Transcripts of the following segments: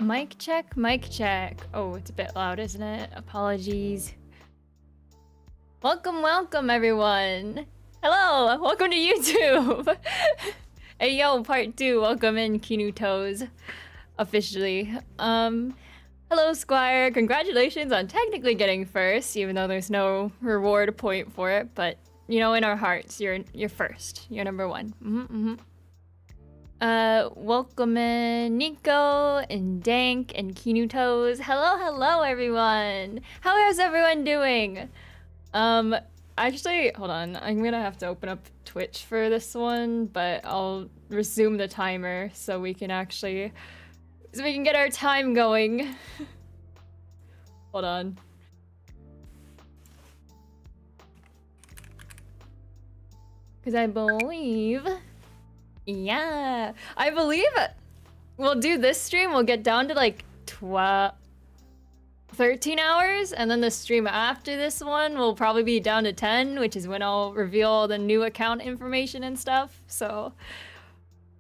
Mic check, mic check. Oh, it's a bit loud, isn't it? Apologies. Welcome, everyone. Hello, welcome to YouTube. Hey, yo, part 2. Welcome in, Kinu Toes. Officially. Hello, Squire. Congratulations on technically getting first, even though there's no reward point for it. But, you know, in our hearts, you're first. You're number 1. Welcome in Nico and Dank and Kinu Toes. Hello, everyone. How is everyone doing? Actually, hold on. I'm gonna have to open up Twitch for this one, but I'll resume the timer so we can get our time going. Hold on. Because I believe... Yeah, I believe we'll do this stream. We'll get down to like 13 hours, and then the stream after this one will probably be down to 10, which is when I'll reveal the new account information and stuff. So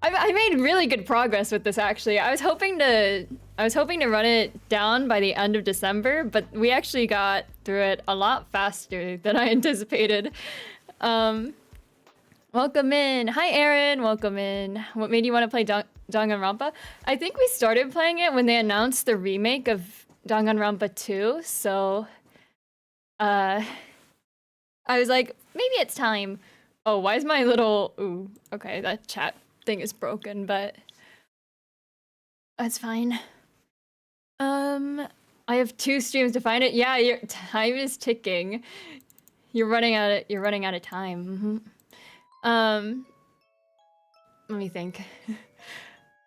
I made really good progress with this, actually. I was hoping to run it down by the end of December, but we actually got through it a lot faster than I anticipated. Welcome in. Hi, Aaron. Welcome in. What made you want to play Danganronpa? I think we started playing it when they announced the remake of Danganronpa 2, so... I was like, maybe it's time. Oh, why is my little... Ooh, okay, that chat thing is broken, but... That's fine. I have 2 streams to find it. Yeah, your time is ticking. You're running out of time. Let me think.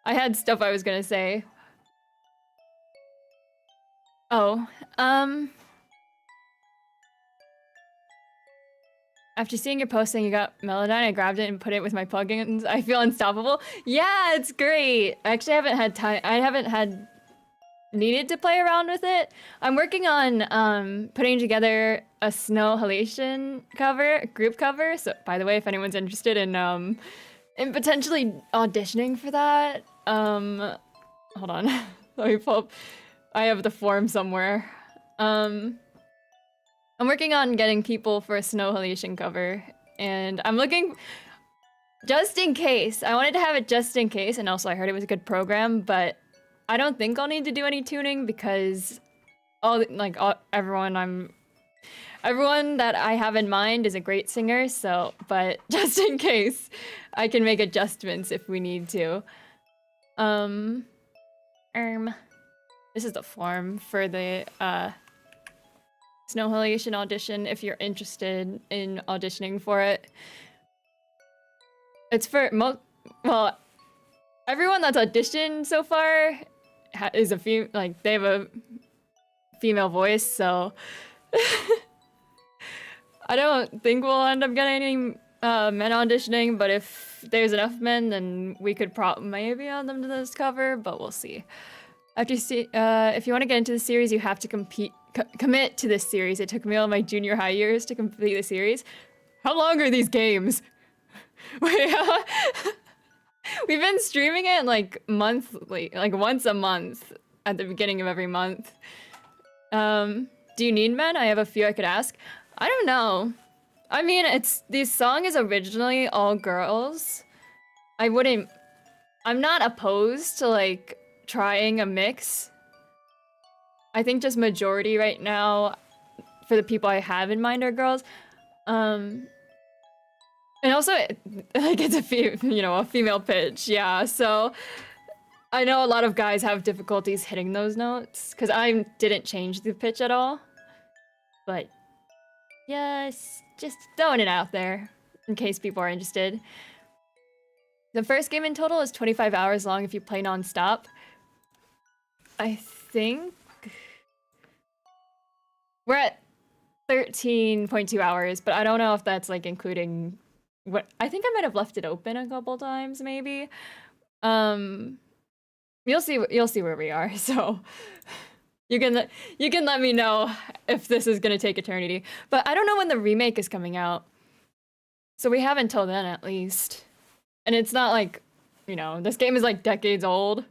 I had stuff I was gonna say. Oh, after seeing your post saying you got Melodyne, I grabbed it and put it with my plugins. I feel unstoppable. Yeah, it's great. I actually haven't had time. I haven't had needed to play around with it. I'm working on putting together a Snow Halation group cover. So by the way, if anyone's interested in potentially auditioning for that, hold on. Let me pull up. I have the form somewhere. I'm working on getting people for a Snow Halation cover, and I'm looking just in case. I wanted to have it just in case, and also I heard it was a good program, but I don't think I'll need to do any tuning because everyone that I have in mind is a great singer, so, but just in case, I can make adjustments if we need to. This is the form for the, Snow Halation audition if you're interested in auditioning for it. It's for well, everyone that's auditioned so far is they have a female voice, so I don't think we'll end up getting any men auditioning, but if there's enough men, then we could maybe add them to this cover, but we'll see. If you want to get into the series, you have to commit to this series. It took me all my junior high years to complete the series. How long are these games? Wait, we've been streaming it like monthly, like once a month at the beginning of every month. Do you need men? I have a few I could ask. I don't know. I mean, this song is originally all girls. I'm not opposed to like trying a mix. I think just majority right now for the people I have in mind are girls. And also, like, it's a female pitch, yeah. So I know a lot of guys have difficulties hitting those notes because I didn't change the pitch at all. But yes, just throwing it out there in case people are interested. The first game in total is 25 hours long if you play non-stop. I think we're at 13.2 hours, but I don't know if that's like including what I think I might have left it open a couple times, maybe. You'll see where we are, so you can let me know if this is gonna take eternity. But I don't know when the remake is coming out, so we have until then at least. And it's not like, you know, this game is like a decade old.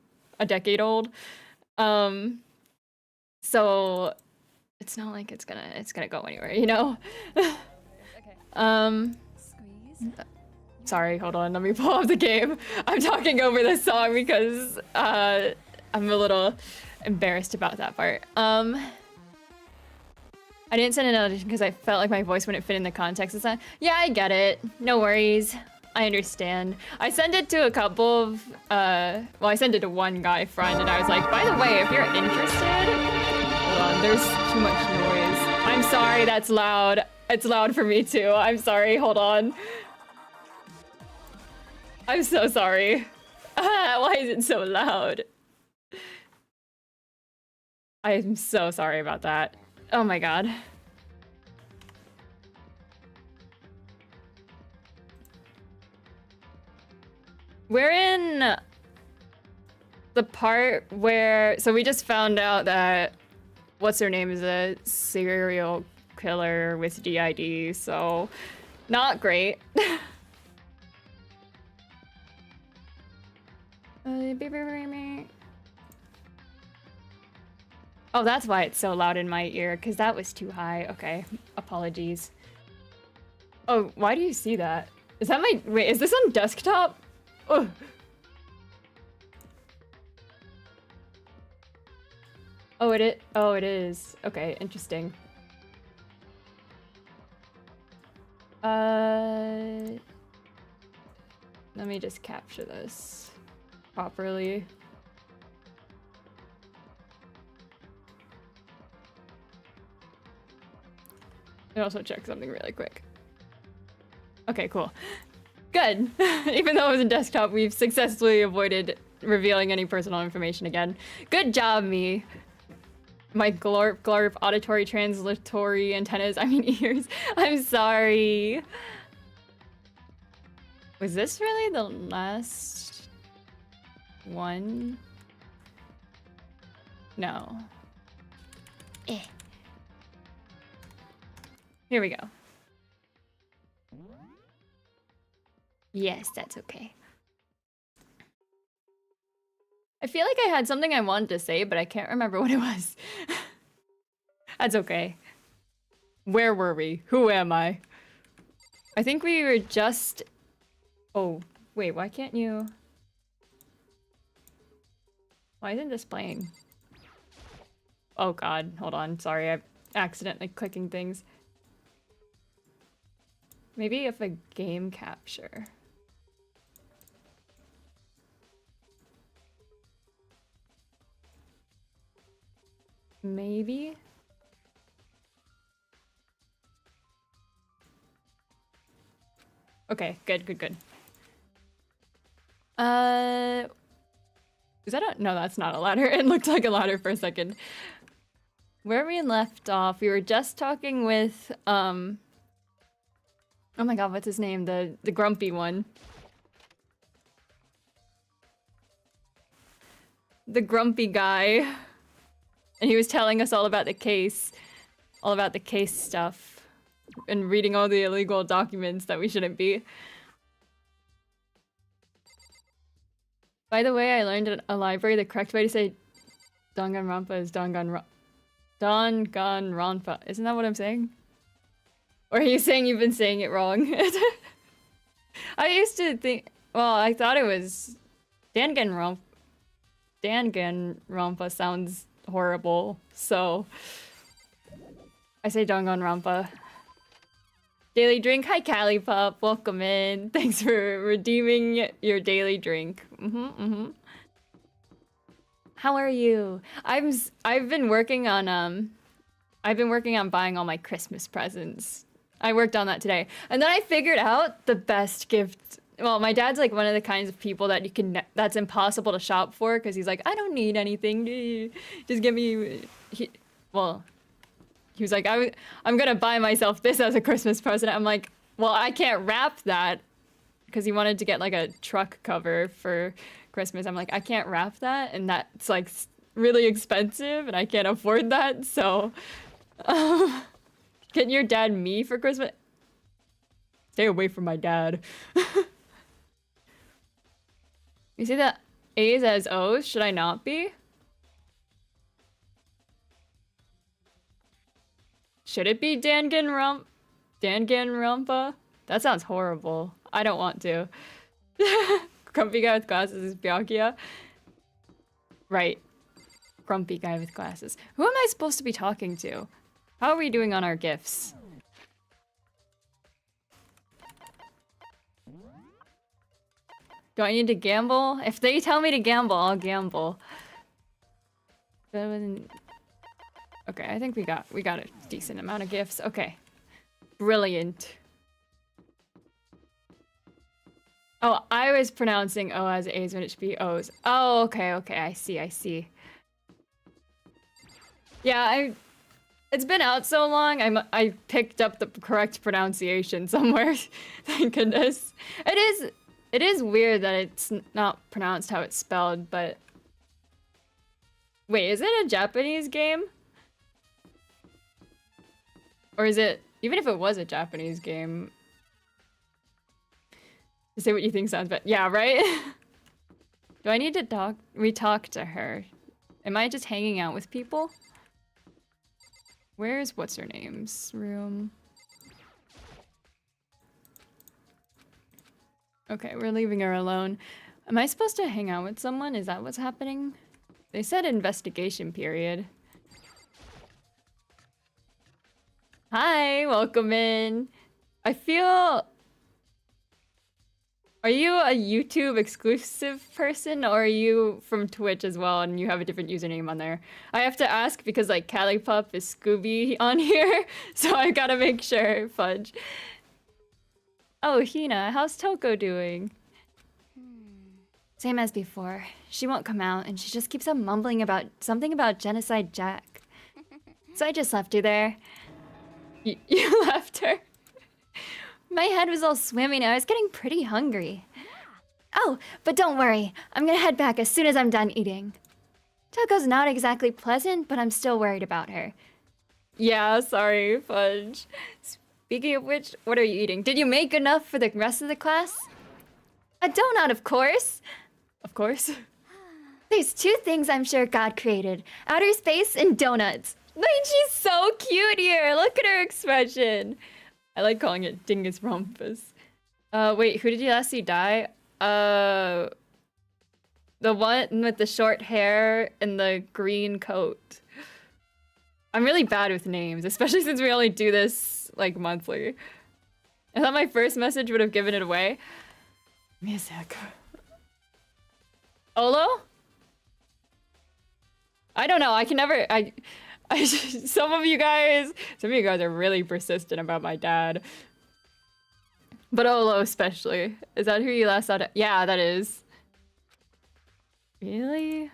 So it's not like it's gonna go anywhere, you know? um, sorry, hold on, let me pull up the game. I'm talking over this song because I'm a little embarrassed about that part. I didn't send an audition because I felt like my voice wouldn't fit in the context. It's not, yeah, I get it. No worries. I understand. I sent it to a couple of, well, I sent it to one guy friend and I was like, by the way, if you're interested, hold on, there's too much noise. I'm sorry, that's loud. It's loud for me too. I'm sorry, hold on. I'm so sorry. Why is it so loud? I'm so sorry about that. Oh my god. We're in the part where, so we just found out that what's her name is a serial killer with DID, so not great. Oh, that's why it's so loud in my ear, because that was too high. Okay, apologies. Oh, why do you see that? Is that my... Wait, is this on desktop? Oh. Oh, it is. Okay, interesting. Let me just capture this properly. And also check something really quick. Okay, cool. Good. Even though it was a desktop, we've successfully avoided revealing any personal information again. Good job, me. My glorp auditory translatory antennas, I mean ears. I'm sorry. Was this really the last one? No. Eh. Here we go. Yes, that's okay. I feel like I had something I wanted to say, but I can't remember what it was. That's okay. Where were we? Who am I? I think we were just... Oh, wait, why can't you... Why isn't this playing? Oh god, hold on, sorry, I'm accidentally clicking things. Maybe if a game capture. Maybe? Okay, good. Is that a... No, that's not a ladder. It looked like a ladder for a second. Where we left off, we were just talking with, oh my god, what's his name? The grumpy one. The grumpy guy. And he was telling us all about the case. All about the case stuff. And reading all the illegal documents that we shouldn't be. By the way, I learned at a library the correct way to say Danganronpa is Danganronpa. Isn't that what I'm saying? Or are you saying you've been saying it wrong? I used to think... Well, I thought it was... Danganronpa sounds horrible, so... I say Danganronpa. Daily drink. Hi, Callie Pup. Welcome in. Thanks for redeeming your daily drink. How are you? I've been working on buying all my Christmas presents. I worked on that today. And then I figured out the best gift. Well, my dad's like one of the kinds of people that that's impossible to shop for because he's like, I don't need anything. Just give me he was like, I'm gonna buy myself this as a Christmas present. I'm like, well, I can't wrap that because he wanted to get like a truck cover for Christmas. I'm like, I can't wrap that, and that's like really expensive, and I can't afford that. So, getting your dad me for Christmas? Stay away from my dad. You see the A's as O's? Should I not be? Should it be Danganronpa? That sounds horrible. I don't want to. Grumpy guy with glasses is Byakuya. Right. Grumpy guy with glasses. Who am I supposed to be talking to? How are we doing on our gifts? Do I need to gamble? If they tell me to gamble, I'll gamble. Okay, I think we got a decent amount of gifts. Okay. Brilliant. Oh, I was pronouncing O as A's when it should be O's. Oh, okay, I see. Yeah, it's been out so long, I picked up the correct pronunciation somewhere. Thank goodness. It is weird that it's not pronounced how it's spelled, but... Wait, is it a Japanese game? Or is it... Even if it was a Japanese game... Say what you think sounds bad. Yeah, right? Do I need to talk to her? Am I just hanging out with people? Where's what's-her-name's room? Okay, we're leaving her alone. Am I supposed to hang out with someone? Is that what's happening? They said investigation period. Hi, welcome in. I feel... Are you a YouTube exclusive person, or are you from Twitch as well and you have a different username on there? I have to ask because like Calipup is Scooby on here, so I gotta make sure, Fudge. Oh, Hina, how's Toko doing? Same as before. She won't come out and she just keeps on mumbling about something about Genocide Jack. So I just left her there. You left her? My head was all swimming and I was getting pretty hungry. Oh, but don't worry. I'm gonna head back as soon as I'm done eating. Toko's not exactly pleasant, but I'm still worried about her. Yeah, sorry, Fudge. Speaking of which, what are you eating? Did you make enough for the rest of the class? A donut, of course. Of course. There's two things I'm sure God created. Outer space and donuts. Like, she's so cute here. Look at her expression. I like calling it Dingus Rumpus. Wait, who did you last see die? The one with the short hair and the green coat. I'm really bad with names, especially since we only do this, like, monthly. I thought my first message would have given it away. Give me a sec. Olo? I don't know, I can never- some of you guys are really persistent about my dad. But Olo especially. Is that who you last saw? Yeah, that is. Really?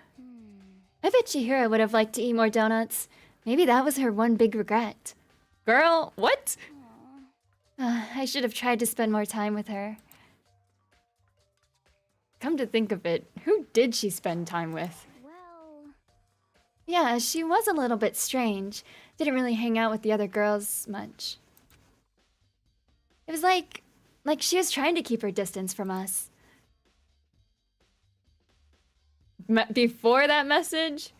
I bet Chihiro would have liked to eat more donuts. Maybe that was her one big regret. Girl, what? I should have tried to spend more time with her. Come to think of it, who did she spend time with? Yeah, she was a little bit strange. Didn't really hang out with the other girls much. It was like she was trying to keep her distance from us. Before that message?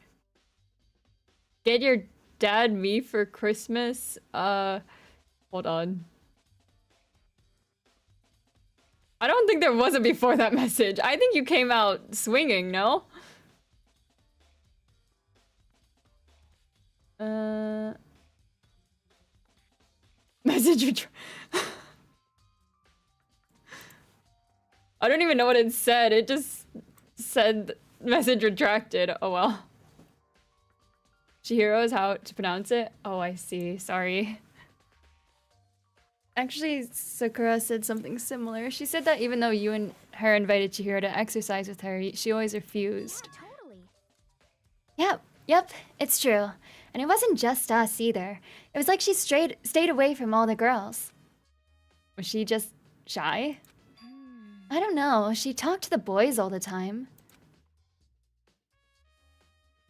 Get your dad me for Christmas? Hold on. I don't think there was a before that message. I think you came out swinging, no? Message I don't even know what it said. It just said message retracted. Oh well. Chihiro is how to pronounce it? Oh, I see. Sorry. Actually, Sakura said something similar. She said that even though you and her invited Chihiro to exercise with her, she always refused. Yeah, totally. Yep, it's true. And it wasn't just us either. It was like she stayed away from all the girls. Was she just shy? I don't know. She talked to the boys all the time.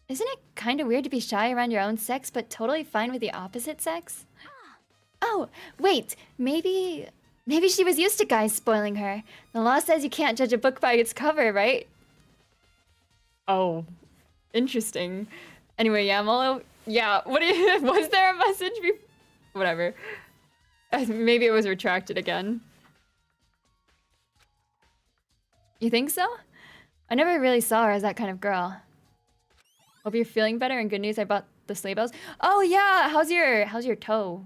Isn't it kind of weird to be shy around your own sex, but totally fine with the opposite sex? Oh, wait. Maybe she was used to guys spoiling her. The law says you can't judge a book by its cover, right? Oh, interesting. Anyway, Yamalo, yeah, was there a message Whatever. Maybe it was retracted again. You think so? I never really saw her as that kind of girl. Hope you're feeling better, and good news, I bought the sleigh bells. Oh yeah, how's your toe?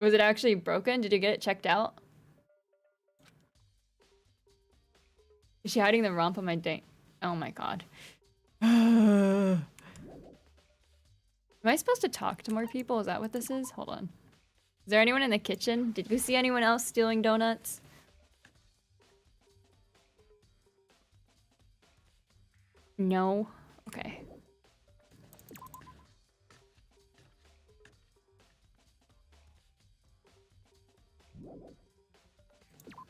Was it actually broken? Did you get it checked out? Is she hiding the romp on my date? Oh my god. Am I supposed to talk to more people? Is that what this is? Hold on. Is there anyone in the kitchen? Did you see anyone else stealing donuts? No? Okay.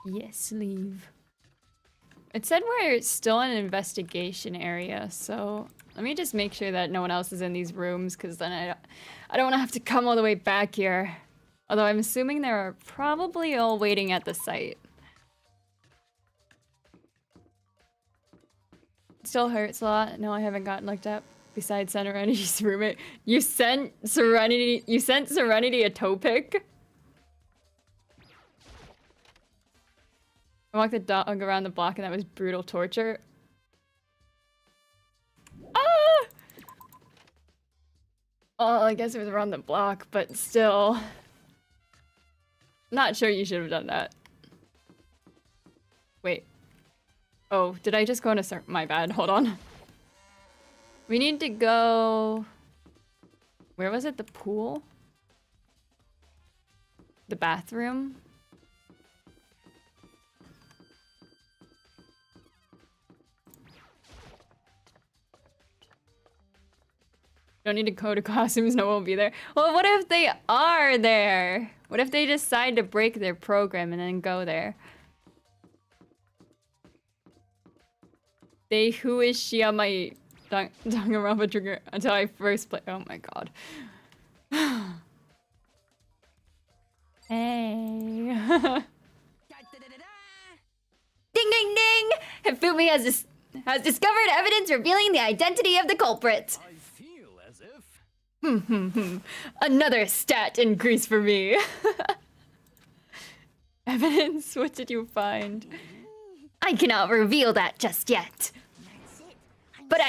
Yes, leave. It said we're still in an investigation area, so let me just make sure that no one else is in these rooms, because then I don't want to have to come all the way back here. Although I'm assuming they're probably all waiting at the site. Still hurts a lot. No, I haven't gotten looked up. Besides Serenity's roommate. You sent Serenity a toe pick? I walked the dog around the block and that was brutal torture. Ah! Oh, I guess it was around the block, but still. Not sure you should have done that. Wait. Oh, did I just go into my bad? Hold on. We need to go... Where was it? The pool? The bathroom? Don't need to go to costumes, no one will be there. Well, what if they are there? What if they decide to break their program and then go there? Who is she on my Danganronpa trigger until I first play? Oh my god. Hey. Ding ding ding! Hifumi has discovered evidence revealing the identity of the culprit. I feel as if... Another stat increase for me. Evidence? What did you find? I cannot reveal that just yet. But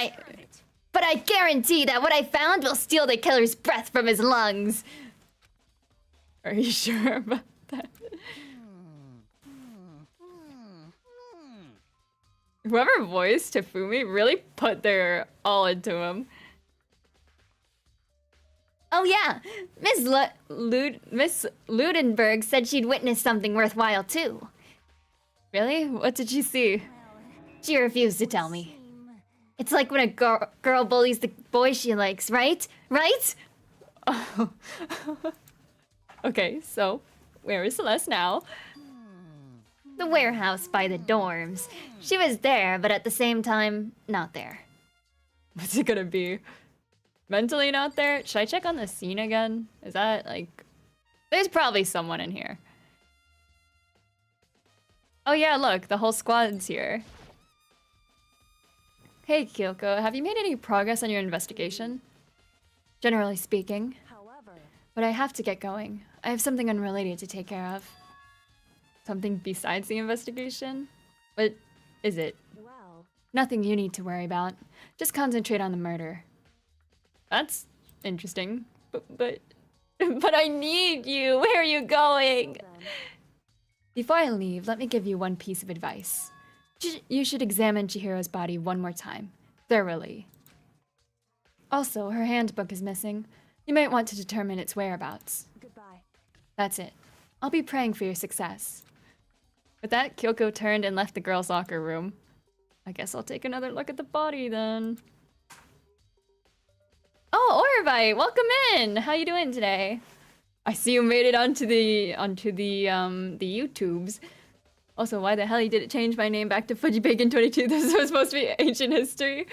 I guarantee that what I found will steal the killer's breath from his lungs. Are you sure about that? Whoever voiced Hifumi really put their all into him. Oh yeah, Miss Ludenberg said she'd witnessed something worthwhile too. Really? What did she see? She refused to tell me. It's like when a girl bullies the boy she likes, right? Right? Oh. Okay, so where is Celeste now? The warehouse by the dorms. She was there, but at the same time, not there. What's it gonna be? Mentally not there? Should I check on the scene again? Is that like... There's probably someone in here. Oh yeah, look, the whole squad's here. Hey Kyoko, have you made any progress on your investigation? Generally speaking. However, But I have to get going. I have something unrelated to take care of. Something besides the investigation? What is it? well, Nothing you need to worry about. Just concentrate on the murder. That's interesting. But I need you. Where are you going? then, Before I leave, let me give you one piece of advice. You should examine Chihiro's body one more time. Thoroughly. Also, her handbook is missing. You might want to determine its whereabouts. goodbye. That's it. I'll be praying for your success. With that, Kyoko turned and left the girls' locker room. I guess I'll take another look at the body then. Oh, Orvite, welcome in. How you doing today? I see you made it onto the YouTubes. Also, why the hell you didn't change my name back to Fudgy Bacon 22? This was supposed to be ancient history.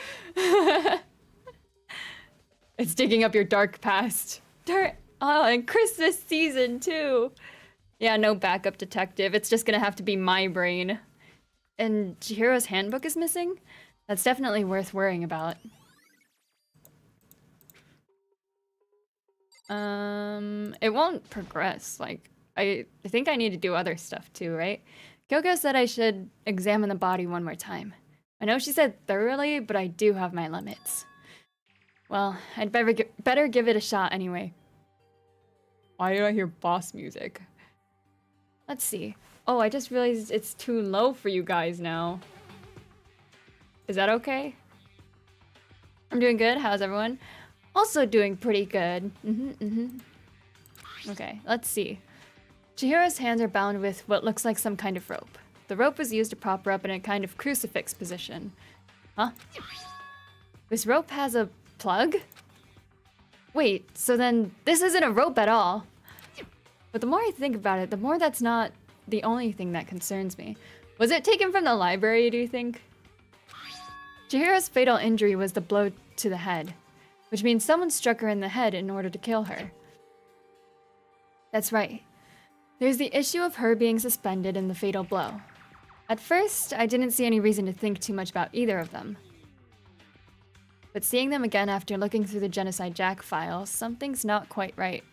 It's digging up your dark past. Oh, and Christmas season too. Yeah, no backup detective. It's just gonna have to be my brain. And Chihiro's handbook is missing? That's definitely worth worrying about. It won't progress. Like, I think I need to do other stuff too, right? Kyoko said I should examine the body one more time. I know she said thoroughly, but I do have my limits. Well, I'd better give it a shot anyway. Why do I hear boss music? Let's see. Oh, I just realized it's too low for you guys now. Is that okay? I'm doing good. How's everyone? Also doing pretty good. Okay, let's see. Chihiro's hands are bound with what looks like some kind of rope. The rope was used to prop her up in a kind of crucifix position. Huh? This rope has a plug? Wait, so then this isn't a rope at all. But the more I think about it, the more that's not the only thing that concerns me. Was it taken from the library, do you think? Chihiro's fatal injury was the blow to the head, which means someone struck her in the head in order to kill her. That's right. There's the issue of her being suspended in the fatal blow. At first, I didn't see any reason to think too much about either of them. But seeing them again after looking through the Genocide Jack file, something's not quite right.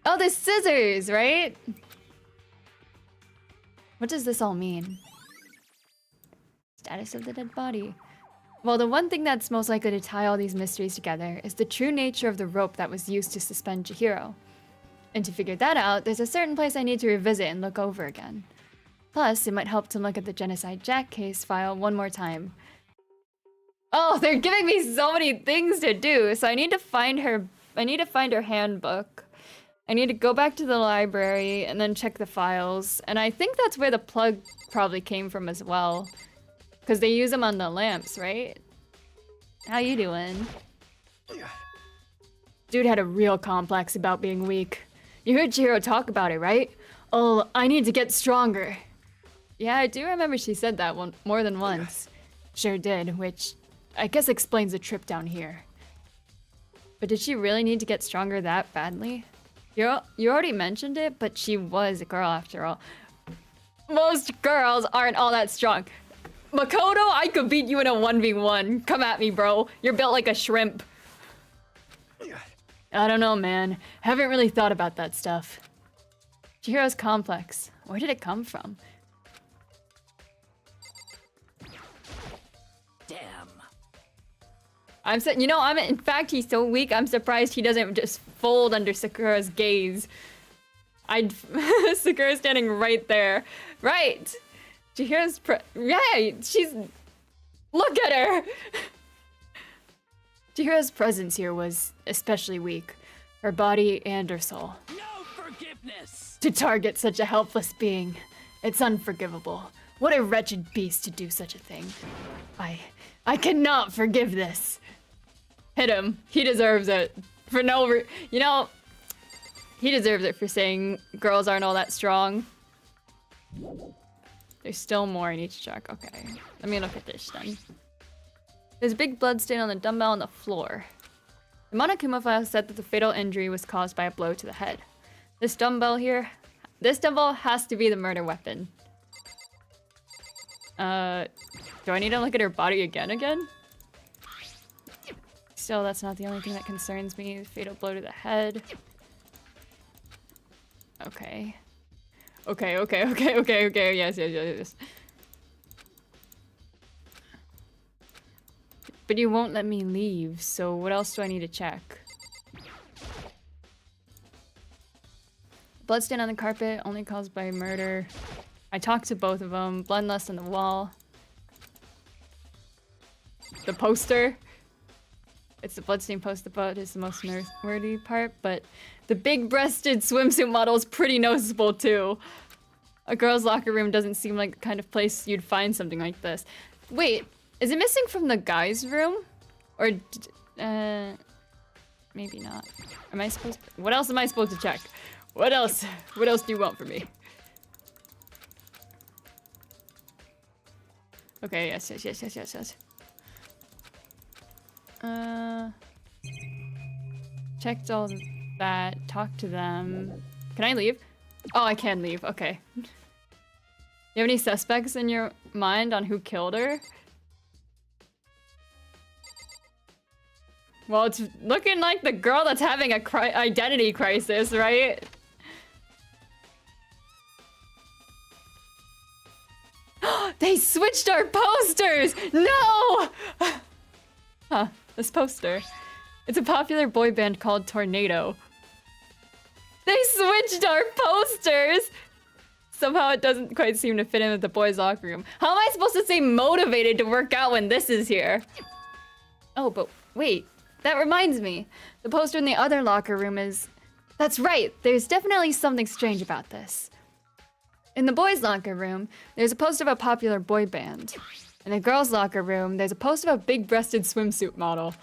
Oh, the scissors, right? What does this all mean? Status of the dead body. Well, the one thing that's most likely to tie all these mysteries together is the true nature of the rope that was used to suspend Chihiro. And to figure that out, there's a certain place I need to revisit and look over again. Plus, it might help to look at the Genocide Jack case file one more time. Oh, they're giving me so many things to do, so I need to find her handbook. I need to go back to the library and then check the files. And I think that's where the plug probably came from as well. Because they use them on the lamps, right? How you doing? Dude had a real complex about being weak. You heard Chihiro talk about it, right? Oh, I need to get stronger. Yeah, I do remember she said that one more than once. Sure did, which I guess explains the trip down here. But did she really need to get stronger that badly? You already mentioned it, but she was a girl after all. Most girls aren't all that strong. Makoto, I could beat you in a 1v1. Come at me, bro. You're built like a shrimp. I don't know, man. Haven't really thought about that stuff. Chihiro's complex. Where did it come from? Damn. In fact, he's so weak, I'm surprised he doesn't just fold under Sakura's gaze. Sakura's standing right there. Right! Chihiro's she's... Look at her! Chihiro's presence here was especially weak. Her body and her soul. No forgiveness! To target such a helpless being, it's unforgivable. What a wretched beast to do such a thing. I cannot forgive this. Hit him. He deserves it. For no he deserves it for saying girls aren't all that strong. There's still more I need to check. Okay, let me look at this then. There's a big blood stain on the dumbbell on the floor. The Monokuma file said that the fatal injury was caused by a blow to the head. This dumbbell has to be the murder weapon. Do I need to look at her body again? Still, that's not the only thing that concerns me. The fatal blow to the head. Okay. Okay. Yes. But you won't let me leave, so what else do I need to check? Bloodstain on the carpet, only caused by murder. I talked to both of them. Bloodlust on the wall. The poster. It's the bloodstain poster, but it's the most worthy part, but the big-breasted swimsuit model is pretty noticeable too. A girl's locker room doesn't seem like the kind of place you'd find something like this. Wait, is it missing from the guy's room? Or, maybe not. Am I supposed to, what else am I supposed to check? What else do you want from me? Okay, yes. Checked all that, talked to them. Can I leave? Oh, I can leave, okay. You have any suspects in your mind on who killed her? Well, it's looking like the girl that's having a identity crisis, right? They switched our posters! No! Huh, this poster. It's a popular boy band called Tornado. They switched our posters! Somehow it doesn't quite seem to fit in with the boys' locker room. How am I supposed to stay motivated to work out when this is here? Oh, but wait. That reminds me. The poster in the other locker room is... That's right, there's definitely something strange about this. In the boys' locker room, there's a poster of a popular boy band. In the girls' locker room, there's a poster of a big-breasted swimsuit model.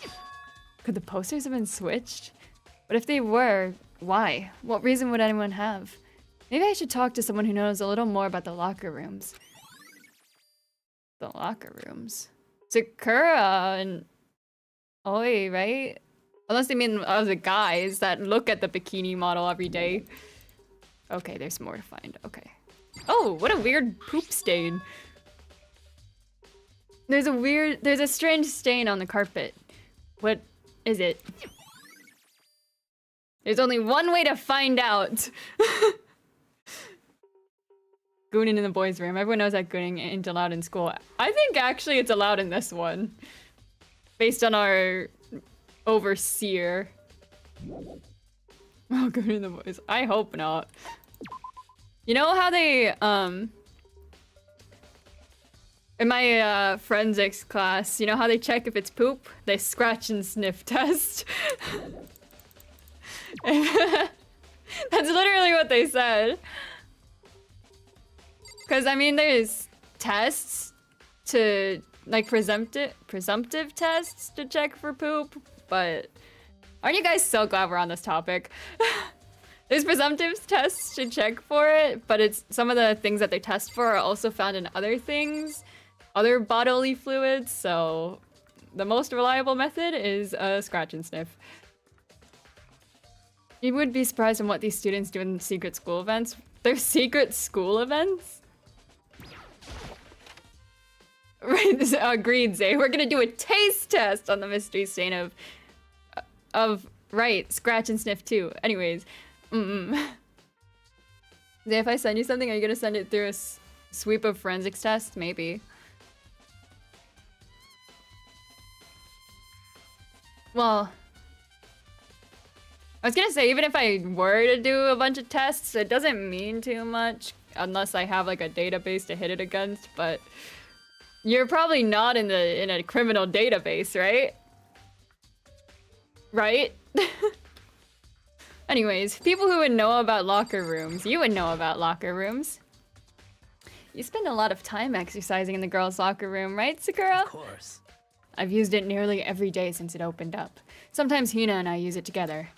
Could the posters have been switched? But if they were, why? What reason would anyone have? Maybe I should talk to someone who knows a little more about the locker rooms. The locker rooms? Sakura and... Oi, right? Unless they mean the guys that look at the bikini model every day. Okay, there's more to find. Okay. Oh, what a weird poop stain. There's a strange stain on the carpet. What is it? There's only one way to find out. Gooning in the boys' room. Everyone knows that gooning ain't allowed in school. I think actually it's allowed in this one. Based on our overseer. Oh, gooning in the boys. I hope not. You know how they, in my forensics class, you know how they check if it's poop? They scratch and sniff test. That's literally what they said. Because, I mean, there's tests to, like, presumptive tests to check for poop, but aren't you guys so glad we're on this topic? There's presumptive tests to check for it, but it's some of the things that they test for are also found in other things, other bodily fluids, so the most reliable method is a scratch and sniff. You would be surprised in what these students do in secret school events. They're secret school events? Right, agreed, Zay. We're gonna do a taste test on the mystery stain of right, scratch and sniff too. Anyways, Zay, if I send you something, are you gonna send it through a sweep of forensics test? Maybe. Well, I was gonna say, even if I were to do a bunch of tests, it doesn't mean too much unless I have like a database to hit it against, but you're probably not in a criminal database, right? Right? Anyways, people who would know about locker rooms, you would know about locker rooms. You spend a lot of time exercising in the girls' locker room, right, Sakura? Of course. I've used it nearly every day since it opened up. Sometimes Hina and I use it together.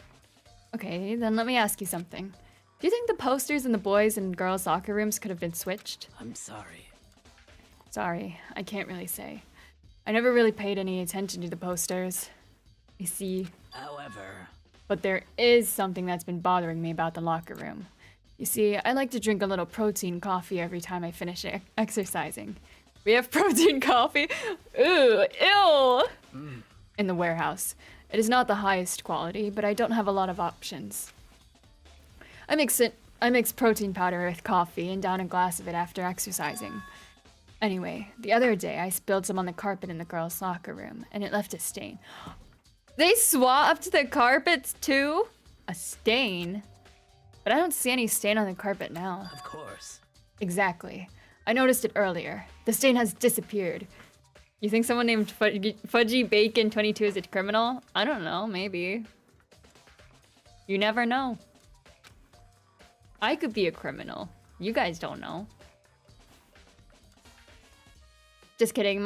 Okay, then let me ask you something. Do you think the posters in the boys' and girls' locker rooms could have been switched? I'm sorry. Sorry, I can't really say. I never really paid any attention to the posters. I see. However... But there is something that's been bothering me about the locker room. You see, I like to drink a little protein coffee every time I finish exercising. We have protein coffee? Ooh, ew! In the warehouse. It is not the highest quality, but I don't have a lot of options. I mix protein powder with coffee and down a glass of it after exercising. Anyway, the other day I spilled some on the carpet in the girls' locker room, and it left a stain. They swapped the carpets too? A stain? But I don't see any stain on the carpet now. Of course. Exactly. I noticed it earlier. The stain has disappeared. You think someone named Fudgy Bacon 22 is a criminal? I don't know, maybe. You never know. I could be a criminal. You guys don't know. Just kidding.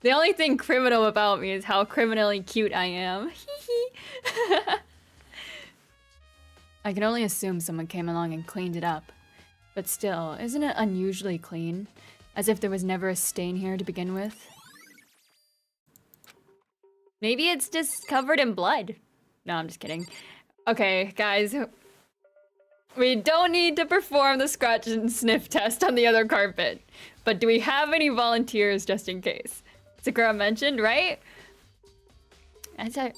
The only thing criminal about me is how criminally cute I am. I can only assume someone came along and cleaned it up. But still, isn't it unusually clean? As if there was never a stain here to begin with? Maybe it's just covered in blood. No, I'm just kidding. Okay, guys. We don't need to perform the scratch and sniff test on the other carpet. But do we have any volunteers just in case? Sakura mentioned, right? Actually,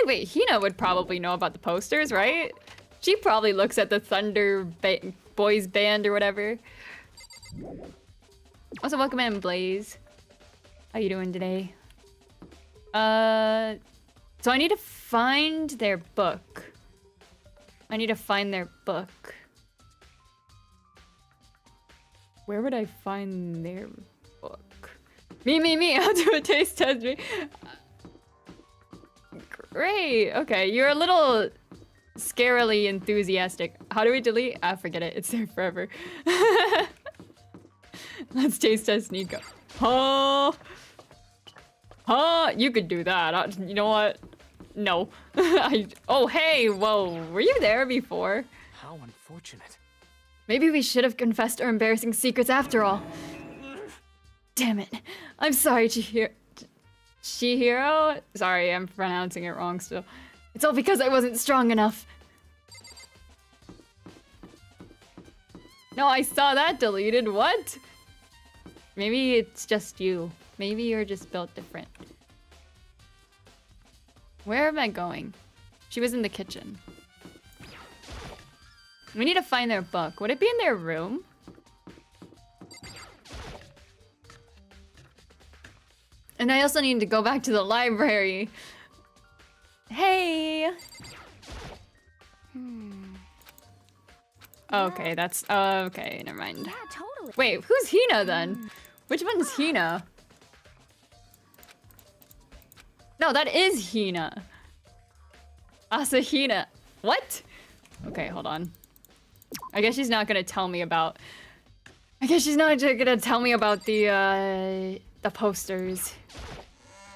wait, Hina would probably know about the posters, right? She probably looks at the Boys Band or whatever. Also, welcome in, Blaze. How you doing today? So I need to find their book. Where would I find their book? Me, I'll do a taste test. Great, okay, you're a little scarily enthusiastic. How do we delete? Ah, forget it, it's there forever. Let's taste test Nico. Huh? You could do that. You know what? No. Oh, hey, whoa, were you there before? How unfortunate. Maybe we should have confessed our embarrassing secrets after all. Damn it. I'm sorry, Chihiro? Sorry, I'm pronouncing it wrong still. It's all because I wasn't strong enough. No, I saw that deleted. What? Maybe it's just you. Maybe you're just built different. Where am I going? She was in the kitchen. We need to find their book. Would it be in their room? And I also need to go back to the library. Hey! Okay, that's... okay, never mind. Yeah, totally. Wait, who's Hina then? Which one's Hina? No, that is Hina. Asahina. What? Okay, hold on. I guess she's not gonna tell me about... I guess she's not gonna tell me about the posters.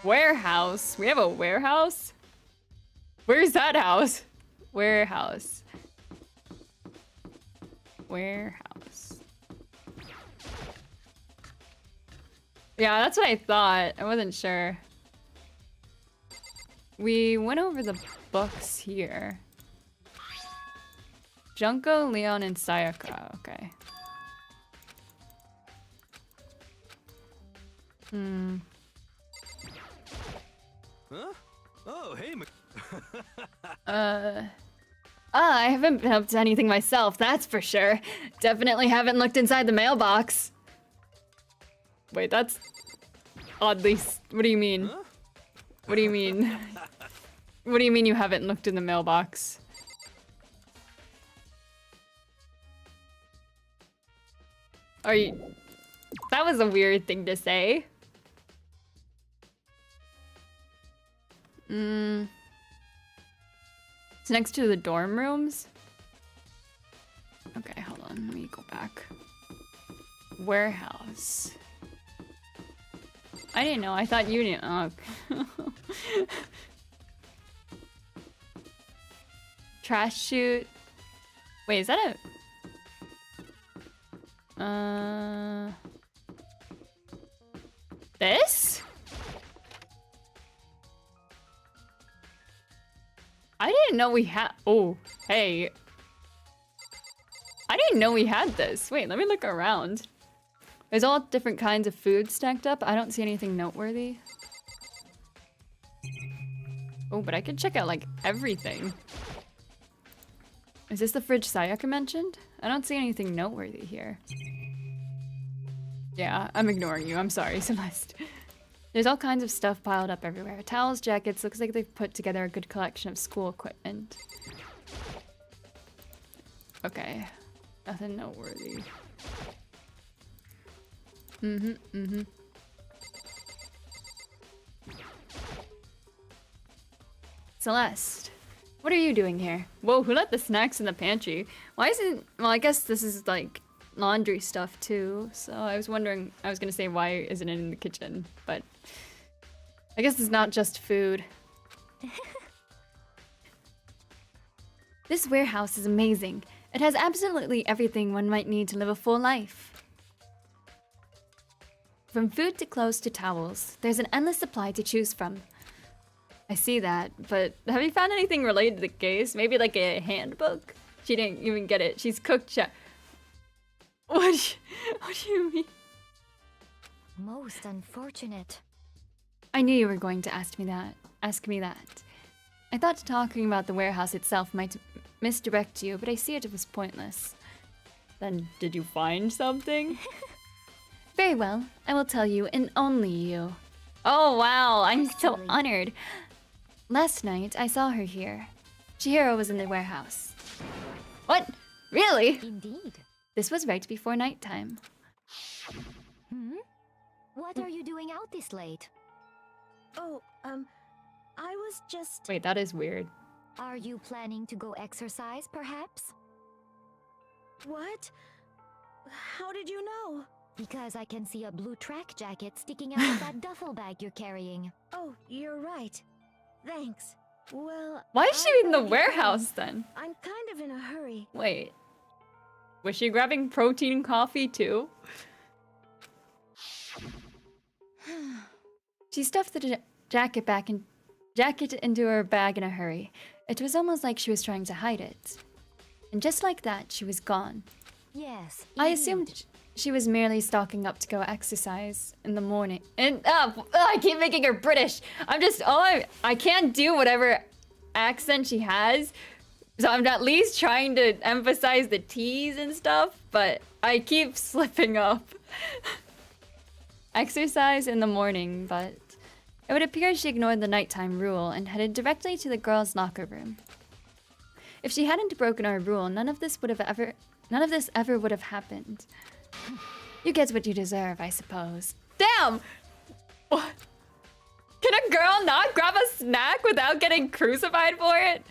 Warehouse? We have a warehouse? Where's that house? Warehouse. Warehouse. Yeah, that's what I thought. I wasn't sure. We went over the books here. Junko, Leon, and Sayaka. Okay. Huh? Oh, hey, I haven't been up to anything myself, that's for sure. Definitely haven't looked inside the mailbox. Wait, that's oddly... What do you mean? Huh? What do you mean? What do you mean you haven't looked in the mailbox? Are you... That was a weird thing to say. It's next to the dorm rooms. Okay, hold on. Let me go back. Warehouse. I didn't know. I thought you knew. Oh. Trash chute. Wait, is that a... This? I didn't know we had... Oh, hey. I didn't know we had this. Wait, let me look around. There's all different kinds of food stacked up. I don't see anything noteworthy. Oh, but I could check out, like, everything. Is this the fridge Sayaka mentioned? I don't see anything noteworthy here. Yeah, I'm ignoring you. I'm sorry, Celeste. There's all kinds of stuff piled up everywhere. Towels, jackets. Looks like they've put together a good collection of school equipment. Okay. Nothing noteworthy. Celeste, what are you doing here? Whoa, who let the snacks in the pantry? Why isn't... Well, I guess this is, like, laundry stuff, too. So I was wondering... I was gonna say, why isn't it in the kitchen? But... I guess it's not just food. This warehouse is amazing. It has absolutely everything one might need to live a full life. From food to clothes to towels, there's an endless supply to choose from. I see that, but have you found anything related to the case? Maybe like a handbook? She didn't even get it. She's cooked what do you mean? Most unfortunate. I knew you were going to ask me that. I thought talking about the warehouse itself might misdirect you, but I see it was pointless. Then did you find something? Very well. I will tell you, and only you. Oh wow, I'm so honored. Last night, I saw her here. Chihiro was in the warehouse. What? Really? Indeed. This was right before nighttime. What are you doing out this late? Oh, I was just... Wait, that is weird. Are you planning to go exercise, perhaps? What? How did you know? Because I can see a blue track jacket sticking out of that duffel bag you're carrying. Oh, you're right. Thanks. Well... Why is she I in the better get warehouse going. then? I'm kind of in a hurry. Wait. Was she grabbing protein coffee too? She stuffed the jacket into her bag in a hurry. It was almost like she was trying to hide it. And just like that, she was gone. Yes. I indeed. assumed she was merely stocking up to go exercise in the morning. And I keep making her British. I can't do whatever accent she has. So I'm at least trying to emphasize the T's and stuff, but I keep slipping up. Exercise in the morning, but it would appear she ignored the nighttime rule and headed directly to the girls' locker room. If she hadn't broken our rule, none of this ever would have happened. You get what you deserve, I suppose. Damn! What? Can a girl not grab a snack without getting crucified for it?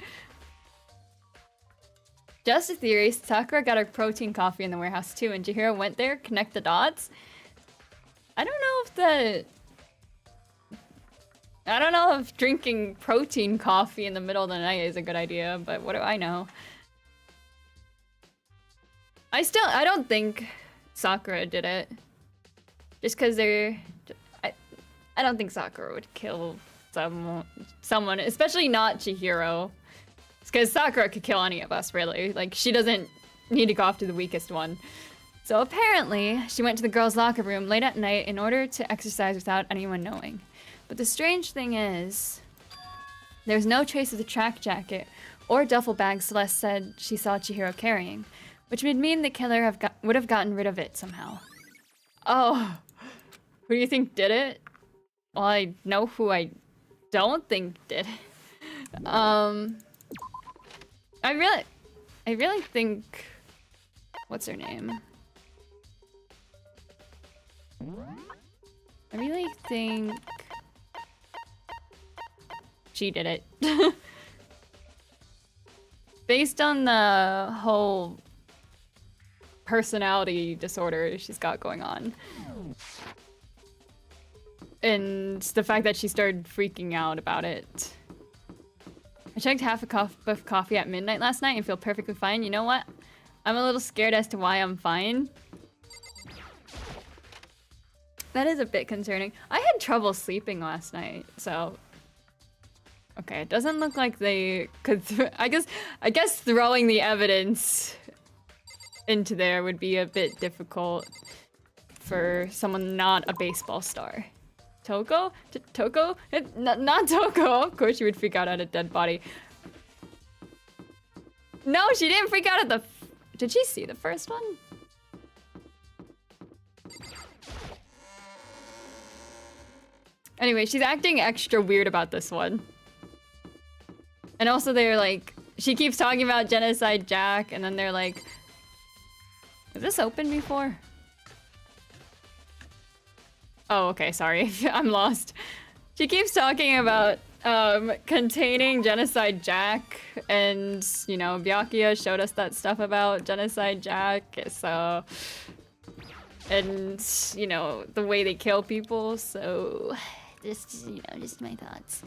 Just a theory, Sakura got her protein coffee in the warehouse too, and Chihiro went there, connect the dots. I don't know if drinking protein coffee in the middle of the night is a good idea, but what do I know? I don't think Sakura did it. Just because I don't think Sakura would kill someone, especially not Chihiro. Because Sakura could kill any of us, really. Like, she doesn't need to go after the weakest one. So apparently, she went to the girls' locker room late at night in order to exercise without anyone knowing. But the strange thing is, there's no trace of the track jacket or duffel bag Celeste said she saw Chihiro carrying, which would mean the killer would have gotten rid of it somehow. Oh, who do you think did it? Well, I know who I don't think did it. I really think, what's her name? I really think she did it. Based on the whole personality disorder she's got going on. And the fact that she started freaking out about it. I checked half a cup of coffee at midnight last night and feel perfectly fine. You know what? I'm a little scared as to why I'm fine. That is a bit concerning. I had trouble sleeping last night, so... Okay, it doesn't look like they could... I guess throwing the evidence into there would be a bit difficult for someone not a baseball star. Toko? Toko? Not Toko! Of course she would freak out at a dead body. No, she didn't freak out at the... Did she see the first one? Anyway, she's acting extra weird about this one. And also they're like... She keeps talking about Genocide Jack, and then they're like... Was this open before? Oh, okay, sorry. I'm lost. She keeps talking about containing Genocide Jack, and, you know, Byakuya showed us that stuff about Genocide Jack, so... And, you know, the way they kill people, so... Just, you know, just my thoughts.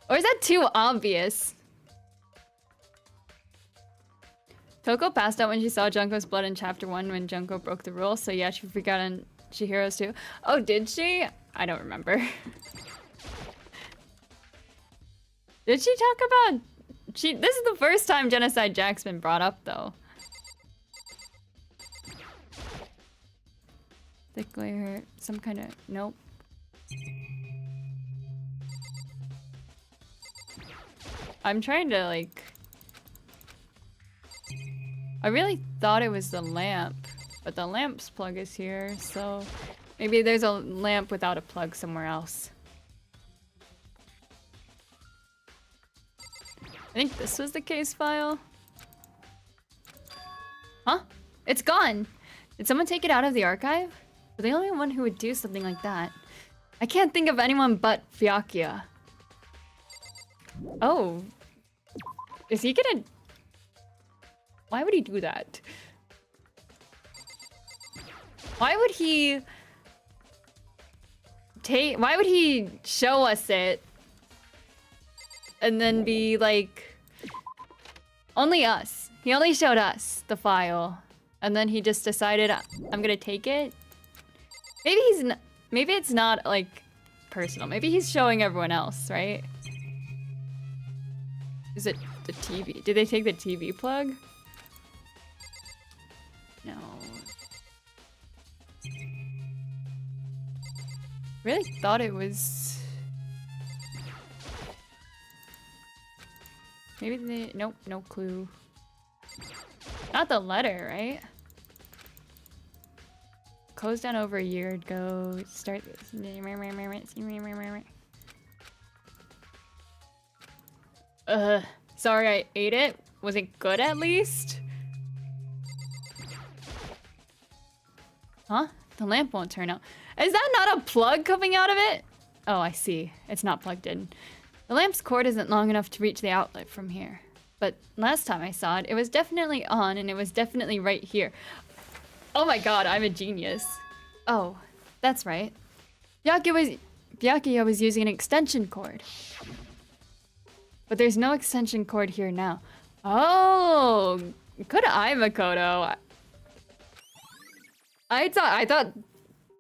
Or is that too obvious? Toko passed out when she saw Junko's blood in chapter 1 when Junko broke the rule, so yeah, she freaked out on Chihiro's too. Oh, did she? I don't remember. Did she talk about... This is the first time Genocide Jack's been brought up, though. Thick layer, some kind of... Nope. I'm trying to, like... I really thought it was the lamp, but the lamp's plug is here, so... Maybe there's a lamp without a plug somewhere else. I think this was the case file. Huh? It's gone! Did someone take it out of the archive? We're the only one who would do something like that. I can't think of anyone but Fyakia. Oh. Is he gonna... Why would he do that? Why would he... Why would he show us it? And then be like... Only us. He only showed us the file. And then he just decided, I'm gonna take it? Maybe he's not... Maybe it's not, like, personal. Maybe he's showing everyone else, right? Is it the TV? Did they take the TV plug? No. Really thought it was... Maybe they... Nope, no clue. Not the letter, right? Closed down over a year ago. Start this. Sorry I ate it. Was it good at least? Huh? The lamp won't turn out. Is that not a plug coming out of it? Oh, I see. It's not plugged in. The lamp's cord isn't long enough to reach the outlet from here. But last time I saw it, it was definitely on and it was definitely right here. Oh my god, I'm a genius. Oh, that's right. Byakuya was using an extension cord. But there's no extension cord here now. Oh, good eye, Makoto. I thought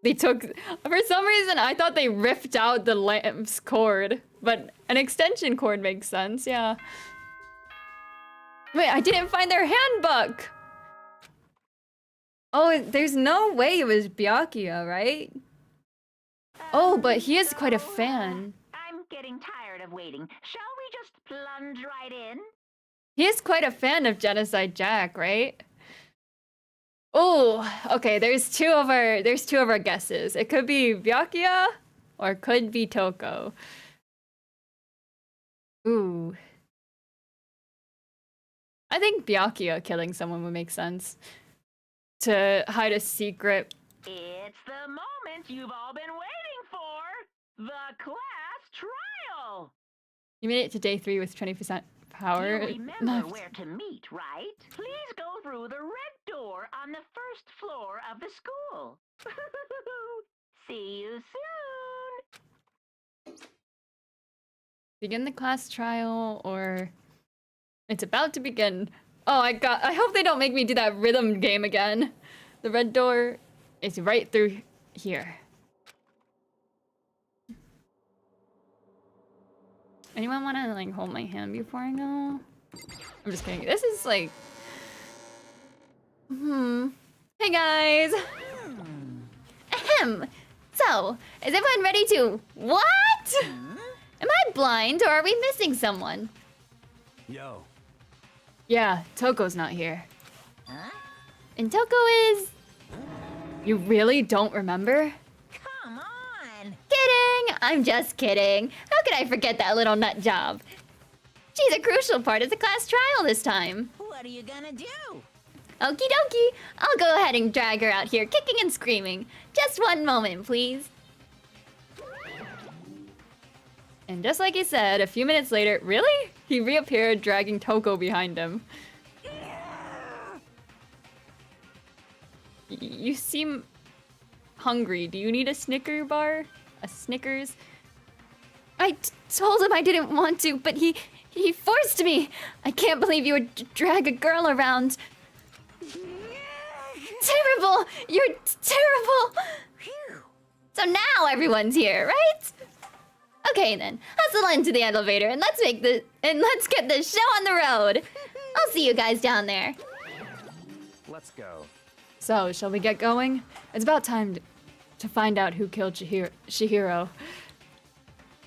they took... For some reason, I thought they ripped out the lamp's cord. But an extension cord makes sense, yeah. Wait, I didn't find their handbook! Oh, there's no way it was Byakuya, right? Oh, but he is quite a fan. I'm getting tired of waiting. Shall we just plunge right in? He is quite a fan of Genocide Jack, right? Oh, okay, there's two of our guesses. It could be Byakuya or it could be Toko. Ooh. I think Byakuya killing someone would make sense. To hide a secret. It's the moment you've all been waiting for! The class trial! You made it to day 3 with 20% power. You remember where to meet, right? Please go through the red door on the first floor of the school. See you soon! Begin the class trial, or it's about to begin. Oh, I hope they don't make me do that rhythm game again. The red door is right through here. Anyone want to like hold my hand before I go? I'm just kidding. This is like... Hey guys! Ahem! So, is everyone ready to... What? Am I blind or are we missing someone? Yo. Yeah, Toko's not here. Huh? And Toko is... You really don't remember? Come on! Kidding! I'm just kidding. How could I forget that little nut job? She's a crucial part of the class trial this time. What are you gonna do? Okie dokie. I'll go ahead and drag her out here kicking and screaming. Just one moment, please. And just like he said, a few minutes later, really? He reappeared dragging Toko behind him. You seem hungry. Do you need a Snicker bar? A Snickers? I told him I didn't want to, but he forced me. I can't believe you would drag a girl around. Terrible! You're terrible! So now everyone's here, right? Okay then, hustle into the elevator and let's get this show on the road. I'll see you guys down there. Let's go. So, shall we get going? It's about time to find out who killed Shihiro.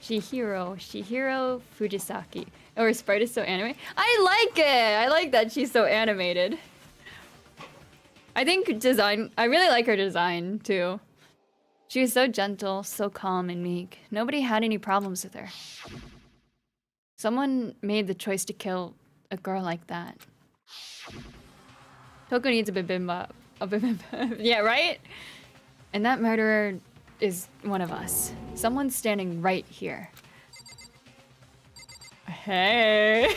Shihiro Fujisaki. Oh, her sprite is so animated. I like it! I like that she's so animated. I think design... I really like her design, too. She was so gentle, so calm and meek. Nobody had any problems with her. Someone made the choice to kill a girl like that. Toko needs a bibimbap. A bibimbap. Yeah, right? And that murderer is one of us. Someone's standing right here. Hey!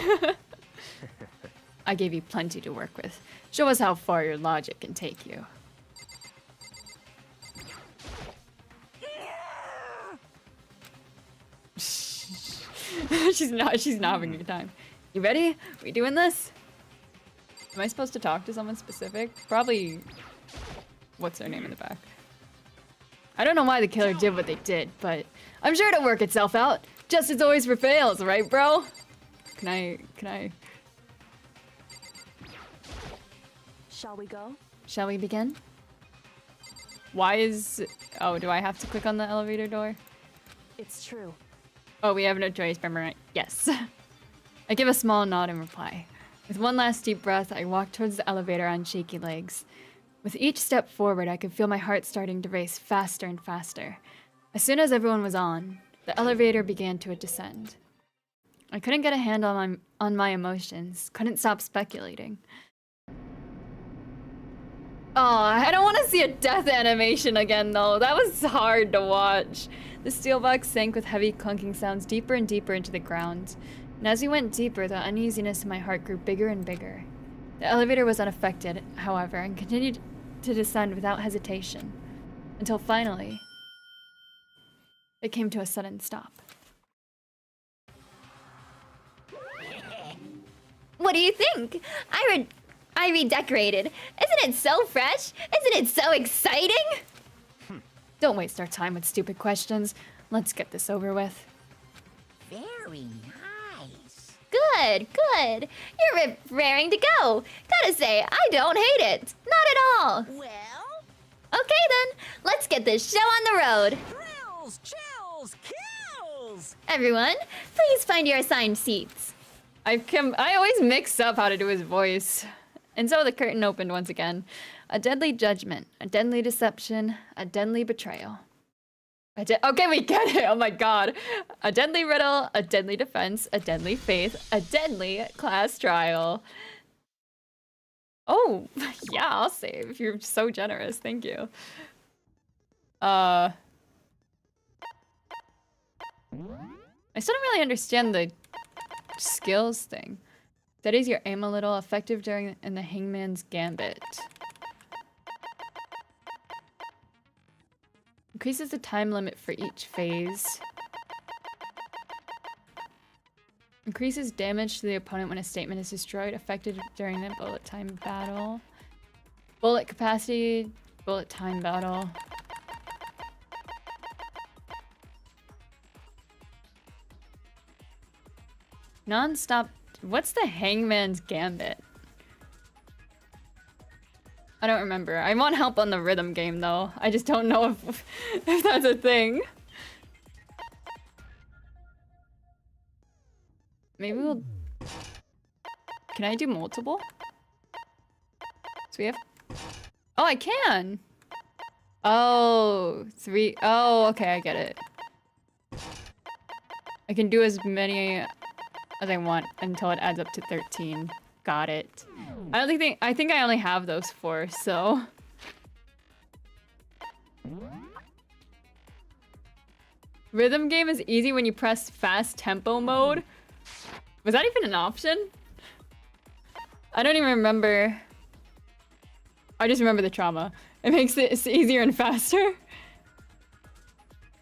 I gave you plenty to work with. Show us how far your logic can take you. she's not having a good time. You ready? We doing this? Am I supposed to talk to someone specific? Probably... What's their name in the back? I don't know why the killer did what they did, but I'm sure it'll work itself out. Justice always prevails, right, bro? Can I... Shall we go? Shall we begin? Why is... Oh, do I have to click on the elevator door? It's true. Oh, we have no choice, remember? Yes. I give a small nod in reply. With one last deep breath, I walk towards the elevator on shaky legs. With each step forward, I could feel my heart starting to race faster and faster. As soon as everyone was on, the elevator began to descend. I couldn't get a handle on my emotions, couldn't stop speculating. Oh, I don't want to see a death animation again, though. That was hard to watch. The steel box sank with heavy clunking sounds deeper and deeper into the ground. And as we went deeper, the uneasiness in my heart grew bigger and bigger. The elevator was unaffected, however, and continued to descend without hesitation. Until finally, it came to a sudden stop. What do you think? I redecorated. Isn't it so fresh? Isn't it so exciting? Don't waste our time with stupid questions. Let's get this over with. Very nice. Good, good. You're raring to go. Gotta say, I don't hate it. Not at all. Well, Okay then, let's get this show on the road. thrills, chills, kills! Everyone, please find your assigned seats. I always mix up how to do his voice. And so the curtain opened once again. A deadly judgment, a deadly deception, a deadly betrayal. Okay, we get it. Oh my god. A deadly riddle, a deadly defense, a deadly faith, a deadly class trial. Oh, yeah, I'll save. You're so generous. Thank you. I still don't really understand the skills thing. Steadies your aim a little, effective in the hangman's gambit. Increases the time limit for each phase. Increases damage to the opponent when a statement is destroyed, effective during the bullet time battle. Bullet capacity, bullet time battle. Non-stop. What's the hangman's gambit? I don't remember. I want help on the rhythm game though. I just don't know if that's a thing. Maybe we'll... Can I do multiple? So we have... Oh, I can! Oh, 3... Oh, okay, I get it. I can do as many as I want until it adds up to 13. Got it. I think I only have those 4, so... Rhythm game is easy when you press fast tempo mode. Was that even an option? I don't even remember. I just remember the trauma. It makes it easier and faster.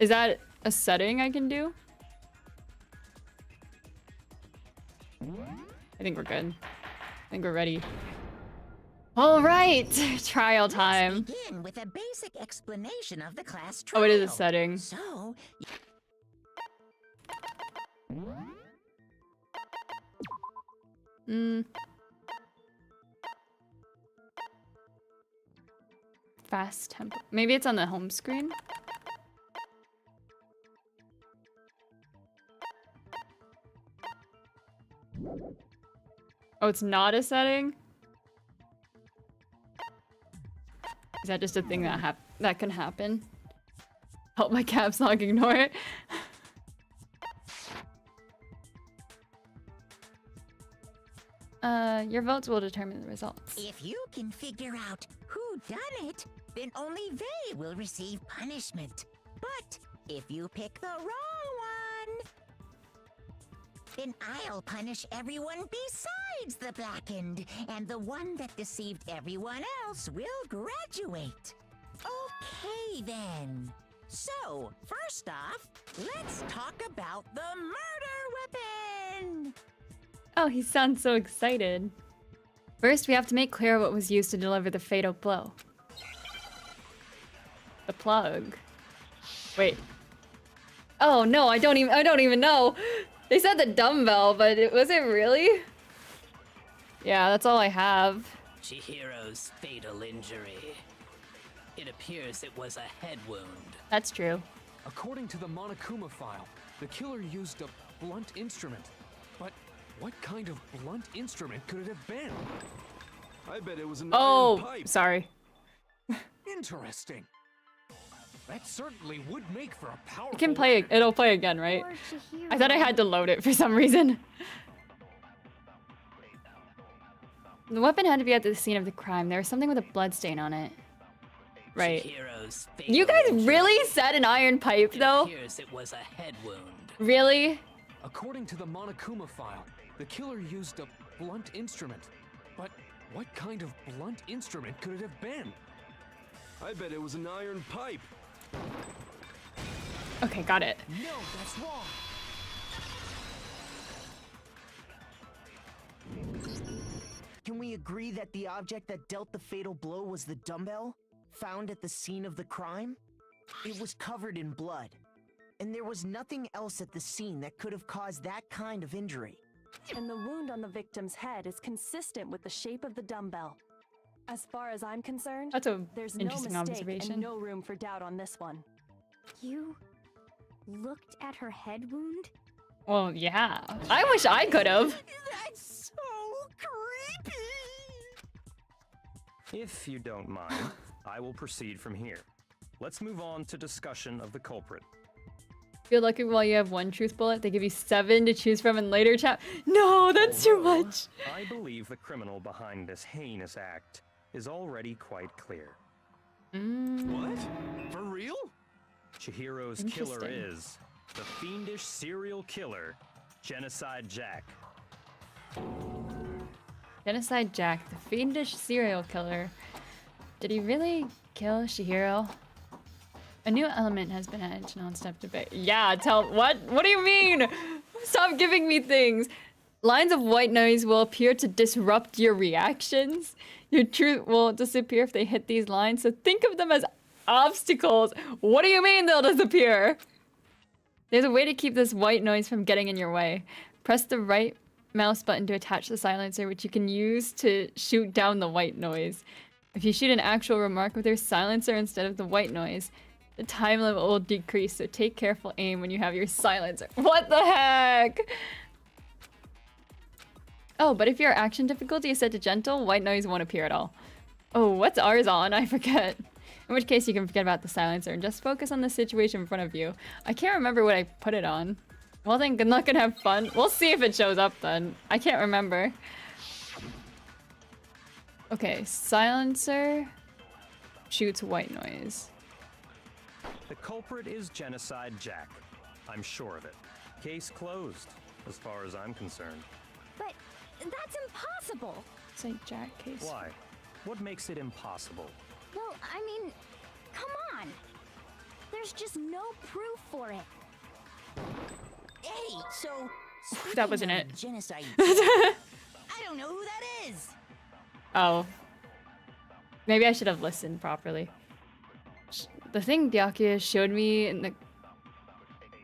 Is that a setting I can do? I think we're good. I think we're ready. All right, trial time. Let's begin with a basic explanation of the class Oh, trial. it is a setting. So, Fast tempo. Maybe it's on the home screen. Oh, it's not a setting? Is that just a thing that can happen? Help my caps lock, ignore it. Your votes will determine the results. If you can figure out who done it, then only they will receive punishment. But if you pick the wrong one, then I'll punish everyone besides the blackened, and the one that deceived everyone else will graduate. Okay, then. So, first off, let's talk about the murder weapon! Oh, he sounds so excited. First, we have to make clear what was used to deliver the fatal blow. The plug. Wait. Oh no, I don't even know. They said the dumbbell, but was it really? Yeah, that's all I have. Chihiro's fatal injury. It appears it was a head wound. That's true. According to the Monokuma file, the killer used a blunt instrument. But what kind of blunt instrument could it have been? I bet it was an iron pipe. Sorry. Interesting. That certainly would make for a powerful. It can play. It'll play again, right? I thought I had to load it for some reason. The weapon had to be at the scene of the crime. There was something with a blood stain on it. Right. You guys really said an iron pipe, though? It appears it was a head wound. Really? According to the Monokuma file, the killer used a blunt instrument. But what kind of blunt instrument could it have been? I bet it was an iron pipe. Okay, got it. No, that's wrong. Can we agree that the object that dealt the fatal blow was the dumbbell, found at the scene of the crime? It was covered in blood, and there was nothing else at the scene that could have caused that kind of injury. And the wound on the victim's head is consistent with the shape of the dumbbell. As far as I'm concerned, That's a there's no interesting mistake observation. and no room for doubt on this one. You looked at her head wound? Well, yeah. I wish I could have. That's so creepy! If you don't mind, I will proceed from here. Let's move on to discussion of the culprit. Feel lucky while you have one truth bullet. They give you 7 to choose from in later chat. No, that's too much. I believe the criminal behind this heinous act is already quite clear. What? For real? Chihiro's killer is the fiendish serial killer, Genocide Jack. Genocide Jack, the fiendish serial killer. Did he really kill Chihiro? A new element has been added to non-stop debate. Yeah, what? What do you mean? Stop giving me things. Lines of white noise will appear to disrupt your reactions. Your truth will disappear if they hit these lines, so think of them as obstacles. What do you mean they'll disappear? There's a way to keep this white noise from getting in your way. Press the right mouse button to attach the silencer, which you can use to shoot down the white noise. If you shoot an actual remark with your silencer instead of the white noise, the time limit will decrease, so take careful aim when you have your silencer. What the heck? Oh, but if your action difficulty is set to gentle, white noise won't appear at all. Oh, what's ours on? I forget. In which case you can forget about the silencer and just focus on the situation in front of you. I can't remember what I put it on. Well then, good luck and have fun. We'll see if it shows up then. I can't remember. Okay, silencer shoots white noise. The culprit is Genocide Jack. I'm sure of it. Case closed, as far as I'm concerned. But that's impossible. Say Jack case. Why? What makes it impossible? Well, I mean, come on. There's just no proof for it. Hey, so That wasn't speaking of it. Genocide. I don't know who that is. Oh. Maybe I should have listened properly. The thing Byakuya showed me in the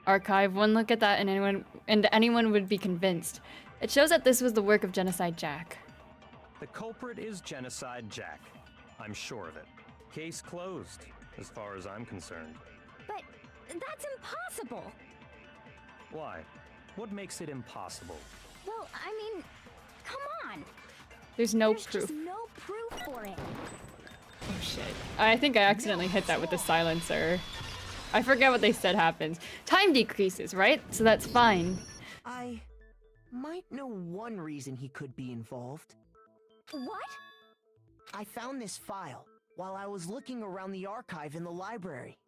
archive, one look at that and anyone would be convinced. It shows that this was the work of Genocide Jack. The culprit is Genocide Jack. I'm sure of it. Case closed, as far as I'm concerned. But that's impossible. Why? What makes it impossible? Well, I mean, come on. There's no There's proof. just no proof for it. Oh shit. I think I accidentally hit that with the silencer. I forget what they said happens. Time decreases, right? So that's fine. I might know one reason he could be involved. What? I found this file while I was looking around the archive in the library.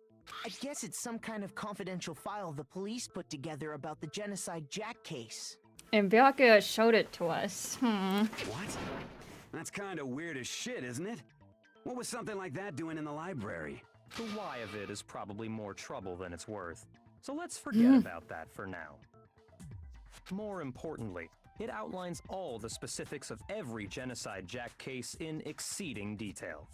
I guess it's some kind of confidential file the police put together about the Genocide Jack case. And Byakuya showed it to us. What? That's kind of weird as shit, isn't it? What was something like that doing in the library? The why of it is probably more trouble than it's worth. So let's forget about that for now. More importantly, it outlines all the specifics of every Genocide Jack case in exceeding detail.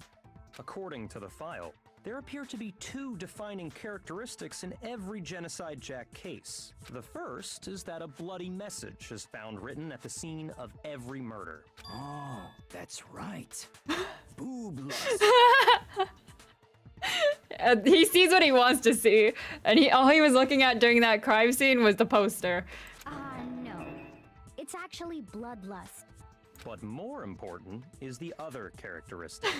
According to the file, there appear to be two defining characteristics in every Genocide Jack case. The first is that a bloody message is found written at the scene of every murder. Oh, that's right. Boob lust. He sees what he wants to see, and all he was looking at during that crime scene was the poster. No. It's actually bloodlust. But more important is the other characteristic,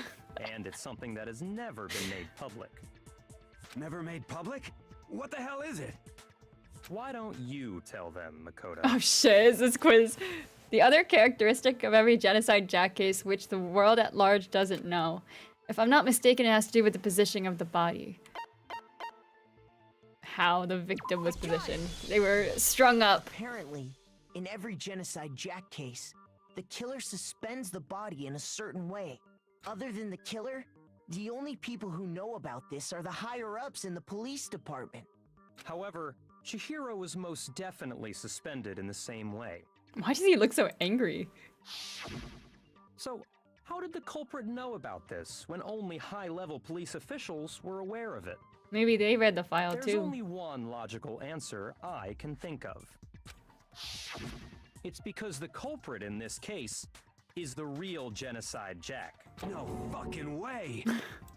and it's something that has never been made public. Never made public? What the hell is it? Why don't you tell them, Makoto? Oh shit, it's this quiz. The other characteristic of every Genocide Jack case which the world at large doesn't know. If I'm not mistaken, it has to do with the positioning of the body. How the victim was positioned. They were strung up. Apparently, in every Genocide Jack case, the killer suspends the body in a certain way. Other than the killer, the only people who know about this are the higher-ups in the police department. However, Chihiro was most definitely suspended in the same way. Why does he look so angry? So, how did the culprit know about this when only high-level police officials were aware of it? Maybe they read the file There's too. only one logical answer I can think of. It's because the culprit in this case is the real Genocide Jack. No fucking way!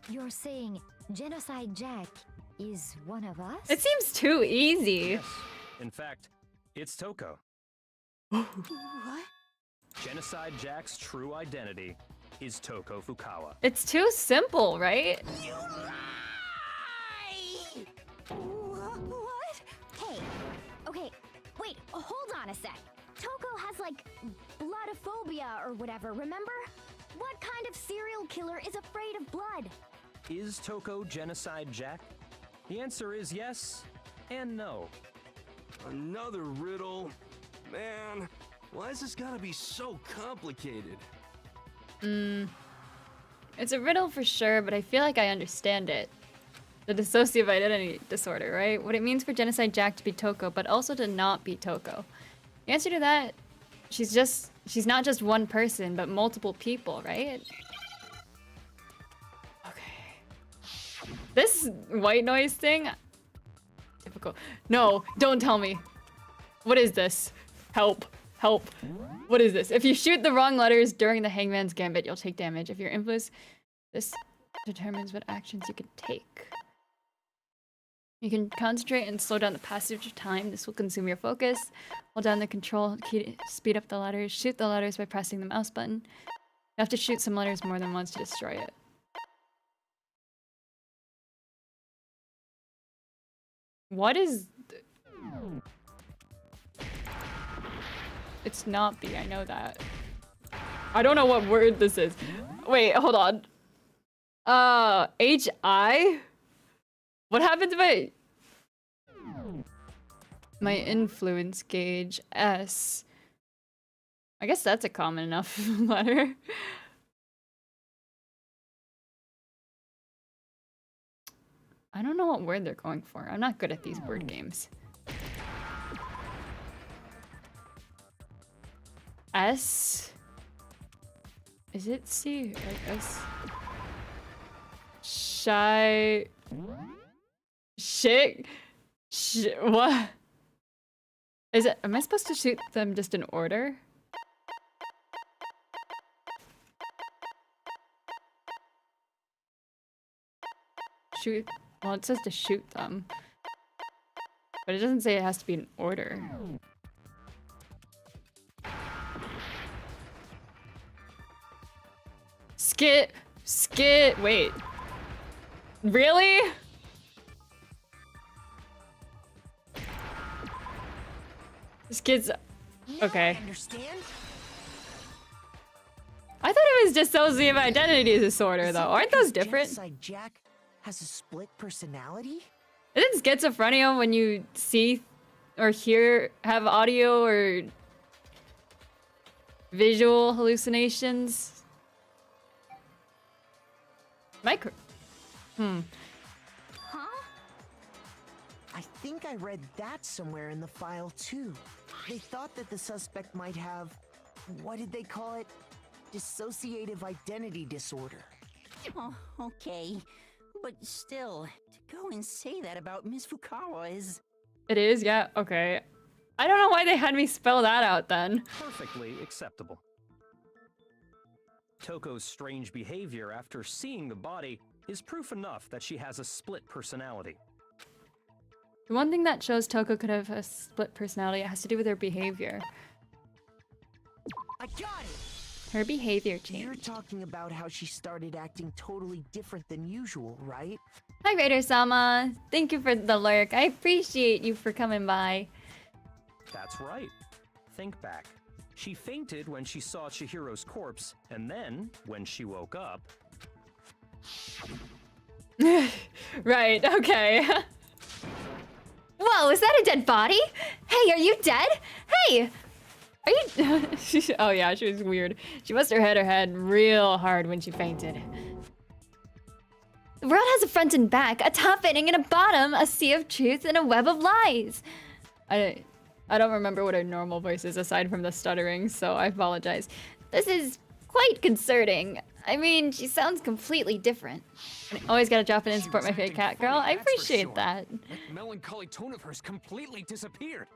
You're saying Genocide Jack is one of us? It seems too easy. Yes. In fact, it's Toko. What? Genocide Jack's true identity is Toko Fukawa. It's too simple, right? You lie! What? Hey, okay, wait, hold on a sec. Toko has like bloodophobia or whatever, remember? What kind of serial killer is afraid of blood? Is Toko Genocide Jack? The answer is yes and no. Another riddle? Man, why is this gotta be so complicated? It's a riddle for sure, but I feel like I understand it. The dissociative identity disorder, right? What it means for Genocide Jack to be Toko, but also to not be Toko. The answer to that, she's not just one person, but multiple people, right? Okay. This white noise thing, difficult. No, don't tell me. What is this? Help. Help. What is this? If you shoot the wrong letters during the Hangman's Gambit, you'll take damage. If you're influenced, this determines what actions you can take. You can concentrate and slow down the passage of time. This will consume your focus. Hold down the control key to speed up the letters. Shoot the letters by pressing the mouse button. You have to shoot some letters more than once to destroy it. What is... It's not B, I know that. I don't know what word this is. Wait, hold on. H-I? What happened to my influence gauge? S. I guess that's a common enough letter. I don't know what word they're going for. I'm not good at these word games. S? Is it C or S? Shy... Shit? What? Is it... Am I supposed to shoot them just in order? shoot. Well, it says to shoot them. But it doesn't say it has to be in order. Wait. Really? This kid's... Okay. I understand. I thought it was dissociative identity disorder, though. Aren't those different? Genocide Jack has a split personality? Isn't schizophrenia when you see or hear, have audio or visual hallucinations? Huh? I think I read that somewhere in the file, too. They thought that the suspect might have... what did they call it? Dissociative identity disorder. Oh, okay. But still, to go and say that about Miss Fukawa is... It is? Yeah, okay. I don't know why they had me spell that out then. Perfectly acceptable. Toko's strange behavior after seeing the body is proof enough that she has a split personality. The one thing that shows Toko could have a split personality has to do with her behavior. I got it! Her behavior changed. You're talking about how she started acting totally different than usual, right? Hi, Raider-sama. Thank you for the lurk. I appreciate you for coming by. That's right. Think back. She fainted when she saw Chihiro's corpse, and then, when she woke up... Right, okay. Whoa, is that a dead body? Hey, are you dead? Hey! Are you... Oh yeah, she was weird. She must have hit her head real hard when she fainted. The world has a front and back, a top ending and a bottom, a sea of truth and a web of lies. I don't remember what her normal voice is aside from the stuttering, so I apologize. This is quite concerning. I mean, she sounds completely different. Always gotta drop in and support my fake cat girl. I appreciate that. That melancholy tone of hers completely disappeared.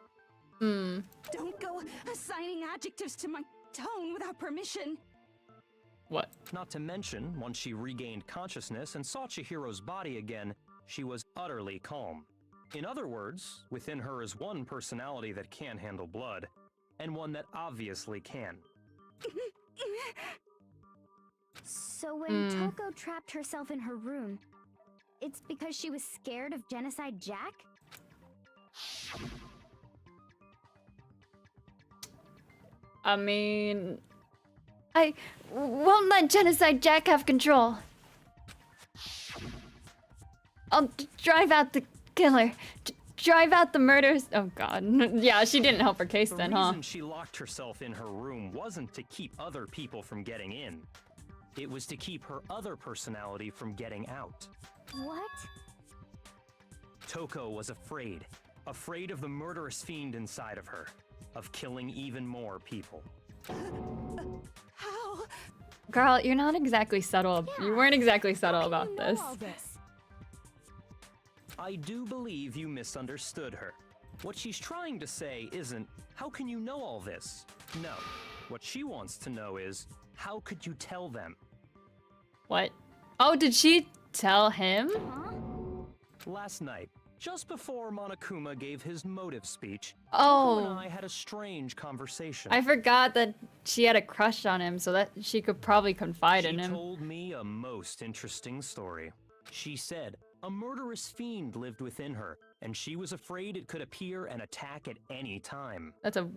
Hmm. Don't go assigning adjectives to my tone without permission. What? Not to mention, once she regained consciousness and saw Chihiro's body again, she was utterly calm. In other words, within her is one personality that can handle blood, and one that obviously can. So when Toko trapped herself in her room, it's because she was scared of Genocide Jack? I mean... I won't let Genocide Jack have control. I'll drive out the killer. Drive out the murders. Oh god. Yeah, she didn't help her case then, huh? The reason she locked herself in her room wasn't to keep other people from getting in. It was to keep her other personality from getting out. What? Toko was afraid. Afraid of the murderous fiend inside of her. Of killing even more people. How? Girl, you're not exactly subtle. Yeah. You weren't exactly subtle How about can you this. know all this? I do believe you misunderstood her. What she's trying to say isn't, how can you know all this? No. What she wants to know is, how could you tell them? What? Oh, did she tell him? Huh? Last night, just before Monokuma gave his motive speech, Toko and Oh, I had a strange conversation. I forgot that she had a crush on him, so that she could probably confide in She him. told me a most interesting story. She said a murderous fiend lived within her, and she was afraid it could appear and attack at any time. That's a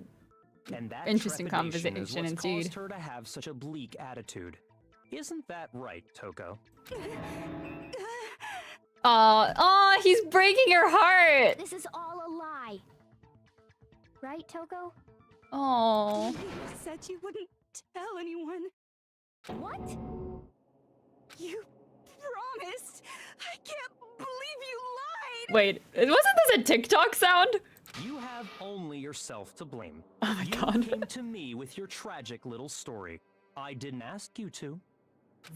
And that interesting trepidation is conversation what's indeed. caused her to have such a bleak attitude. Isn't that right, Toko? Oh, he's breaking her heart. This is all a lie. Right, Toko? Oh. You said you wouldn't tell anyone. What? You promised. I can't believe you lied. Wait, wasn't this a TikTok sound? You have only yourself to blame. Oh my you god. came to me with your tragic little story. I didn't ask you to.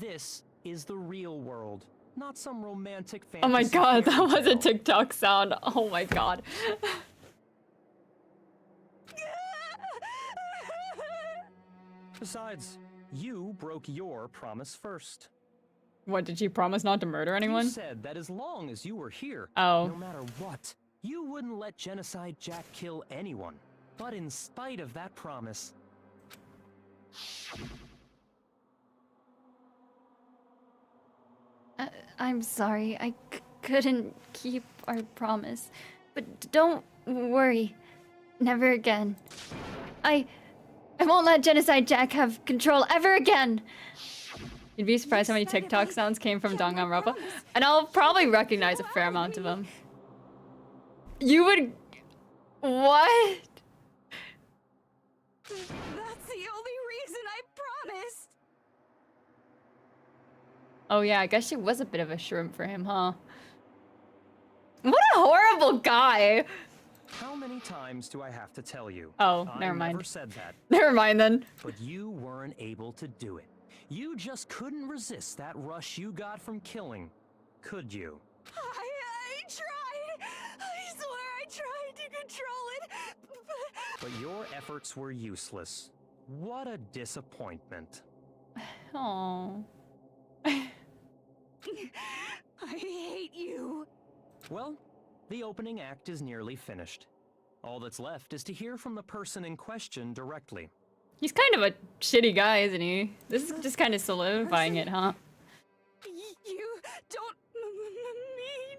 This is the real world, not some romantic fantasy. Oh my god, that fairy was a tale. TikTok sound. Oh my god. Besides, you broke your promise first. What, did she promise not to murder anyone? You said that as long as you were here, Oh. no matter what, you wouldn't let Genocide Jack kill anyone. But in spite of that promise... I'm sorry, I couldn't keep our promise. But don't worry. Never again. I won't let Genocide Jack have control ever again! You'd be surprised how many TikTok sounds came from Danganronpa. And I'll probably recognize a fair amount of them. You would... What? That's the only reason I promised. Oh yeah, I guess she was a bit of a shrimp for him, huh? What a horrible guy! How many times do I have to tell you? Oh, never I mind. never said that. Never mind then. But you weren't able to do it. You just couldn't resist that rush you got from killing, could you? I tried. I swear I tried to control it, But your efforts were useless. What a disappointment. Oh. I hate you. Well, the opening act is nearly finished. All that's left is to hear from the person in question directly. He's kind of a shitty guy, isn't he? This is just kind of solidifying it, huh? You don't mean...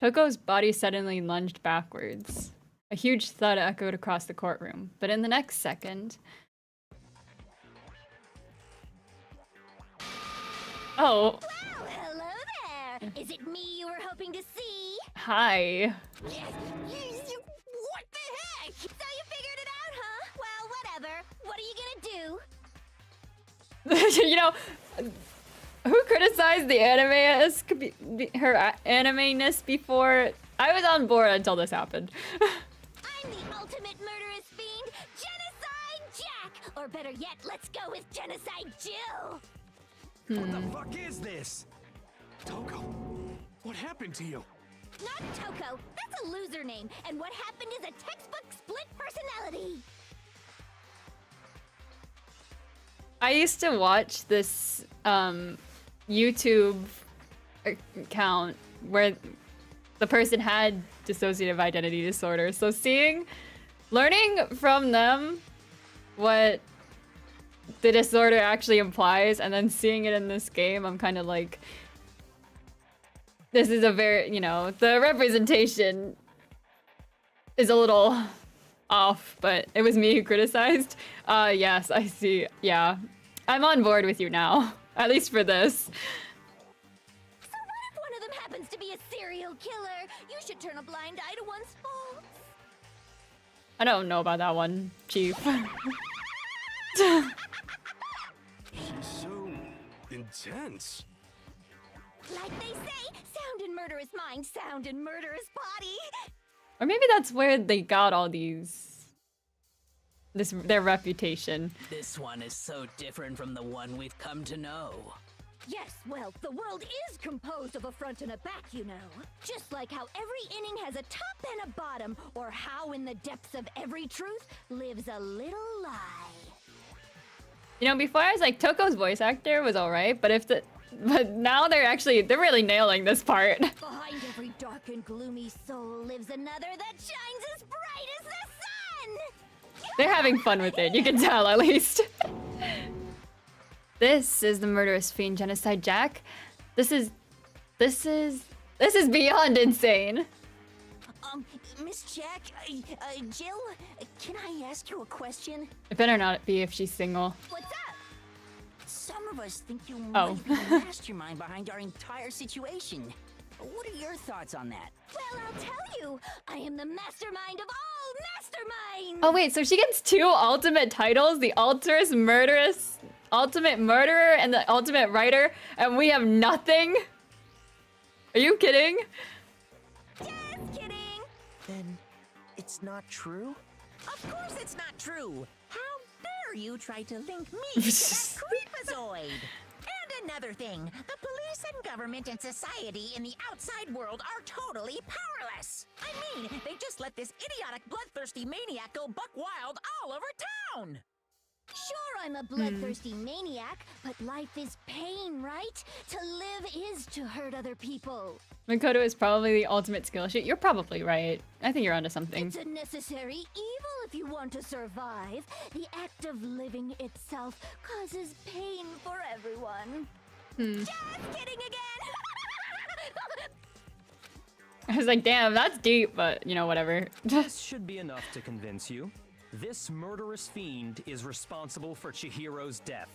Toko's body suddenly lunged backwards. A huge thud echoed across the courtroom, but in the next second... Oh. Well, hello there! Is it me you were hoping to see? Hi. What the heck? So you figured it out, huh? Well, whatever. What are you gonna do? You know, who criticized the her anime-ness before? I was on board until this happened. I'm the ultimate murderous fiend, Genocide Jack! Or better yet, let's go with Genocide Jill! What the fuck is this? Toko, what happened to you? Not Toko, that's a loser name, and what happened is a textbook split personality! I used to watch this YouTube account where the person had dissociative identity disorder. So learning from them what the disorder actually implies and then seeing it in this game, I'm kind of like, this is a very, you know, the representation is a little off, but it was me who criticized. Yes, I see. Yeah. I'm on board with you now. At least for this. So what if one of them happens to be a serial killer? You should turn a blind eye to one's faults. I don't know about that one, Chief. She's so intense. Like they say, sound in murderous mind, sound in murderous body. Or maybe that's where they got all their reputation. This one is so different from the one we've come to know. Yes, well, the world is composed of a front and a back, you know. Just like how every inning has a top and a bottom, or how in the depths of every truth lives a little lie. You know, before I was like, Toko's voice actor was alright, but now they're really nailing this part. Behind every dark and gloomy soul lives another that shines as bright as the sun! They're having fun with it, you can tell at least. This is the murderous fiend Genocide Jack. This is beyond insane. Miss Jack, Jill, can I ask you a question? It better not be if she's single. What's up? Some of us think you Oh. might be the mastermind behind our entire situation. What are your thoughts on that? Well, I'll tell you, I am the mastermind of all masterminds! Oh wait, so she gets two ultimate titles, the ultimate murderer and the ultimate writer, and we have nothing? Are you kidding? Just kidding! Then it's not true? Of course it's not true. How dare you try to link me to that creepazoid? And another thing, the police and government and society in the outside world are totally powerless. I mean, they just let this idiotic, bloodthirsty maniac go buck wild all over town. Sure, I'm a bloodthirsty maniac, but life is pain, right? To live is to hurt other people. Makoto is probably the ultimate skill sheet. You're probably right. I think you're onto something. It's a necessary evil if you want to survive. The act of living itself causes pain for everyone. Just kidding again! I was like, damn, that's deep, but you know, whatever. This should be enough to convince you. This murderous fiend is responsible for Chihiro's death.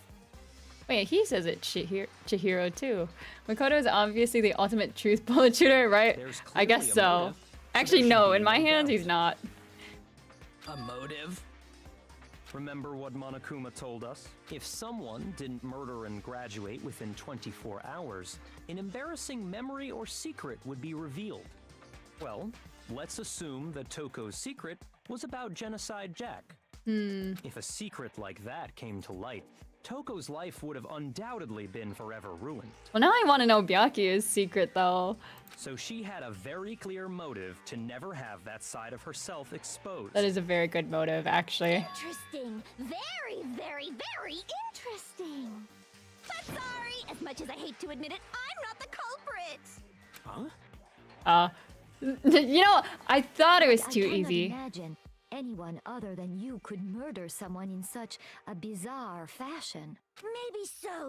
Wait, he says it's Chihiro too. Makoto is obviously the ultimate truth bullet shooter, right? I guess so. Motive, Actually, no, in my hands, he's not. A motive? Remember what Monokuma told us? If someone didn't murder and graduate within 24 hours, an embarrassing memory or secret would be revealed. Well, let's assume that Toko's secret was about Genocide Jack. If a secret like that came to light, Toko's life would have undoubtedly been forever ruined. Well, now I want to know Byakuya's secret, though. So she had a very clear motive to never have that side of herself exposed. That is a very good motive, actually. Interesting. Very, very, very interesting. But sorry, as much as I hate to admit it, I'm not the culprit. You know, I thought it was too I cannot easy. imagine anyone other than you could murder someone in such a bizarre fashion.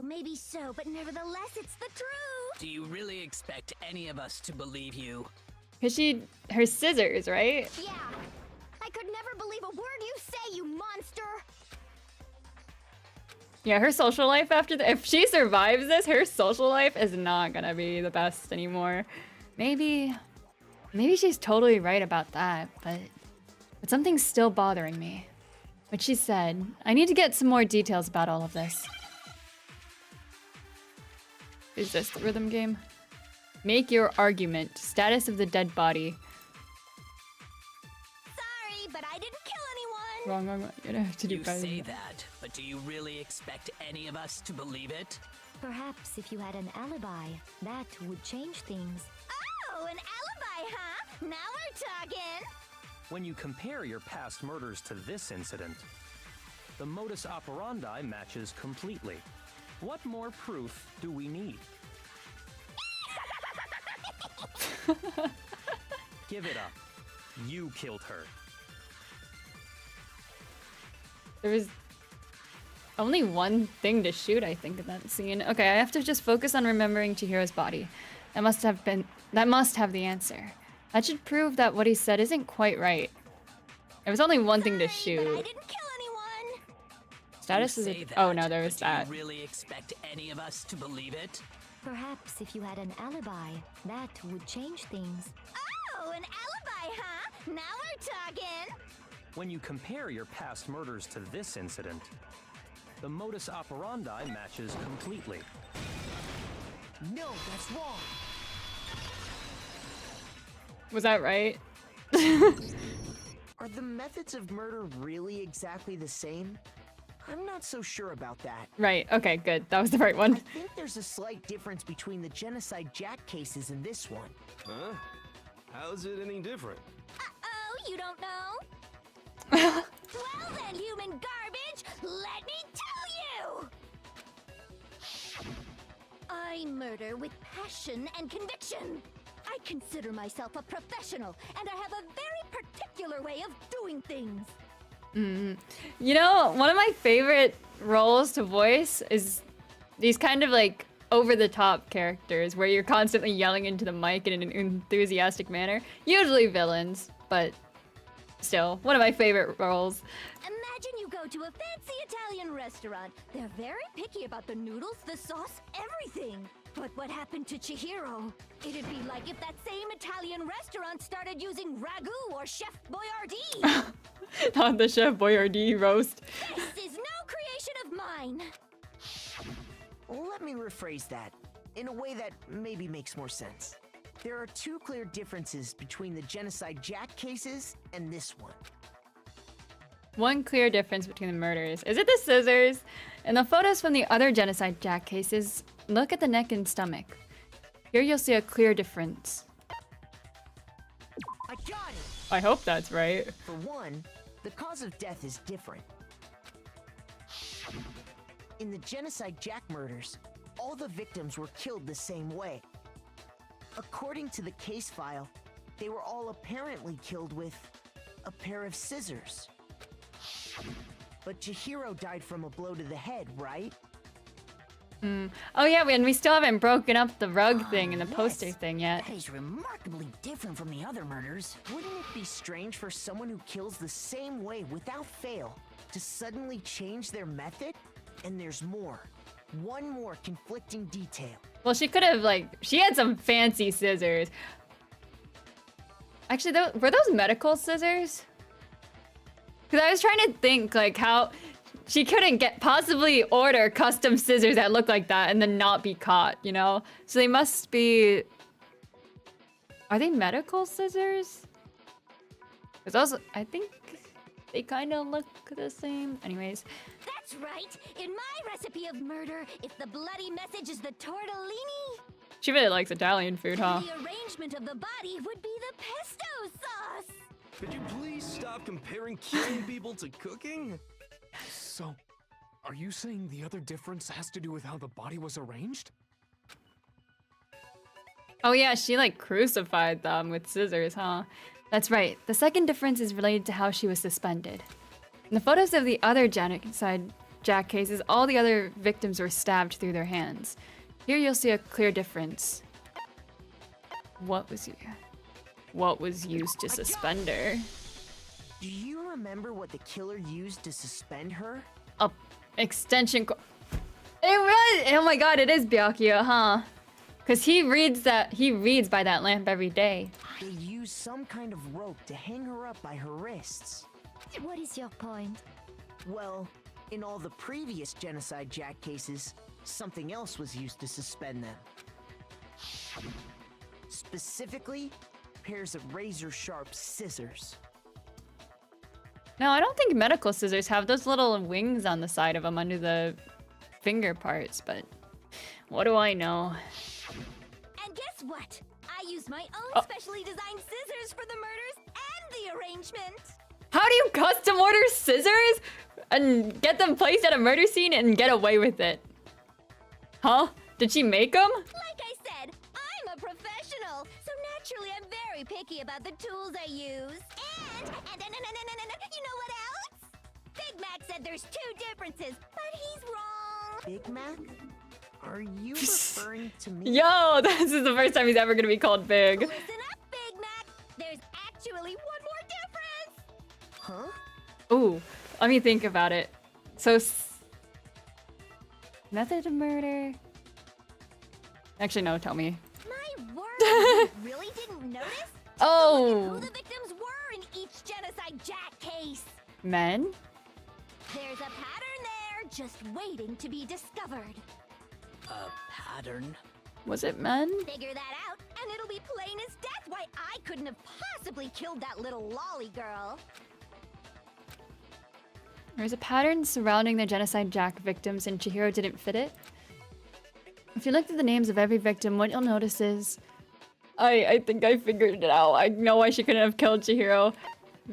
Maybe so, but nevertheless, it's the truth. Do you really expect any of us to believe you? Cause her scissors, right? Yeah, I could never believe a word you say, you monster. Yeah, her social life after if she survives this, her social life is not gonna be the best anymore. Maybe she's totally right about that, but something's still bothering me. What she said, I need to get some more details about all of this. Is this the rhythm game? Make your argument. Status of the dead body. Sorry, but I didn't kill anyone. Wrong. You have to do You better say than that, but do you really expect any of us to believe it? Perhaps if you had an alibi, that would change things. Oh, an alibi, huh? Now we're talking. When you compare your past murders to this incident, the modus operandi matches completely. What more proof do we need? Give it up. You killed her. There was only one thing to shoot, I think, in that scene. Okay, I have to just focus on remembering Chihiro's body. That must have the answer. That should prove that what he said isn't quite right. There was only one thing to shoot. But I didn't kill anyone. Status is oh no, there was that. Do you really expect any of us to believe it? Perhaps if you had an alibi, that would change things. Oh, an alibi, huh? Now we're talking. When you compare your past murders to this incident, the modus operandi matches completely. No, that's wrong. Was that right? Are the methods of murder really exactly the same? I'm not so sure about that. Right, okay, good. That was the right one. I think there's a slight difference between the Genocide Jack cases and this one. Huh? How's it any different? Uh-oh, you don't know? Well then, human garbage, let me tell you! I murder with passion and conviction. I consider myself a professional, and I have a very particular way of doing things. You know, one of my favorite roles to voice is these kind of like over-the-top characters where you're constantly yelling into the mic in an enthusiastic manner. Usually villains, but still, one of my favorite roles. Imagine you go to a fancy Italian restaurant. They're very picky about the noodles, the sauce, everything. But what happened to Chihiro? It'd be like if that same Italian restaurant started using ragu or Chef Boyardee. Not the Chef Boyardee roast. This is no creation of mine. Let me rephrase that in a way that maybe makes more sense. There are two clear differences between the Genocide Jack cases and this one. One clear difference between the murders. Is it the scissors? In the photos from the other Genocide Jack cases, look at the neck and stomach. Here you'll see a clear difference. I got it! I hope that's right. For one, the cause of death is different. In the Genocide Jack murders, all the victims were killed the same way. According to the case file, they were all apparently killed with a pair of scissors. But Chihiro died from a blow to the head, right? Oh yeah, and we still haven't broken up the rug thing and the poster thing yet. That is remarkably different from the other murders. Wouldn't it be strange for someone who kills the same way without fail to suddenly change their method? And there's more. One more conflicting detail. Well, she could have, like, she had some fancy scissors. Actually, were those medical scissors? Because I was trying to think, like, how she couldn't possibly order custom scissors that look like that and then not be caught, you know? So they must be... Are they medical scissors? Because those, I think they kind of look the same. Anyways. That's right! In my recipe of murder, if the bloody message is the tortellini... She really likes Italian food, huh? The arrangement of the body would be the pesto sauce! Could you please stop comparing killing people to cooking? So, are you saying the other difference has to do with how the body was arranged? Oh yeah, she like crucified them with scissors, huh? That's right. The second difference is related to how she was suspended. In the photos of the other Genocide Jack cases, all the other victims were stabbed through their hands. Here you'll see a clear difference. What was used to suspend her? Do you remember what the killer used to suspend her? A extension cord. It was. Oh my god, it is Byakuya, huh? Because he reads by that lamp every day. They used some kind of rope to hang her up by her wrists. What is your point? Well, in all the previous Genocide Jack cases, something else was used to suspend them. Specifically, pairs of razor-sharp scissors. No, I don't think medical scissors have those little wings on the side of them under the finger parts, but what do I know? And guess what? I use my own specially designed scissors for the murders and the arrangement. How do you custom order scissors and get them placed at a murder scene and get away with it? Huh? Did she make them? Like I said, I'm a professional, so naturally I'm very picky about the tools I use. And you know what else? Big Mac said there's two differences, but he's wrong. Big Mac? Are you referring to me? Yo, this is the first time he's ever gonna be called big. Listen up, Big Mac. There's actually one more difference. Huh? Ooh, let me think about it. So, method of murder? Actually, no, tell me. My word, you really didn't notice? Oh. Who the victims were in each Genocide Jack case. Men? There's a pattern there, just waiting to be discovered. A pattern? Was it men? Figure that out, and it'll be plain as death why I couldn't have possibly killed that little lolly girl. There's a pattern surrounding the Genocide Jack victims and Chihiro didn't fit it. If you looked at the names of every victim, what you'll notice is... I think I figured it out. I know why she couldn't have killed Chihiro.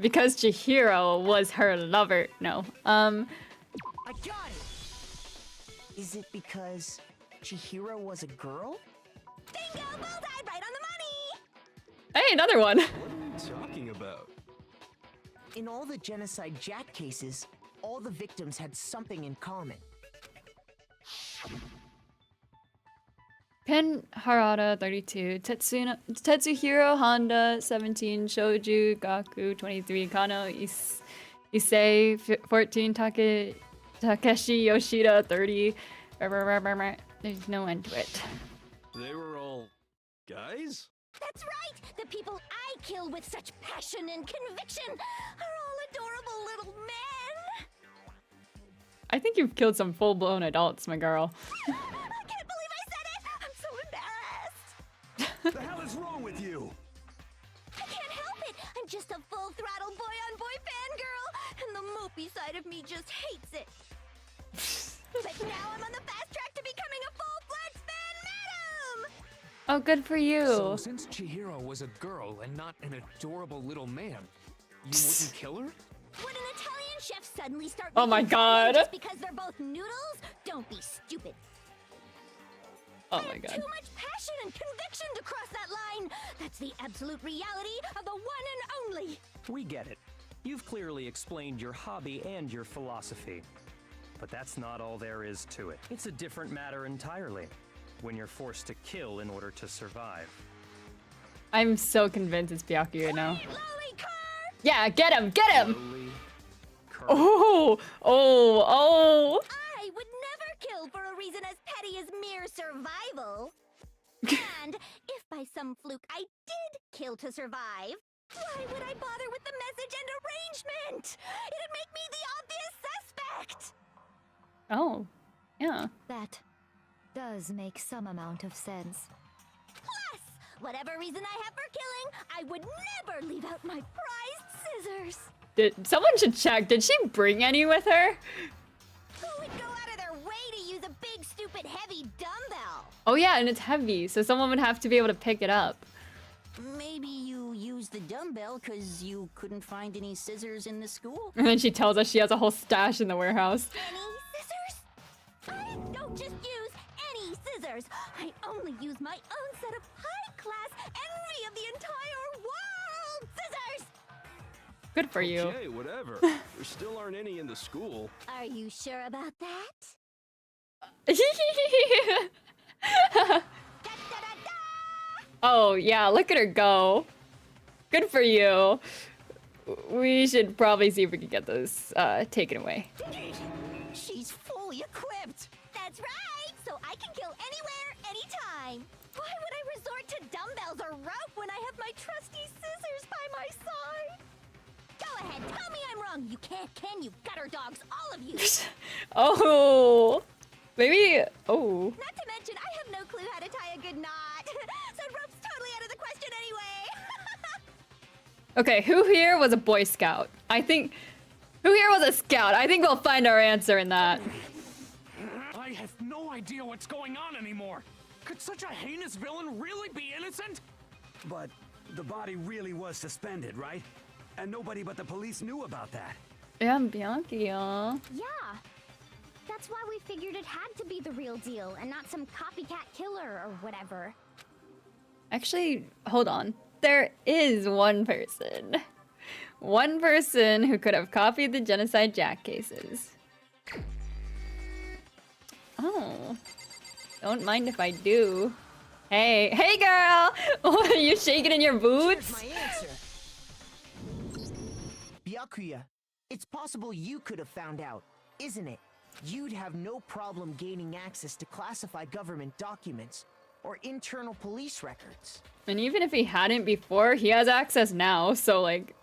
Because Chihiro was her lover. No. I got it! Is it because Chihiro was a girl? Bingo! Bullseye! Right on the money! Hey, another one! What are you talking about? In all the Genocide Jack cases, all the victims had something in common. Ken Harada, 32. Tetsuhiro Honda, 17. Shoju Gaku, 23. Kano Issei, 14. Takeshi Yoshida, 30. There's no end to it. They were all guys? That's right! The people I kill with such passion and conviction are all adorable little men! I think you've killed some full-blown adults, my girl. I can't believe I said it! I'm so embarrassed! The hell is wrong with you? I can't help it! I'm just a full-throttle boy-on-boy fangirl, and the mopey side of me just hates it. But now I'm on the fast track to becoming a full-fledged fan madam! Oh, good for you. So, since Chihiro was a girl and not an adorable little man, you wouldn't kill her? Would an Italian chef suddenly start Oh my making fun of them God. just because they're both noodles? Don't be stupid. Oh my God. Too much passion and conviction to cross that line. That's the absolute reality of the one and only. We get it. You've clearly explained your hobby and your philosophy. But that's not all there is to it. It's a different matter entirely. When you're forced to kill in order to survive. I'm so convinced it's Byakuya now. Yeah, get him! Get him! Oh! Oh! Oh! I would never kill for a reason as petty as mere survival. And if by some fluke I did kill to survive, why would I bother with the message and arrangement? It'd make me the obvious suspect. Oh. Yeah. That does make some amount of sense. Plus, whatever reason I have for killing, I would never leave out my prized scissors. Someone should check. Did she bring any with her? Who would go out of their way to use a big, stupid, heavy dumbbell? Oh yeah, and it's heavy, so someone would have to be able to pick it up. Maybe you used the dumbbell because you couldn't find any scissors in the school? And then she tells us she has a whole stash in the warehouse. Any scissors? I don't just use any scissors. I only use my own set of high-class envy of the entire world scissors. Good for you. Okay, whatever. There still aren't any in the school. Are you sure about that? Oh yeah, look at her go. Good for you. We should probably see if we can get those taken away. She's fully equipped. That's right, so I can kill anywhere, anytime. Why would I resort to dumbbells or rope when I have my trusty scissors by my side? Go ahead, tell me I'm wrong. You can't, can you, gutter dogs, all of you. Oh, maybe. Oh. Not to mention, I have no clue how to tie a good knot. So rope's totally out of the question anyway. Okay, who here was a Boy Scout? I think. Who here was a scout? I think we'll find our answer in that. I have no idea what's going on anymore. Could such a heinous villain really be innocent? But the body really was suspended, right? And nobody but the police knew about that. Yeah, Byakuya. Yeah. That's why we figured it had to be the real deal and not some copycat killer or whatever. Actually, hold on. There is one person. One person who could have copied the Genocide Jack cases. Oh. Don't mind if I do. Hey, hey girl! What, are you shaking in your boots? Here's my answer. Byakuya, it's possible you could have found out, isn't it? You'd have no problem gaining access to classified government documents or internal police records. And even if he hadn't before, he has access now, so like...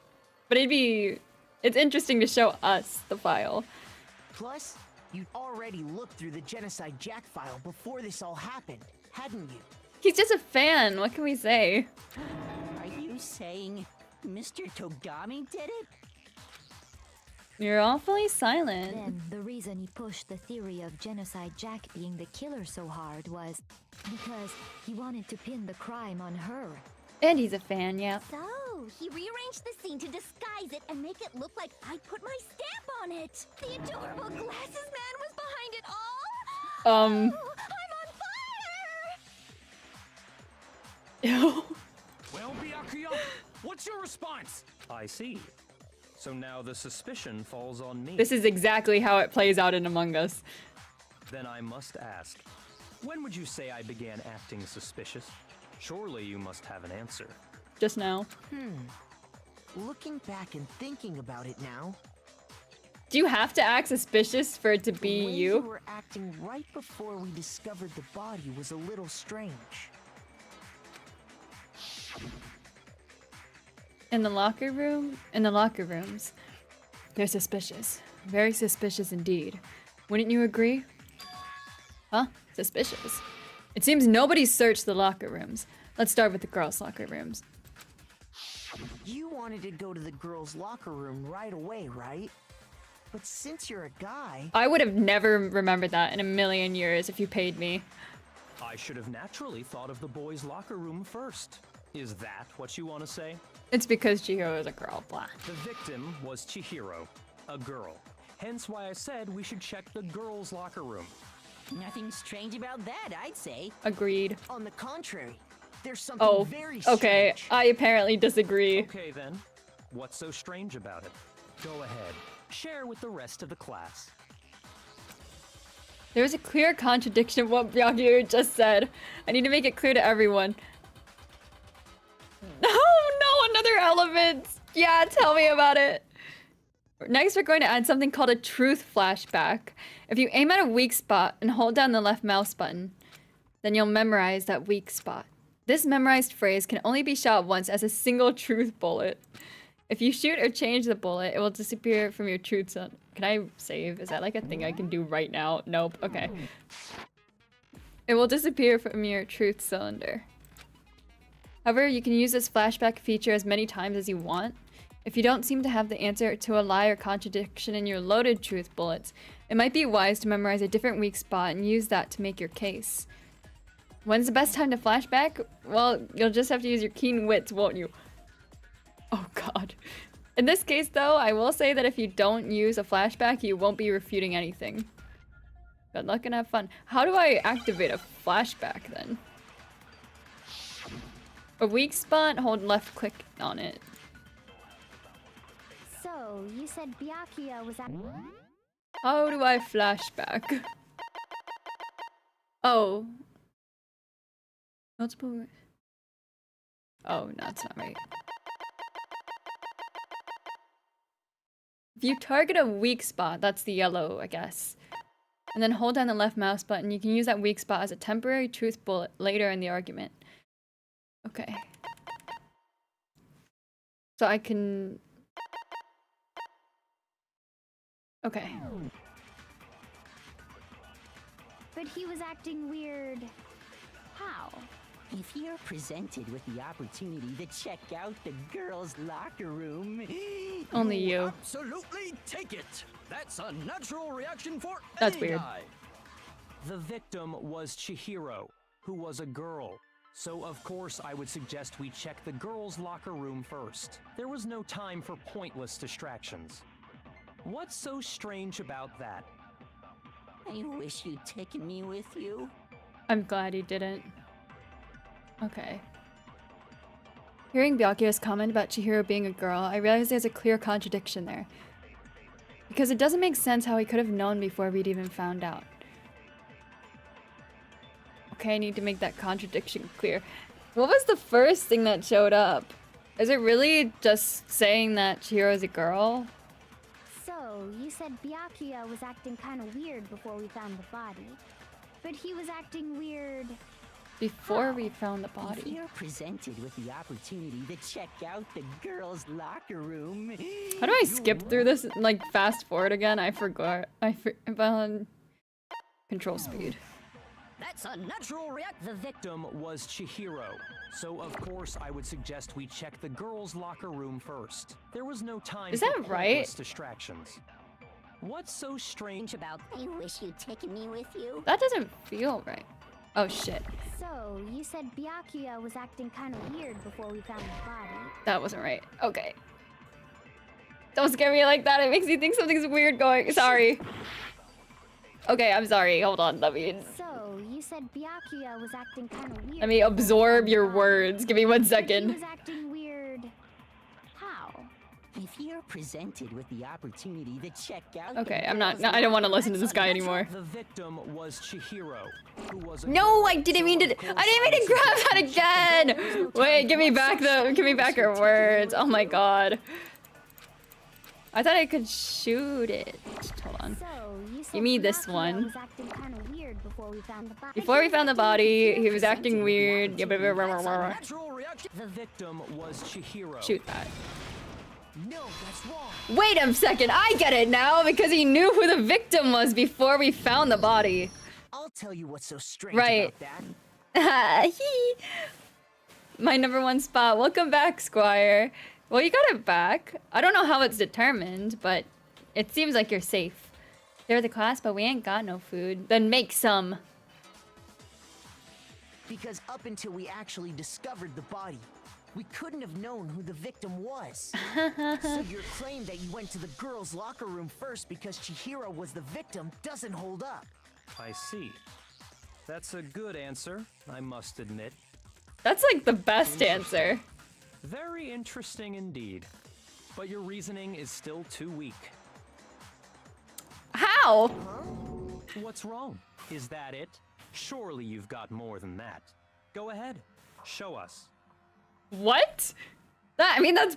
But it's interesting to show us the file. Plus, you'd already looked through the Genocide Jack file before this all happened, hadn't you? He's just a fan, what can we say? Are you saying Mr. Togami did it? You're awfully silent. Then the reason he pushed the theory of Genocide Jack being the killer so hard was because he wanted to pin the crime on her. And he's a fan, yeah. So, he rearranged the scene to disguise it and make it look like I put my stamp on it. The adorable glasses man was behind it all. Oh, I'm on fire! Well, Byakuya, what's your response? I see. So now the suspicion falls on me. This is exactly how it plays out in Among Us. Then I must ask, when would you say I began acting suspicious? Surely you must have an answer. Just now. Looking back and thinking about it now... Do you have to act suspicious for it to the be way you? were acting right before we discovered the body was a little strange. In the locker room? In the locker rooms. They're suspicious. Very suspicious indeed. Wouldn't you agree? Huh? Suspicious. It seems nobody searched the locker rooms. Let's start with the girls' locker rooms. You wanted to go to the girls' locker room right away, right? But since you're a guy... I would have never remembered that in a million years if you paid me. I should have naturally thought of the boys' locker room first. Is that what you want to say? It's because Chihiro is a girl, blah. The victim was Chihiro, a girl. Hence why I said we should check the girls' locker room. Nothing strange about that, I'd say. Agreed. On the contrary, there's something Oh, very strange. okay. I apparently disagree. Okay then, what's so strange about it? Go ahead, share with the rest of the class. There was a clear contradiction of what Byakuya just said. I need to make it clear to everyone. Oh no, another element! Yeah, tell me about it. Next, we're going to add something called a truth flashback. If you aim at a weak spot and hold down the left mouse button, then you'll memorize that weak spot. This memorized phrase can only be shot once as a single truth bullet. If you shoot or change the bullet, it will disappear from your truth zone. Can I save? Is that like a thing I can do right now? Nope. Okay. It will disappear from your truth cylinder. However, you can use this flashback feature as many times as you want. If you don't seem to have the answer to a lie or contradiction in your loaded truth bullets, it might be wise to memorize a different weak spot and use that to make your case. When's the best time to flashback? Well, you'll just have to use your keen wits, won't you? Oh god. In this case though, I will say that if you don't use a flashback, you won't be refuting anything. Good luck and have fun. How do I activate a flashback then? A weak spot, hold left click on it. So, you said Byakuya was at... How do I flashback? Oh. Multiple... Oh, no, it's not right. If you target a weak spot, that's the yellow, I guess, and then hold down the left mouse button, you can use that weak spot as a temporary truth bullet later in the argument. Okay. So I can... Okay. But he was acting weird. How? If you're presented with the opportunity to check out the girls' locker room... Only you. Absolutely take it! That's a natural reaction for That's any weird. guy. The victim was Chihiro, who was a girl. So of course I would suggest we check the girls' locker room first. There was no time for pointless distractions. What's so strange about that? I wish you'd taken me with you. I'm glad he didn't. Okay. Hearing Byakuya's comment about Chihiro being a girl, I realize there's a clear contradiction there. Because it doesn't make sense how he could have known before we'd even found out. Okay, I need to make that contradiction clear. What was the first thing that showed up? Is it really just saying that Chihiro is a girl? So, you said Byakuya was acting kind of weird before we found the body. But he was acting weird... Before we found the If body. you're presented with the opportunity to check out the girls' locker room... How do I skip through this? Like, fast forward again? I forgot. Control speed. That's a natural reaction. The victim was Chihiro. So of course I would suggest we check the girls' locker room first. There was no time Is for that right? pointless distractions. What's so strange about... I wish you'd taken me with you. That doesn't feel right. Oh shit. So, you said Byakuya was acting kind of weird before we found the body. That wasn't right. Okay. Don't scare me like that. It makes me think something's weird going. Sorry. Okay, I'm sorry. Hold on. So, you said Byakuya was acting kind of weird. Let me absorb your words. Give me 1 He second. was acting weird. How? If you're presented with the opportunity to check out... Okay, I'm not. I don't want to listen to this guy anymore. The victim was Chihiro, who was a No, I didn't mean to. I didn't mean to grab that again. Wait, give me back her words. Oh my god. I thought I could shoot it. Hold on. So, you said Give me this Byakuya one. was acting kind of weird before we found the body. Before we found the body, he was acting weird. Natural reaction. The victim was Chihiro. Shoot that. No, that's wrong. Wait a second. I get it now because he knew who the victim was before we found the body. I'll tell you what's so strange Right. about that. My #1 spot. Welcome back, Squire. Well, you got it back. I don't know how it's determined, but it seems like you're safe. They're the class, but we ain't got no food. Then make some. Because up until we actually discovered the body, We couldn't have known who the victim was. So your claim that you went to the girls' locker room first because Chihiro was the victim doesn't hold up. I see. That's a good answer, I must admit. That's like the best answer. Very interesting indeed. But your reasoning is still too weak. How? What's wrong? Is that it? Surely you've got more than that. Go ahead. Show us. What? I mean, that's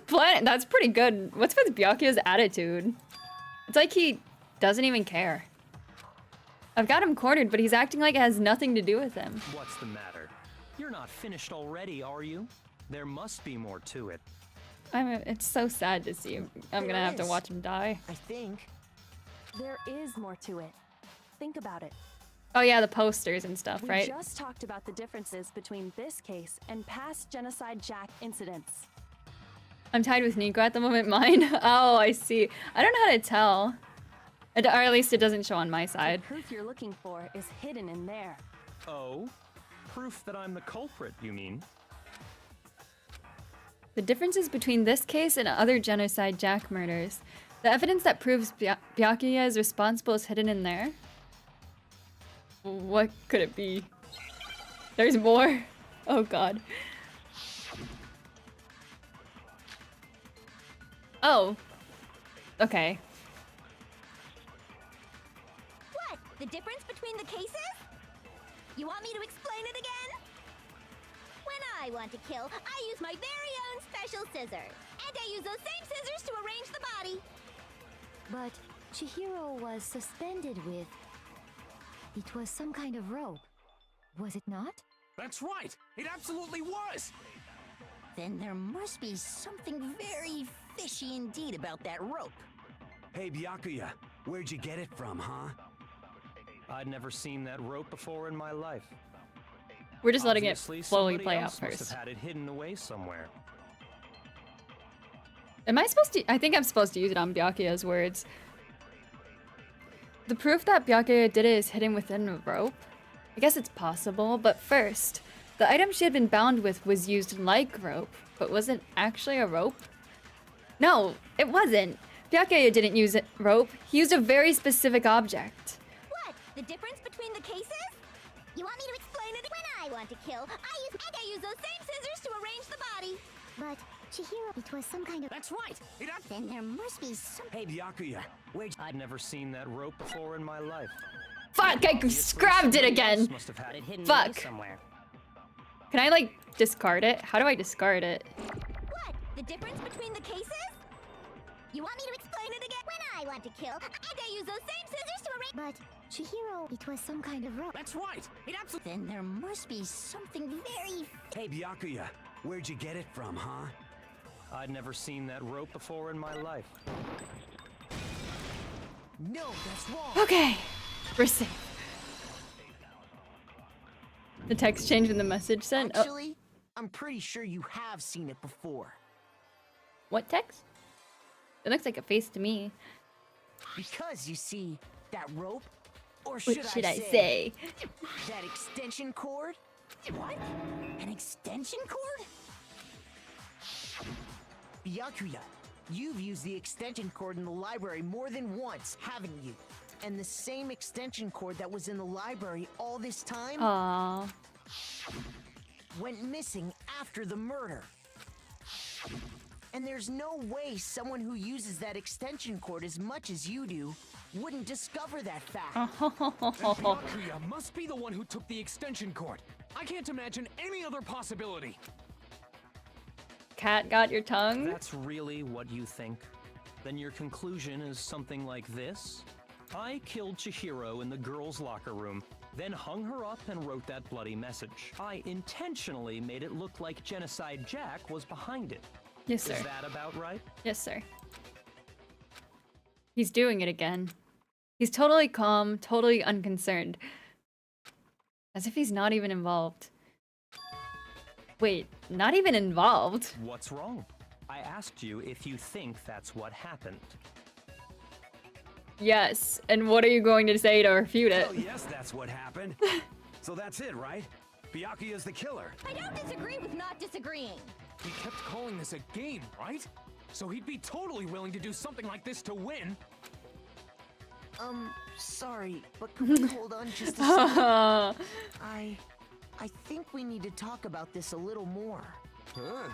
pretty good. What's with Byakuya's attitude? It's like he doesn't even care. I've got him cornered, but he's acting like it has nothing to do with him. What's the matter? You're not finished already, are you? There must be more to it. It's so sad to see him. I'm gonna have to watch him die. I think. There is more to it. Think about it. Oh yeah, the posters and stuff, We right? just talked about the differences between this case and past Genocide Jack incidents. I'm tied with Nico at the moment. Mine? Oh, I see. I don't know how to tell. Or at least it doesn't show on my side. The proof you're looking for is hidden in there. Oh? Proof that I'm the culprit, you mean? The differences between this case and other Genocide Jack murders. The evidence that proves Byakuya is responsible is hidden in there. What could it be? There's more? Oh god. Oh. Okay. What? The difference between the cases? You want me to explain it again? When I want to kill, I use my very own special scissors. And I use those same scissors to arrange the body. But Chihiro was suspended with... It was some kind of rope. Was it not? That's right! It absolutely was! Then there must be something very fishy indeed about that rope. Hey, Byakuya, where'd you get it from, huh? I'd never seen that rope before in my life. We're just letting it Obviously, slowly somebody play out else must first. have had it hidden away somewhere. Am I supposed to? I think I'm supposed to use it on Byakuya's words. The proof that Byakuya did it is hidden within a rope? I guess it's possible, but first, the item she had been bound with was used like rope, but was it actually a rope? No, it wasn't. Byakuya didn't use a rope. He used a very specific object. What? The difference between the cases? You want me to explain it? When I want to kill, I use those same scissors to arrange the body. But Chihiro, it was some kind of... That's right! Then there must be some... Hey, Byakuya, where'd I'd never seen that rope before in my life. Fuck, I grabbed it again. Must have had it hidden Fuck. away somewhere. Can I, like, discard it? How do I discard it? What? The difference between the cases? You want me to explain it again? When I want to kill, I use those same scissors to arrange... But Chihiro, it was some kind of rope. That's right! It absolutely... Then there must be something very... Hey, Byakuya, where'd you get it from, huh? I'd never seen that rope before in my life. No, that's wrong. Okay, we're safe. The text changed in the message sent. Oh, Actually, I'm pretty sure you have seen it before. what text? It looks like a face to me. Because you see, that rope, or What should I say? That extension cord? What? An extension cord? Byakuya, you've used the extension cord in the library more than once, haven't you? And the same extension cord that was in the library all this time Aww. went missing after the murder. And there's no way someone who uses that extension cord as much as you do wouldn't discover that fact. Byakuya must be the one who took the extension cord. I can't imagine any other possibility. Cat got your tongue? That's really what you think? Then your conclusion is something like this? I killed Chihiro in the girls' locker room, then hung her up and wrote that bloody message. I intentionally made it look like Genocide Jack was behind it. Yes, sir. Is that about right? Yes, sir. He's doing it again. He's totally calm, totally unconcerned. As if he's not even involved. Wait, not even involved? What's wrong? I asked you if you think that's what happened. Yes, and what are you going to say to refute it? Oh, yes, that's what happened. So that's it, right? Byakuya's the killer. I don't disagree with not disagreeing. He kept calling this a game, right? So he'd be totally willing to do something like this to win. Sorry, but can we hold on just a second? I think we need to talk about this a little more. Huh?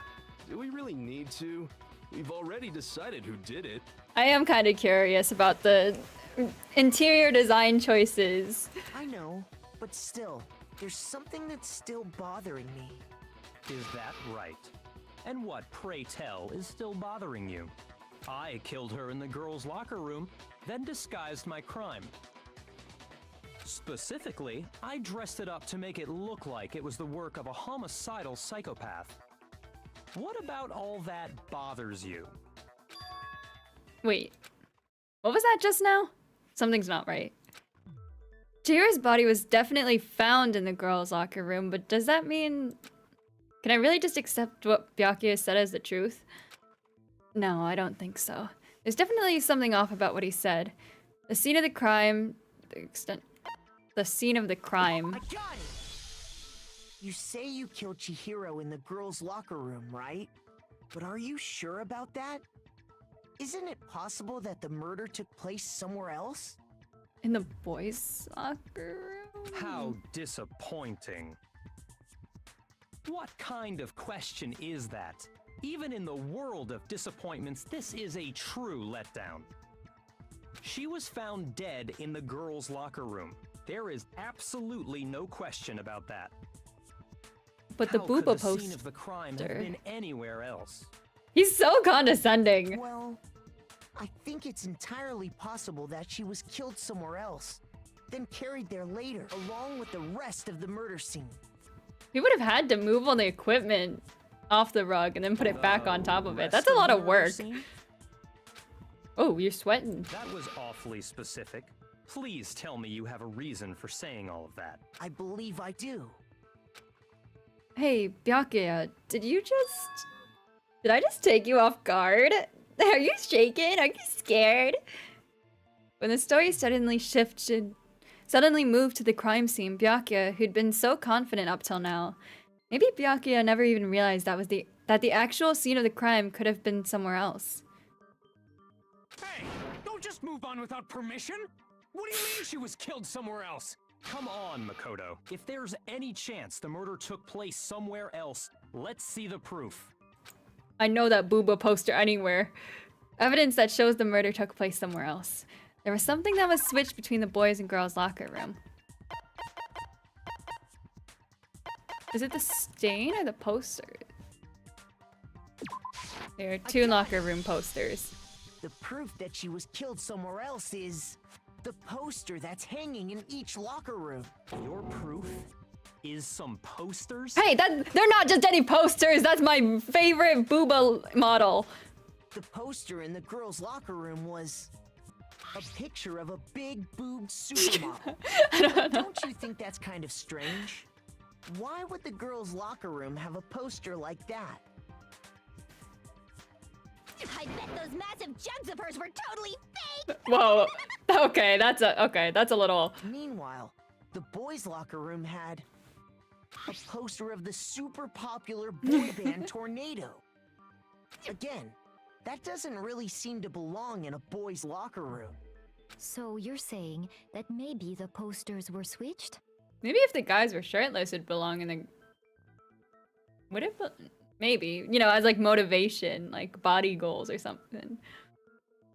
Do we really need to? We've already decided who did it. I am kind of curious about the interior design choices. I know, but still, there's something that's still bothering me. Is that right? And what, pray tell, is still bothering you? I killed her in the girls' locker room, then disguised my crime. Specifically, I dressed it up to make it look like it was the work of a homicidal psychopath. What about all that bothers you? Wait, what was that just now? Something's not right. Chihira's body was definitely found in the girls' locker room, but does that mean... Can I really just accept what Byakuya said as the truth? No, I don't think so. There's definitely something off about what he said. The scene of the crime... The scene of the crime... I got it! You say you killed Chihiro in the girls' locker room, right? But are you sure about that? Isn't it possible that the murder took place somewhere else? In the boys' locker room? How disappointing. What kind of question is that? Even in the world of disappointments, this is a true letdown. She was found dead in the girls' locker room. There is absolutely no question about that. But the booba poster. poster. Scene of the crime have been anywhere else. He's so condescending. Well, I think it's entirely possible that she was killed somewhere else, then carried there later, along with the rest of the murder scene. He would have had to move all the equipment off the rug and then put it back on top of it. That's a lot of work. Oh, you're sweating. That was awfully specific. Please tell me you have a reason for saying all of that. I believe I do. Hey, Byakuya, did I just take you off guard? Are you shaken? Are you scared? When the story suddenly moved to the crime scene, Byakuya, who'd been so confident up till now, maybe Byakuya never even realized that the actual scene of the crime could have been somewhere else. Hey, don't just move on without permission. What do you mean she was killed somewhere else? Come on, Makoto. If there's any chance the murder took place somewhere else, let's see the proof. I know that booba poster anywhere. Evidence that shows the murder took place somewhere else. There was something that was switched between the boys' and girls' locker room. Is it the stain or the poster? There are two locker room posters. The proof that she was killed somewhere else is the poster that's hanging in each locker room. Your proof is some posters? Hey, they're not just any posters! That's my favorite booba model! The poster in the girls' locker room was a picture of a big-boobed supermodel. Don't you think that's kind of strange? Why would the girls' locker room have a poster like that? I bet those massive jugs of hers were totally fake! Whoa. Okay, that's a little... Meanwhile, the boys' locker room had a poster of the super popular boy band Tornado. Again, that doesn't really seem to belong in a boys' locker room. So you're saying that maybe the posters were switched? Maybe if the guys were shirtless, it'd belong in the... Would it be... Maybe, you know, as like motivation, like body goals or something.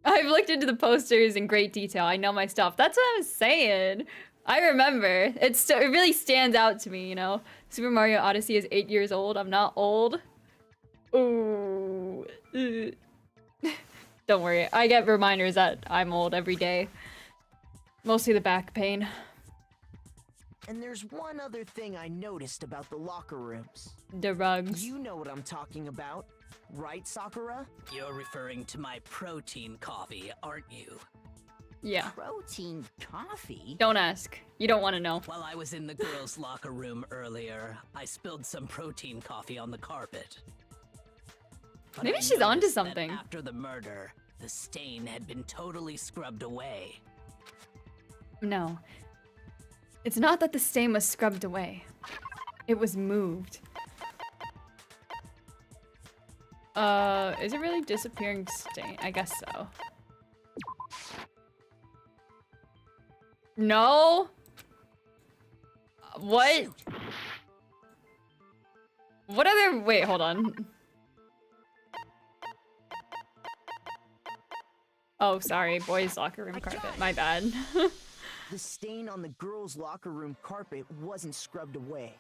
I've looked into the posters in great detail. I know my stuff. That's what I was saying. I remember. It really stands out to me, you know. Super Mario Odyssey is 8 years old. I'm not old. Ooh. Don't worry. I get reminders that I'm old every day. Mostly the back pain. And there's one other thing I noticed about the locker rooms. The rugs. You know what I'm talking about, right, Sakura? You're referring to my protein coffee, aren't you? Yeah. Protein coffee? Don't ask. You don't want to know. While I was in the girls' locker room earlier, I spilled some protein coffee on the carpet. But Maybe I she's onto noticed that something. after the murder, the stain had been totally scrubbed away. No. It's not that the stain was scrubbed away. It was moved. Is it really disappearing stain? I guess so. No? What? Shoot. What other- wait, hold on. Oh, sorry, boys' locker room carpet, my bad. The stain on the girls' locker room carpet wasn't scrubbed away.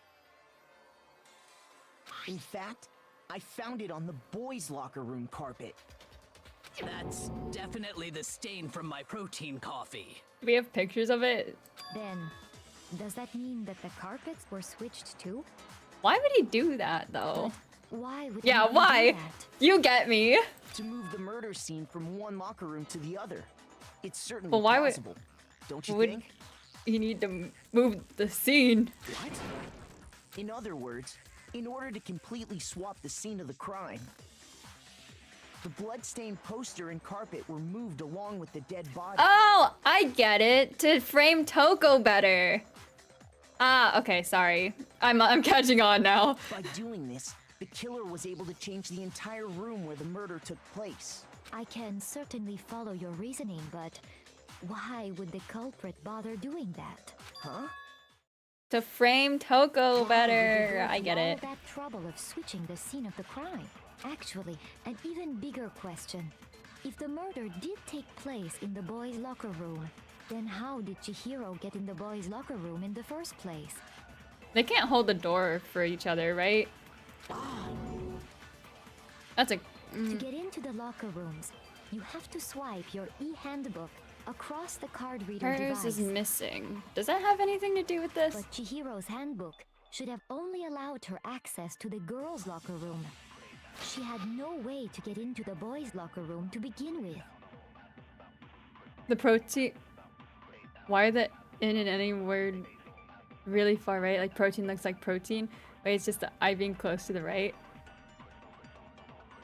In fact, I found it on the boys' locker room carpet. That's definitely the stain from my protein coffee. Do we have pictures of it? Then, does that mean that the carpets were switched too? Why would he do that, though? But why would Yeah, anyone why? do that? You get me. To move the murder scene from one locker room to the other. It's certainly But why would- possible, don't you would think? you need to move the scene? What? In other words, in order to completely swap the scene of the crime, the bloodstained poster and carpet were moved along with the dead body. Oh, I get it. To frame Toko better. Ah, okay, sorry. I'm catching on now. By doing this, the killer was able to change the entire room where the murder took place. I can certainly follow your reasoning, but why would the culprit bother doing that? Huh? To frame Toko Why would they better. go I through get all it. that trouble of switching the scene of the crime. Actually, an even bigger question. If the murder did take place in the boys' locker room, then how did Chihiro get in the boys' locker room in the first place? They can't hold the door for each other, right? That's a... To get into the locker rooms, you have to swipe your e-handbook across the card reader Hers device. is missing. Does that have anything to do with this? But Chihiro's handbook should have only allowed her access to the girls' locker room. She had no way to get into the boys' locker room to begin with. The protein... Why are the in and any word really far right? Like protein looks like protein. Wait, it's just the I being close to the right.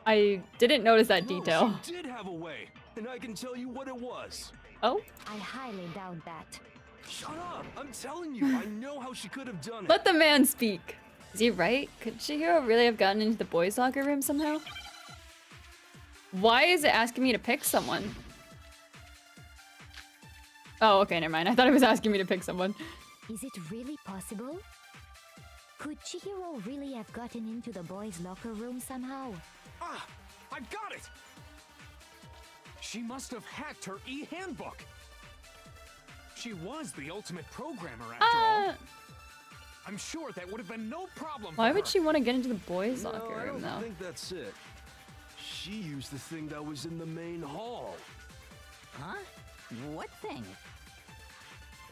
I didn't notice that detail. No, she did have a way, and I can tell you what it was. Oh? I highly doubt that. Shut up! I'm telling you, I know how she could have done it. Let the man speak. Is he right? Could Chihiro really have gotten into the boys' locker room somehow? Why is it asking me to pick someone? Oh, okay, never mind. I thought it was asking me to pick someone. Is it really possible? Could Chihiro really have gotten into the boys' locker room somehow? Ah! I got it! She must have hacked her e-handbook. She was the ultimate programmer after all. I'm sure that would have been no problem for Why her. would she want to get into the boys' No, locker I room, don't though? think that's it. She used the thing that was in the main hall. Huh? What thing?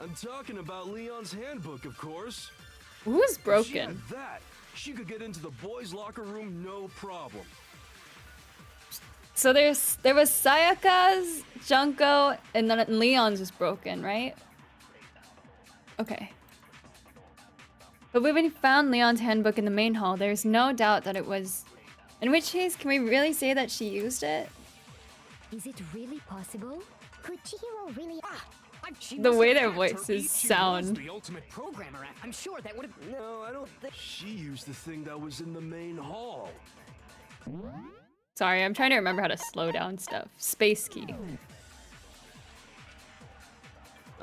I'm talking about Leon's handbook, of course. Who's If she broken? had that, she could get into the boys' locker room no problem. So there was Sayaka's, Junko, and then Leon's was broken, right? Okay. But when we found Leon's handbook in the main hall, there's no doubt that it was... In which case, can we really say that she used it? Is it really possible? Could Chihiro really... The way their hacked her voices She was sound. the ultimate programmer. I'm sure that would have... No, I don't think... She used the thing that was in the main hall. Sorry, I'm trying to remember how to slow down stuff. Space key.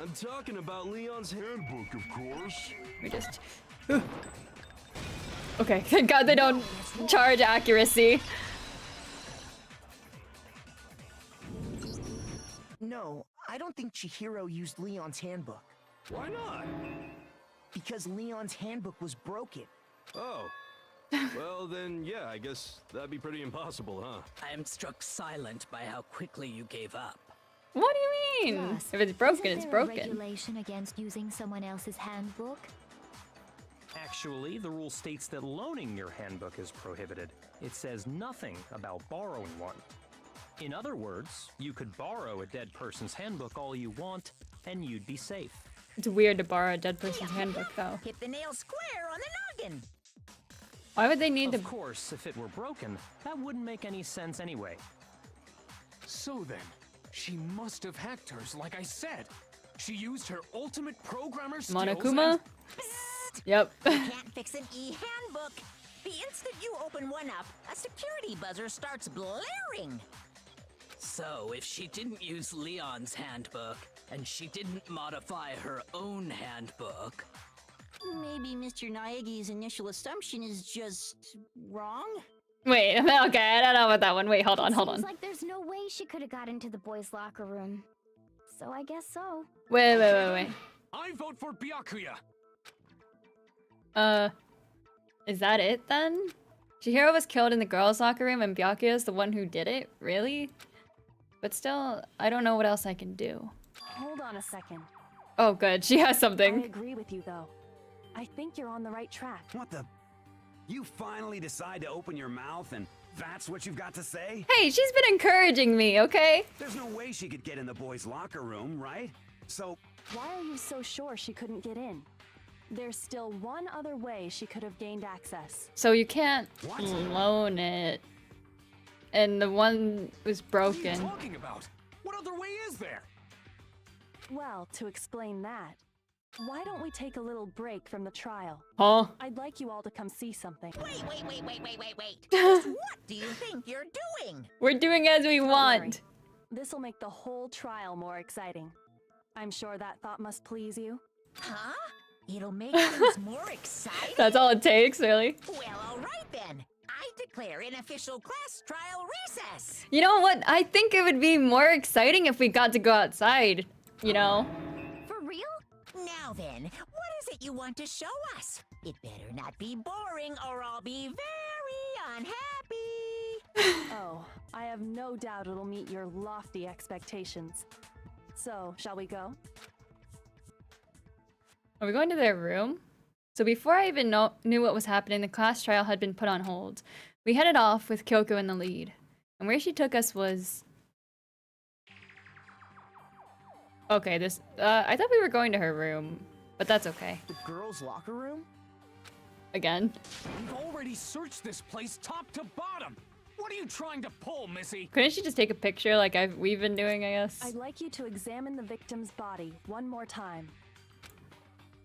I'm talking about Leon's handbook, of course. We just... Okay, thank God they don't charge accuracy. No, I don't think Chihiro used Leon's handbook. Why not? Because Leon's handbook was broken. Oh. Well, then, yeah, I guess that'd be pretty impossible, huh? I am struck silent by how quickly you gave up. What do you mean? Plus, If it's broken, isn't it's there a broken. regulation against using someone else's handbook? Actually, the rule states that loaning your handbook is prohibited. It says nothing about borrowing one. In other words, you could borrow a dead person's handbook all you want, and you'd be safe. It's weird to borrow a dead person's handbook, though. Hit the nail square on the noggin. Why would they need to... Of course, if it were broken, that wouldn't make any sense anyway. So then, she must have hacked hers, like I said. She used her ultimate programmer skills Monokuma? and- Yep. You can't fix an e-handbook. The instant you open one up, a security buzzer starts blaring. So, if she didn't use Leon's handbook, and she didn't modify her own handbook... Maybe Mr. Naegi's initial assumption is just wrong? Wait, okay, I don't know about that one. Wait, hold on. Seems like there's no way she could have got into the boys' locker room. So I guess so. Wait. I vote for Byakuya. Is that it then? Chihiro was killed in the girls' locker room and Byakuya is the one who did it? Really? But still, I don't know what else I can do. Hold on a second. Oh, good. She has something. I agree with you, though. I think you're on the right track. What the? You finally decide to open your mouth and that's what you've got to say? Hey, she's been encouraging me, okay? There's no way she could get in the boys' locker room, right? So... Why are you so sure she couldn't get in? There's still one other way she could have gained access. So you can't loan it. And the one was broken. What are you talking about? What other way is there? Well, to explain that, why don't we take a little break from the trial? Huh? I'd like you all to come see something. Wait. Just what do you think you're doing? We're doing as we want. This'll make the whole trial more exciting. I'm sure that thought must please you. Huh? It'll make things more exciting? That's all it takes, really. Well, all right then. I declare an official class trial recess. You know what? I think it would be more exciting if we got to go outside, you know? For real? Now then, what is it you want to show us? It better not be boring or I'll be very unhappy. Oh, I have no doubt it'll meet your lofty expectations. So, shall we go? Are we going to their room? So before I even knew what was happening, the class trial had been put on hold. We headed off with Kyoko in the lead. And where she took us was... Okay, this... I thought we were going to her room. But that's okay. The girls' locker room? Again. We've already searched this place top to bottom. What are you trying to pull, Missy? Couldn't she just take a picture like we've been doing, I guess? I'd like you to examine the victim's body one more time.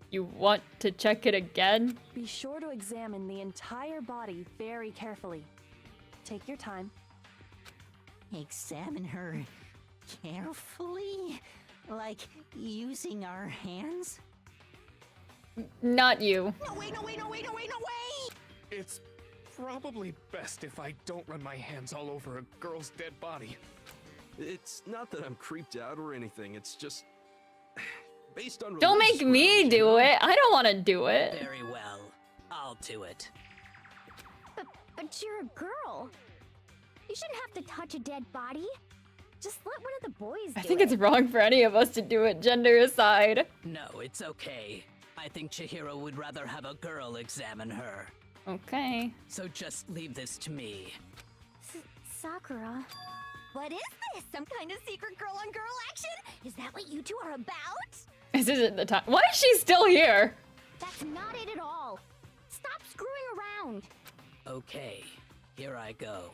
You want to check it again? Be sure to examine the entire body very carefully. Take your time. Examine her carefully? Like using our hands? Not you. No, wait! It's probably best if I don't run my hands all over a girl's dead body. It's not that I'm creeped out or anything, it's just... Based on Don't make me do it. I don't want to do it. Very well. I'll do it. But you're a girl. You shouldn't have to touch a dead body. Just let one of the boys do it. I think it's wrong for any of us to do it, gender aside. No, it's okay. I think Chihiro would rather have a girl examine her. Okay. So just leave this to me. Sakura. What is this? Some kind of secret girl-on-girl action? Is that what you two are about? This isn't the time. Why is she still here? That's not it at all. Stop screwing around. Okay, here I go.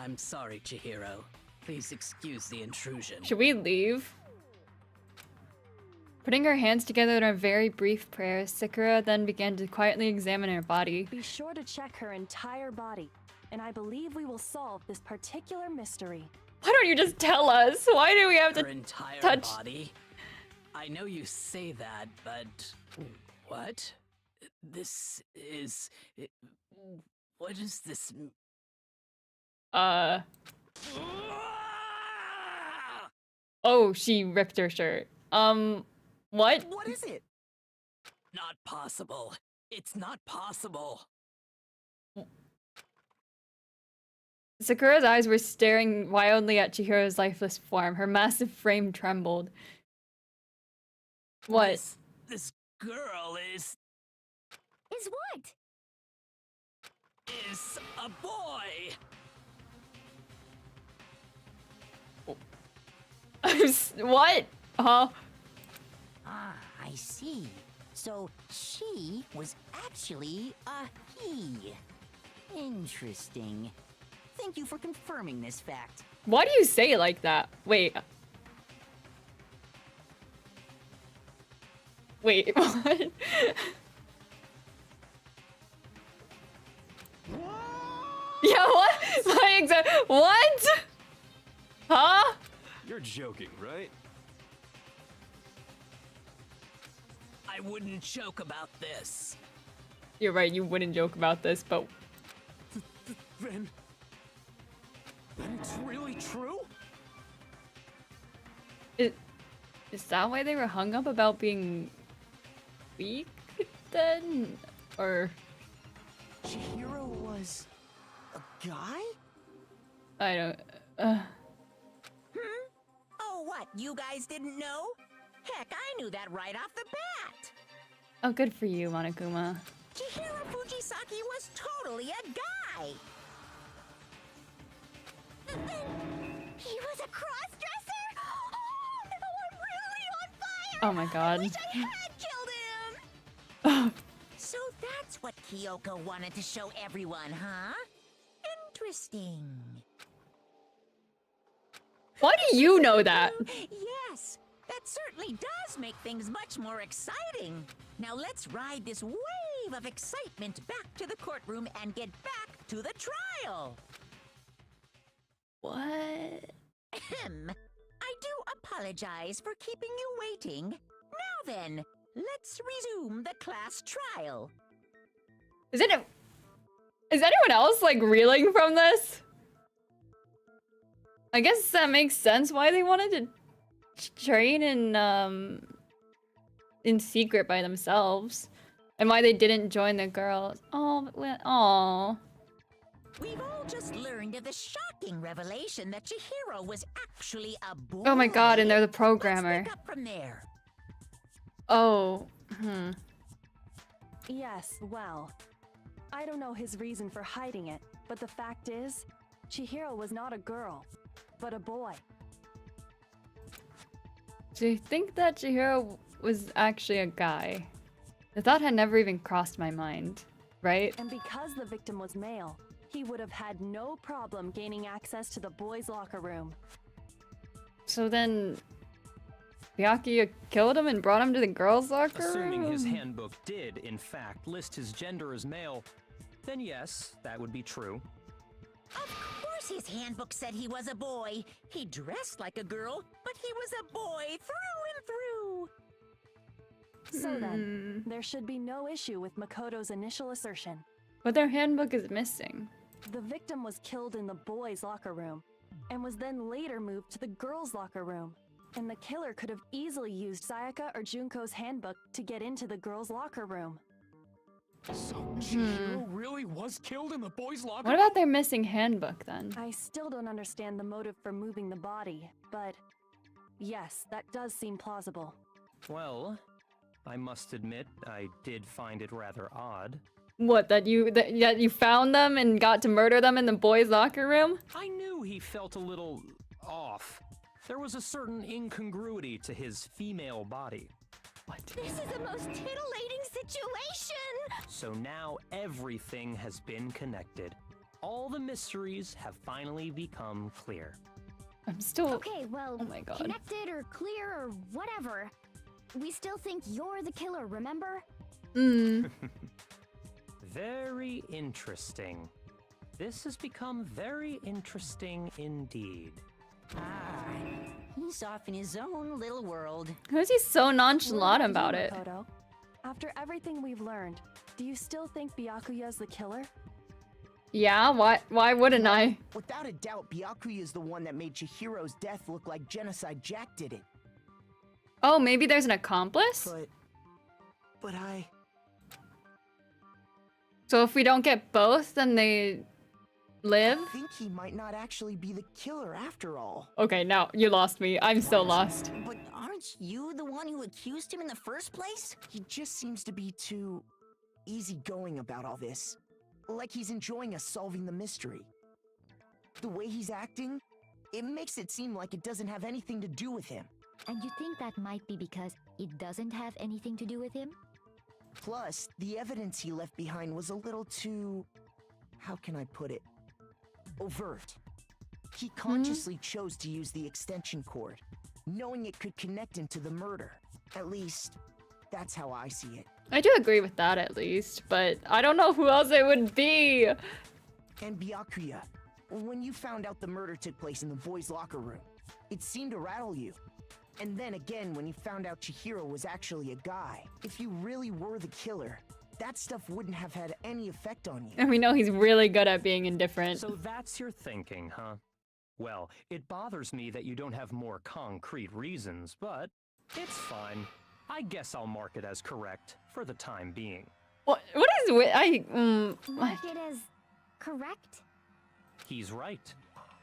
I'm sorry, Chihiro. Please excuse the intrusion. Should we leave? Putting her hands together in a very brief prayer, Sakura then began to quietly examine her body. Be sure to check her entire body, and I believe we will solve this particular mystery. Why don't you just tell us? Why do we have to Her entire touch? body? I know you say that, but what? This is... What is this? Oh, she ripped her shirt. What? What is it? Not possible. It's not possible. Sakura's eyes were staring wildly at Chihiro's lifeless form. Her massive frame trembled. What? This girl is what? Is a boy. What? Huh? Ah, I see. So she was actually a he. Interesting. Thank you for confirming this fact. Why do you say it like that? Wait. Wait, what? What? Huh? You're joking, right? I wouldn't joke about this. You're right, you wouldn't joke about this, but... Then it's really true? Is that why they were hung up about being weak then? Or... Chihiro was a guy? I don't... Oh, what? You guys didn't know? Heck, I knew that right off the bat. Oh, good for you, Monokuma. Chihiro Fujisaki was totally a guy. He was a cross-dresser? Oh, no, I'm really on fire! Oh my god. I wish I had killed him! So that's what Kyoko wanted to show everyone, huh? Interesting. Why do you know that? Yes, that certainly does make things much more exciting. Now let's ride this wave of excitement back to the courtroom and get back to the trial. What? Ahem. I do apologize for keeping you waiting. Now then, let's resume the class trial. Is anyone else like reeling from this? I guess that makes sense why they wanted to train in secret by themselves, and why they didn't join the girls. Oh, oh. We've all just learned of the shocking revelation that Chihiro was actually a boy. Oh my god, and they're the programmer. Let's pick up from there. Oh, Yes, well, I don't know his reason for hiding it, but the fact is, Chihiro was not a girl, but a boy. Do you think that Chihiro was actually a guy? The thought had never even crossed my mind, right? And because the victim was male, he would have had no problem gaining access to the boys' locker room. So then, Byakuya killed him and brought him to the girls' locker room? Assuming his handbook did, in fact, list his gender as male, then yes, that would be true. Of course his handbook said he was a boy. He dressed like a girl, but he was a boy through and through. So then, there should be no issue with Makoto's initial assertion. But their handbook is missing. The victim was killed in the boys' locker room, and was then later moved to the girls' locker room. And the killer could have easily used Sayaka or Junko's handbook to get into the girls' locker room. So Chihiro really was killed in the boys' locker What about their missing handbook then? I still don't understand the motive for moving the body, but yes, that does seem plausible. Well, I must admit, I did find it rather odd. What, that you found them and got to murder them in the boys' locker room? I knew he felt a little off. There was a certain incongruity to his female body. What? This is the most titillating situation! So now everything has been connected. All the mysteries have finally become clear. I'm still... Okay, well, oh my god. Connected or clear or whatever. We still think you're the killer, remember? Very interesting. This has become very interesting indeed. He's off in his own little world. How is he so nonchalant about it? Makoto? After everything we've learned, do you still think Byakuya's the killer? Yeah, why wouldn't I? Without a doubt, Byakuya is the one that made Chihiro's death look like Genocide Jack did it. Oh, maybe there's an accomplice? But I... So if we don't get both, then they live? I think he might not actually be the killer after all. Okay, now you lost me. I'm still lost. But aren't you the one who accused him in the first place? He just seems to be too easygoing about all this. Like he's enjoying us solving the mystery. The way he's acting, it makes it seem like it doesn't have anything to do with him. And you think that might be because it doesn't have anything to do with him? Plus, the evidence he left behind was a little too... how can I put it? Overt. He consciously chose to use the extension cord, knowing it could connect him to the murder. At least, that's how I see it. I do agree with that at least, but I don't know who else it would be. And Byakuya. when you found out the murder took place in the boys' locker room, it seemed to rattle you. And then again, when you found out Chihiro was actually a guy, if you really were the killer, that stuff wouldn't have had any effect on you. And we know he's really good at being indifferent. So that's your thinking, huh? Well, it bothers me that you don't have more concrete reasons, but it's fine. I guess I'll mark it as correct for the time being. What is with Mark it as correct? He's right.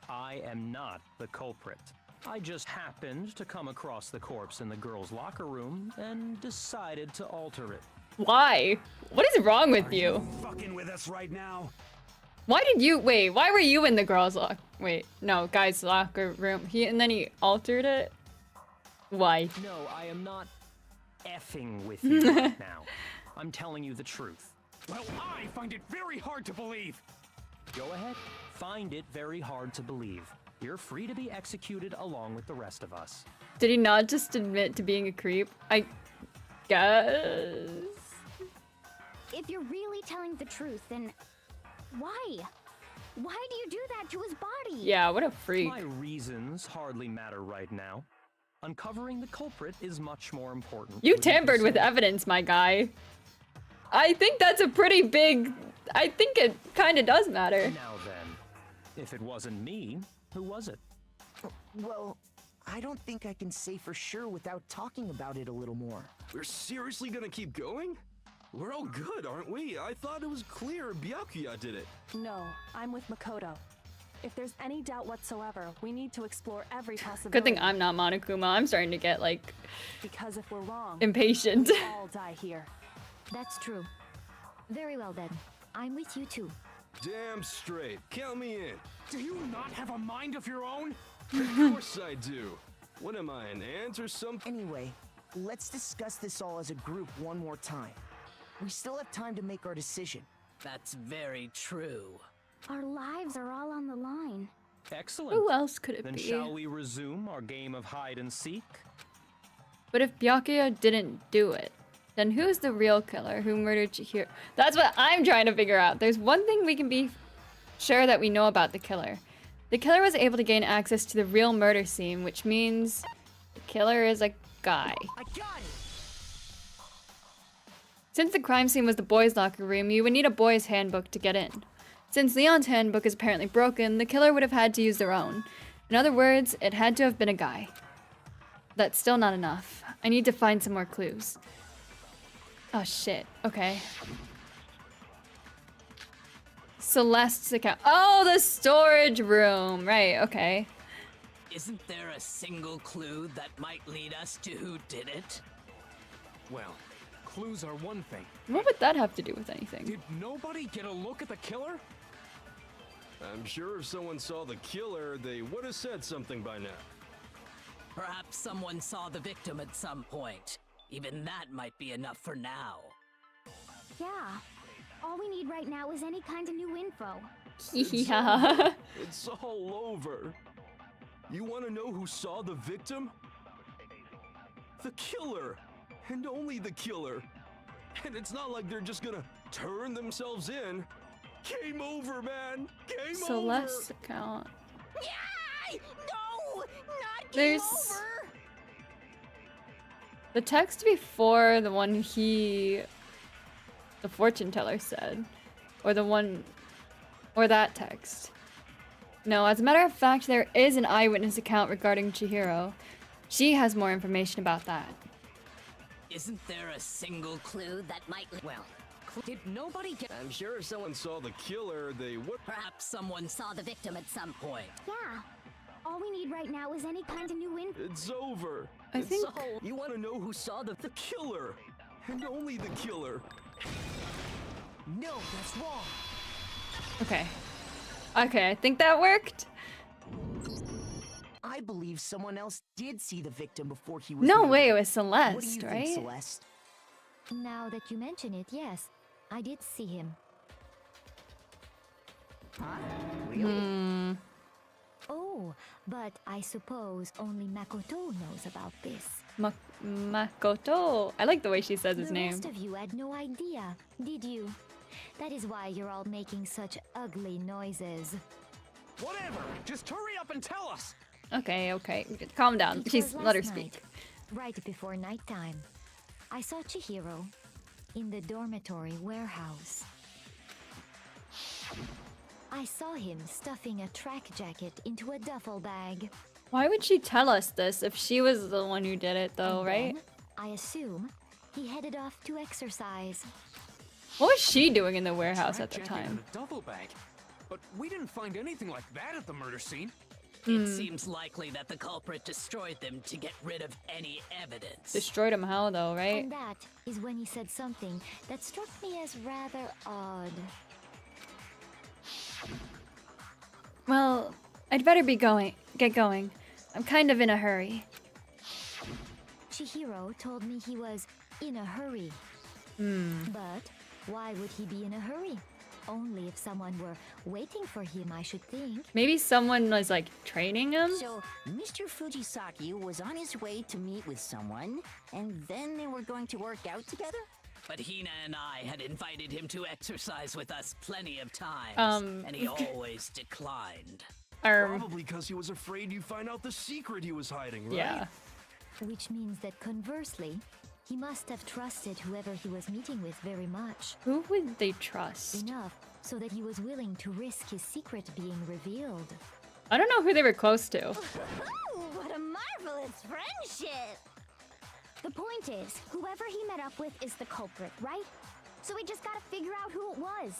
I am not the culprit. I just happened to come across the corpse in the girls' locker room and decided to alter it. Why? What is wrong with Are you? fucking with us right now? Why did you wait? Why were you in the girls' guys' locker room? And then he altered it. Why? No, I am not effing with you right now. I'm telling you the truth. Well, I find it very hard to believe. Go ahead. Find it very hard to believe. You're free to be executed along with the rest of us. Did he not just admit to being a creep? I guess. If you're really telling the truth, then why? Why do you do that to his body? Yeah, what a freak. My reasons hardly matter right now. Uncovering the culprit is much more important. You tampered with evidence, my guy. I think that's a pretty big... I think it kind of does matter. Now then, if it wasn't me, who was it? Well, I don't think I can say for sure without talking about it a little more. We're seriously gonna keep going? We're all good, aren't we? I thought it was clear Byakuya did it. No, I'm with Makoto. If there's any doubt whatsoever, we need to explore every possibility. Good thing I'm not Monokuma. I'm starting to get, like... Because if we're wrong, impatient. we all die here. That's true. Very well then. I'm with you too. Damn straight. Count me in. Do you not have a mind of your own? Of course I do. What am I, an ant or something? Anyway, let's discuss this all as a group one more time. We still have time to make our decision. That's very true. Our lives are all on the line. Excellent. Who else could it Then be? shall we resume our game of hide and seek? But if Byakuya didn't do it, then who's the real killer who murdered Chihiro? That's what I'm trying to figure out. There's one thing we can be sure that we know about the killer. The killer was able to gain access to the real murder scene, which means the killer is a guy. I got it! Since the crime scene was the boys' locker room, you would need a boys' handbook to get in. Since Leon's handbook is apparently broken, the killer would have had to use their own. In other words, it had to have been a guy. That's still not enough. I need to find some more clues. Oh shit, okay. Celeste's account. Oh, the storage room. Right, okay. Isn't there a single clue that might lead us to who did it? Well, clues are one thing. What would that have to do with anything? Did nobody get a look at the killer? I'm sure if someone saw the killer, they would have said something by now. Perhaps someone saw the victim at some point. Even that might be enough for now. Yeah. All we need right now is any kind of new info. Yeah. It's all over. You want to know who saw the victim? The killer. And only the killer. And it's not like they're just gonna turn themselves in. Game over, man. Game Celeste's over. account. Yay! No! Not game There's over! the text before the one the fortune teller said, or the one, or that text. No, as a matter of fact, there is an eyewitness account regarding Chihiro. She has more information about that. Isn't there a single clue that might... Well, did nobody get... I'm sure if someone saw the killer, they would... Perhaps someone saw the victim at some point. Yeah. All we need right now is any kind of new info. It's over. I It's think- all... You want to know who saw the killer. And only the killer. No, that's wrong. Okay. Okay, I think that worked. I believe someone else did see the victim before he was No murdered. way, it was What do you Celeste, think, right? Celeste? Now that you mention it, yes. I did see him. Oh, but I suppose only Makoto knows about this. Makoto. I like the way she says his The name. rest of you had no idea, did you? That is why you're all making such ugly noises. Whatever. Just hurry up and tell us. Okay, okay. Calm down. It She's was let her last speak. night, right before nighttime. I saw Chihiro in the dormitory warehouse. I saw him stuffing a track jacket into a duffel bag. Why would she tell us this if she was the one who did it, though, And right? then, I assume he headed off to exercise. What was she doing in the warehouse Track at the jacket time? and a duffel bag. But we didn't find anything like that at the murder scene. It seems likely that the culprit destroyed them to get rid of any evidence. Destroyed him how, though, right? And that is when he said something that struck me as rather odd. Well, I'd better get going. I'm kind of in a hurry. Chihiro told me he was in a hurry. But why would he be in a hurry? Only if someone were waiting for him, I should think. Maybe someone was, like, training him? So, Mr. Fujisaki was on his way to meet with someone, and then they were going to work out together? But Hina and I had invited him to exercise with us plenty of times, and he always declined. Probably because he was afraid you'd find out the secret he was hiding, right? Yeah. Which means that conversely, he must have trusted whoever he was meeting with very much. Who would they trust? Enough so that he was willing to risk his secret being revealed. I don't know who they were close to. What a marvelous friendship! The point is, whoever he met up with is the culprit, right? So we just gotta figure out who it was.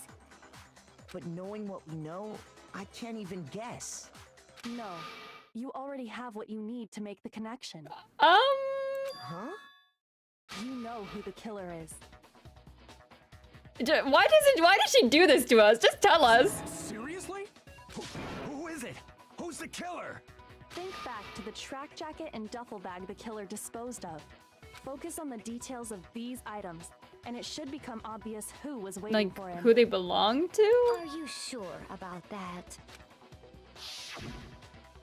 But knowing what we know, I can't even guess. No, you already have what you need to make the connection. Huh? You know who the killer is. Why does she do this to us? Just tell us. Seriously? Who is it? Who's the killer? Think back to the track jacket and duffel bag the killer disposed of. Focus on the details of these items, and it should become obvious who was waiting Like, for him. who they belong to? Are you sure about that?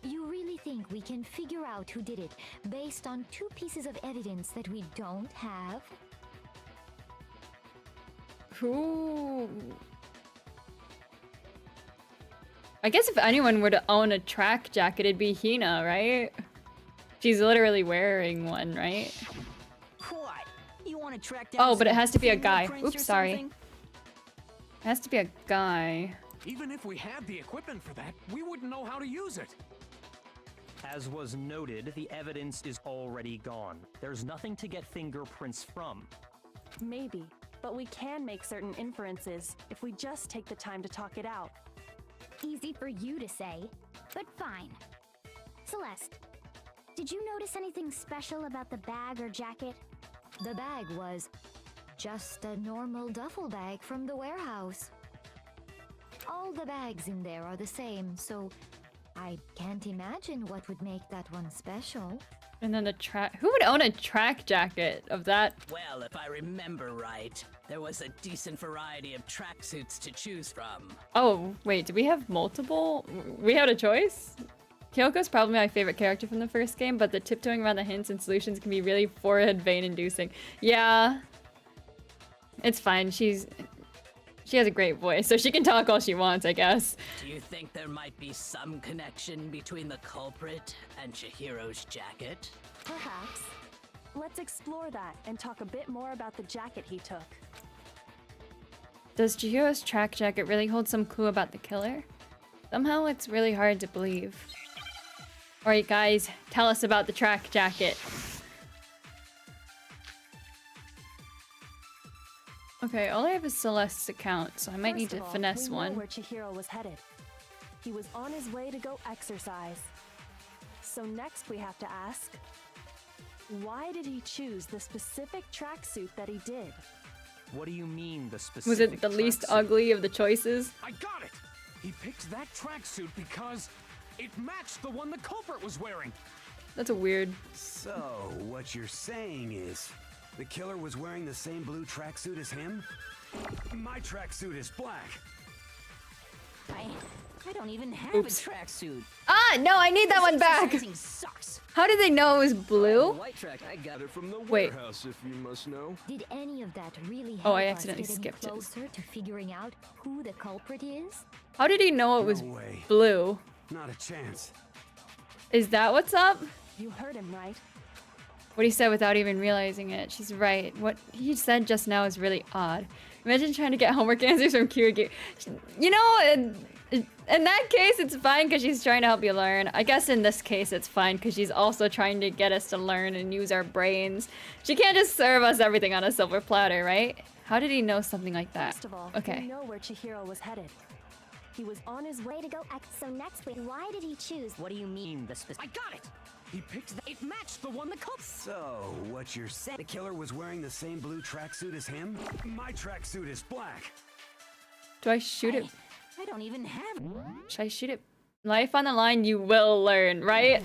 You really think we can figure out who did it based on 2 pieces of evidence that we don't have? Who? I guess if anyone were to own a track jacket, it'd be Hina, right? She's literally wearing one, right? What? You want to track down Oh, but it some has to be a guy. fingerprints or Oops, sorry. something? It has to be a guy. Even if we had the equipment for that, we wouldn't know how to use it. As was noted, the evidence is already gone. There's nothing to get fingerprints from. Maybe, but we can make certain inferences if we just take the time to talk it out. Easy for you to say, but fine. Celeste, did you notice anything special about the bag or jacket? The bag was just a normal duffel bag from the warehouse. All the bags in there are the same, so I can't imagine what would make that one special. And then the track. Who would own a track jacket of that? Well, if I remember right, there was a decent variety of tracksuits to choose from. Oh, wait, do we have multiple? We had a choice? Kyoko's probably my favorite character from the first game, but the tiptoeing around the hints and solutions can be really forehead vein inducing. Yeah. It's fine. She has a great voice, so she can talk all she wants, I guess. Do you think there might be some connection between the culprit and Chihiro's jacket? Perhaps. Let's explore that and talk a bit more about the jacket he took. Does Chihiro's track jacket really hold some clue about the killer? Somehow it's really hard to believe. Alright guys, tell us about the track jacket. Okay, all I have is Celeste's account, so I might need to First of all, finesse we know one. where Chihiro was headed. He was on his way to go exercise. So next we have to ask, why did he choose the specific tracksuit that he did? What do you mean, the specific Was it the least tracksuit? ugly of the choices? I got it! He picked that tracksuit because it matched the one the culprit was wearing. That's a weird. So, what you're saying is, the killer was wearing the same blue tracksuit as him? My tracksuit is black. I don't even have Oops. a tracksuit. Ah, no, I need that one back. Exercising sucks. How did they know it was blue? White track. I got it from the Wait. warehouse, if you must know. Did any of that really help Oh, I us accidentally get any skipped it. closer to figuring out who the culprit is? How did he know it was No way. blue? Not a chance. Is that what's up? You heard him, right? What he said without even realizing it. She's right. What he said just now is really odd. Imagine trying to get homework answers from Kirigi. You know, in that case, it's fine because she's trying to help you learn. I guess in this case, it's fine because she's also trying to get us to learn and use our brains. She can't just serve us everything on a silver platter, right? How did he know something like that? First of all, Okay. we know where Chihiro was headed. He was on his way Way to go. So next week, why did he choose? What do you mean, the specific? I got it! He picked the— it matched the one the cult— So, what you're saying? The killer was wearing the same blue tracksuit as him? My tracksuit is black. Do I shoot it? I don't even have. Should I shoot it? Life on the line, you will learn, right?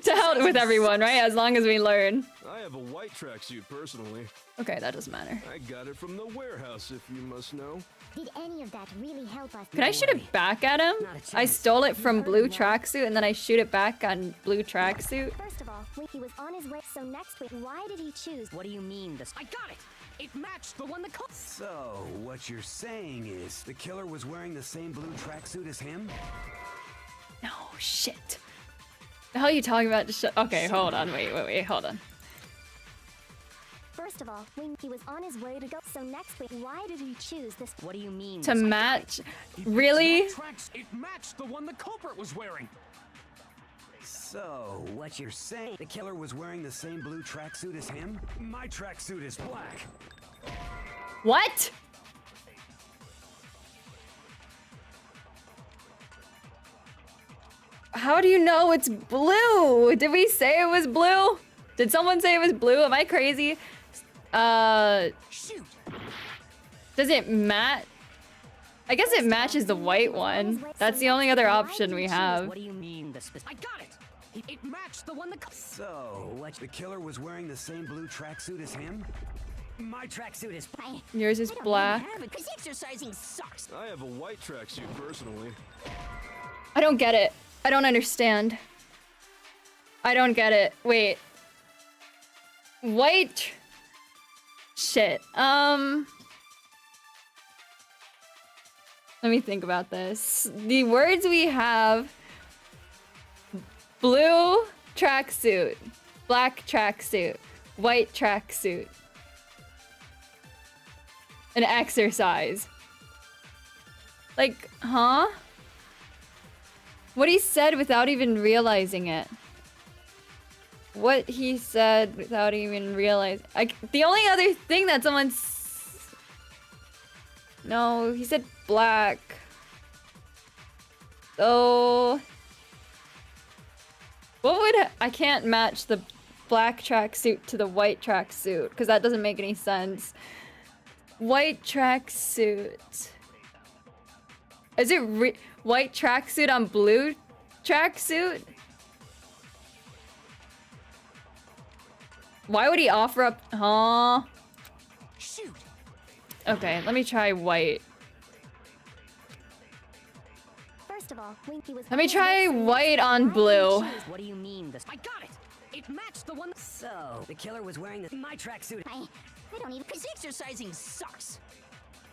To help with everyone, right? As long as we learn. I have a white tracksuit personally. Okay, that doesn't matter. I got it from the warehouse, if you must know. Did any of that really help us? Can I shoot it back at him? I stole it from blue tracksuit and then I shoot it back on blue tracksuit. First of all, he was on his way. So next week, why did he choose? What do you mean, the? I got it! It matched the one the cult— So, what you're saying is the killer was wearing the same blue tracksuit as him? No, shit. The hell are you talking about? Just okay, hold on. Wait, hold on. First of all, he was on his way to go. So next week, why did he choose this? What do you mean? To match? Really? It matched the one the culprit was wearing. So, what you're saying? The killer was wearing the same blue tracksuit as him? My tracksuit is black. What? How do you know it's blue? Did we say it was blue? Did someone say it was blue? Am I crazy? Shoot. Does it match? I guess it matches the white one. That's the only other option we have. What do you mean, the specific? I got it! It matched the one the cult— So, what? The killer was wearing the same blue tracksuit as him? My tracksuit is black. Yours is black. Because exercising sucks. I have a white tracksuit personally. I don't get it. I don't understand. I don't get it. Wait. White. Shit. Let me think about this. The words we have: blue tracksuit, black tracksuit, white tracksuit, an exercise. Like, huh? What he said without even realizing it. What he said without even realizing. The only other thing that no, he said black. So what would I can't match the black tracksuit to the white tracksuit because that doesn't make any sense. White tracksuit. Is it white tracksuit on blue tracksuit? Why would he offer up? Huh? Shoot. Okay, let me try white. First of all, he was. Let me try white on blue. What do you mean, the? I got it! It matched the one— So, the killer was wearing my tracksuit. I don't even. Because exercising sucks.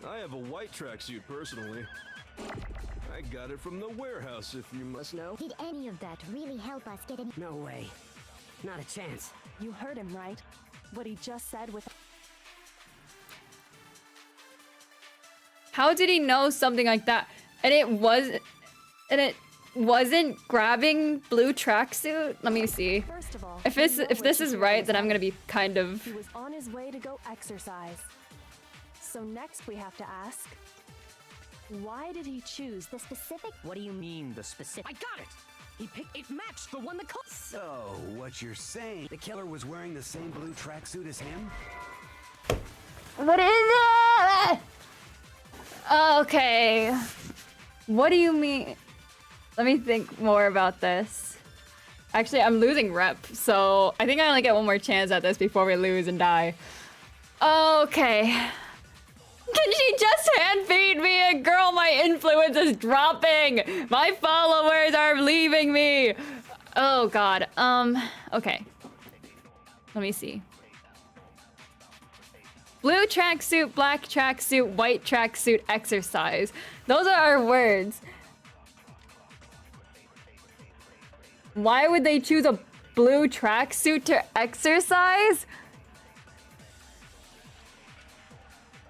I have a white tracksuit personally. I got it from the warehouse, if you must know. Did any of that really help us get any? No way. Not a chance. You heard him, right? What he just said with. How did he know something like that? And it wasn't grabbing blue tracksuit? Let me see. First of all, If we this know where is Chihiro right, was then I'm gonna headed. be kind of. He was on his way to go exercise. So next we have to ask, why did he choose The specific. What do you mean, the specific? I got it! It matched the one the cult— So, what you're saying? The killer was wearing the same blue tracksuit as him? What is it? Okay. What do you mean? Let me think more about this. Actually, I'm losing rep, so I think I only get one more chance at this before we lose and die. Okay. Can she just hand feed me a girl influence is dropping. My followers are leaving me. Oh God. Okay. Let me see. Blue tracksuit, black tracksuit, white tracksuit, exercise. Those are our words. Why would they choose a blue tracksuit to exercise?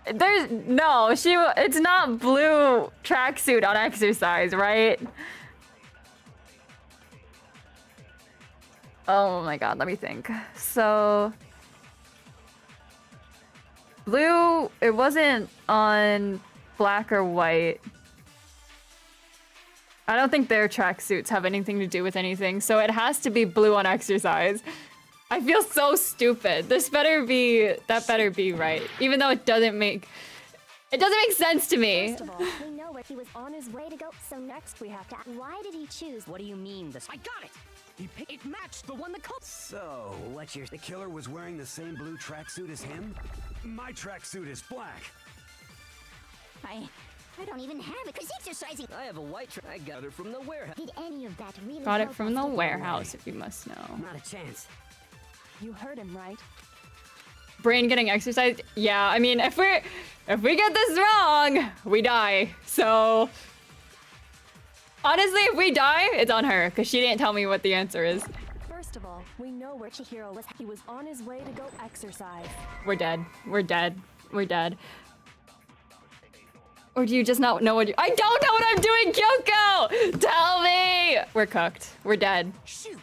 It's not blue tracksuit on exercise, right? Oh my God, let me think. So, blue, it wasn't on black or white. I don't think their tracksuits have anything to do with anything, so it has to be blue on exercise. I feel so stupid. That better be right. Even though it doesn't make sense to me. First of all, we know where he was on his way to go, so next we have to ask, why did he choose? What do you mean this? I got it! It matched the one that called. So, the killer was wearing the same blue tracksuit as him? My tracksuit is black. I don't even have it, 'cause exercising. I have a white I got it from the warehouse. Did any of that really Got it help from us the to get warehouse, if you must know. Not a chance. You heard him, right? Brain getting exercised? Yeah, I mean, if we get this wrong, we die. So, honestly, if we die, it's on her, because she didn't tell me what the answer is. First of all, we know where Chihiro was. He was on his way to go exercise. We're dead. We're dead. We're dead. Or do you just not know what you— I don't know what I'm doing, Kyoko! Tell me! We're cooked. We're dead. Shoot.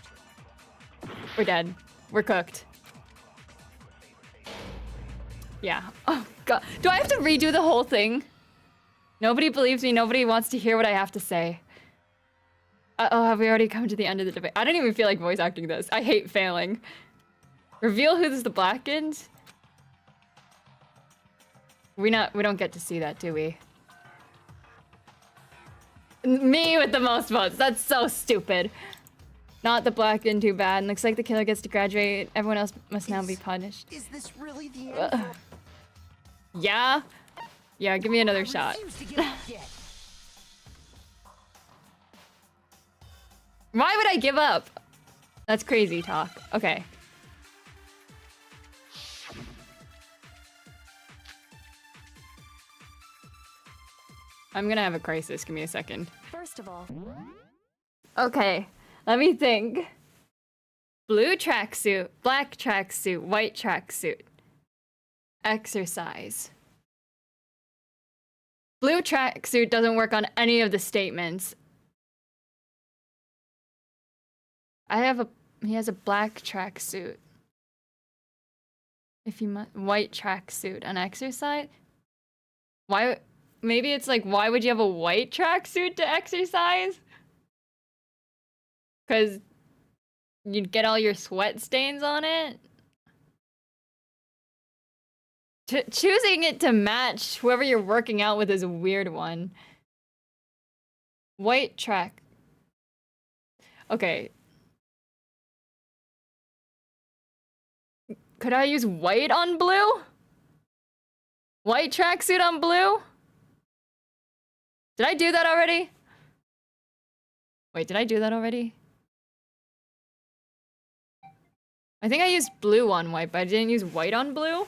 We're dead. We're cooked. Yeah. Oh, God. Do I have to redo the whole thing? Nobody believes me. Nobody wants to hear what I have to say. Uh-oh, have we already come to the end of the debate? I don't even feel like voice acting this. I hate failing. Reveal who's the blackened? We don't get to see that, do we? Me with the most votes. That's so stupid. Not the blackened, too bad. Looks like the killer gets to graduate. Everyone else must now be punished. Is this really the end? Yeah? Yeah, give me another shot. Why would I give up? That's crazy talk. Okay. I'm gonna have a crisis. Give me a second. First of all, okay, let me think. Blue tracksuit, black tracksuit, white tracksuit. Exercise. Blue tracksuit doesn't work on any of the statements. He has a black tracksuit. White tracksuit, an exercise? Why? Maybe it's like, why would you have a white tracksuit to exercise? Because you'd get all your sweat stains on it? Choosing it to match whoever you're working out with is a weird one. White track. Okay. Could I use white on blue? White tracksuit on blue? Did I do that already? Wait, did I do that already? I think I used blue on white, but I didn't use white on blue?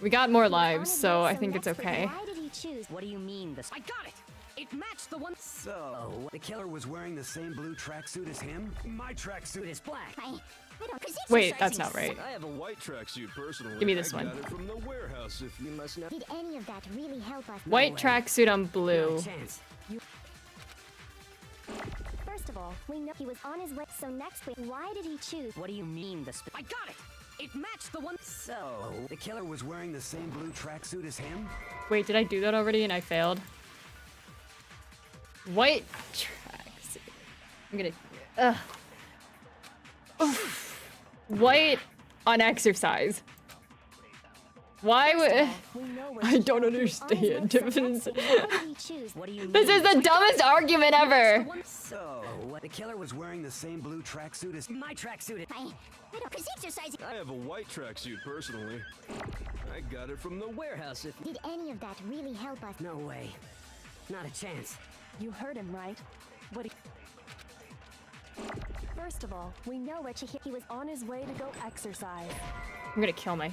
We got more lives, so I think it's okay. Why did he choose? What do you mean this? I got it! It matched the one. So, the killer was wearing the same blue tracksuit as him? My tracksuit is black. I don't. 'Cause Wait, that's exercising not right. I have a white tracksuit personally. Give me this I one. got it from the warehouse, if you must know. Did any of that really help us? White tracksuit on blue. First of all, we know he was on his way, so next week, why did he choose? What do you mean this? I got it! It matched the one. So, the killer was wearing the same blue tracksuit as him? Wait, did I do that already and I failed? White tracksuit. I'm gonna... Ugh. Oof. White on exercise. Why would... I don't understand. This is the dumbest argument ever. So, the killer was wearing the same blue tracksuit as my tracksuit. I don't. 'Cause exercising. I have a white tracksuit personally. I got it from the warehouse, if Did any of that really help us? No way. Not a chance. You heard him, right? What? First of all, we know that he was on his way to go exercise. I'm gonna kill my...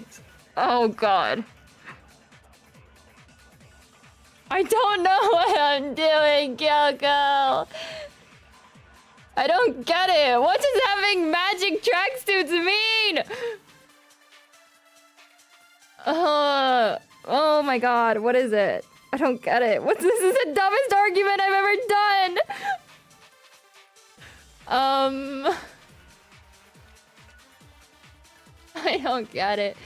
Oh god. I don't know what I'm doing, Kyoko! I don't get it! What does having magic tracksuits mean? Oh my god, what is it? I don't get it. This is the dumbest argument I've ever done! I don't get it.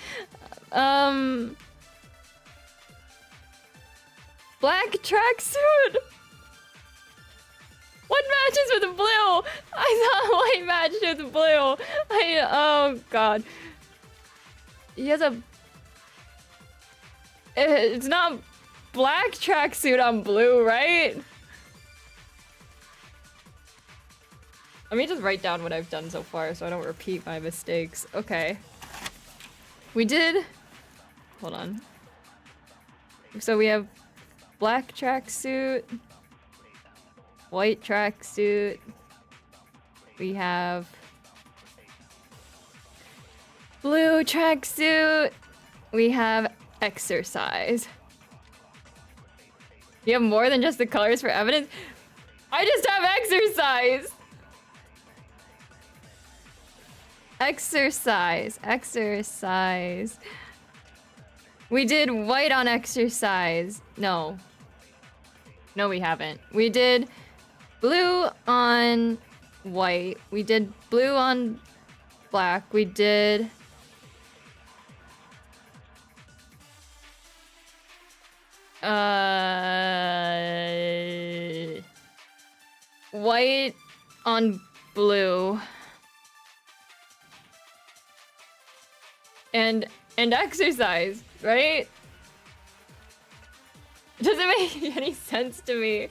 Black tracksuit! What matches with blue? I thought white matched with blue. Oh god. He has a... It's not black tracksuit on blue, right? Let me just write down what I've done so far so I don't repeat my mistakes. Okay. We did... Hold on. So we have black tracksuit, white tracksuit. We have blue tracksuit. We have exercise. You have more than just the colors for evidence? I just have exercise! Exercise. We did white on exercise. No, we haven't. We did blue on white. We did blue on black. We did... white on blue. And exercise, right? It doesn't make any sense to me.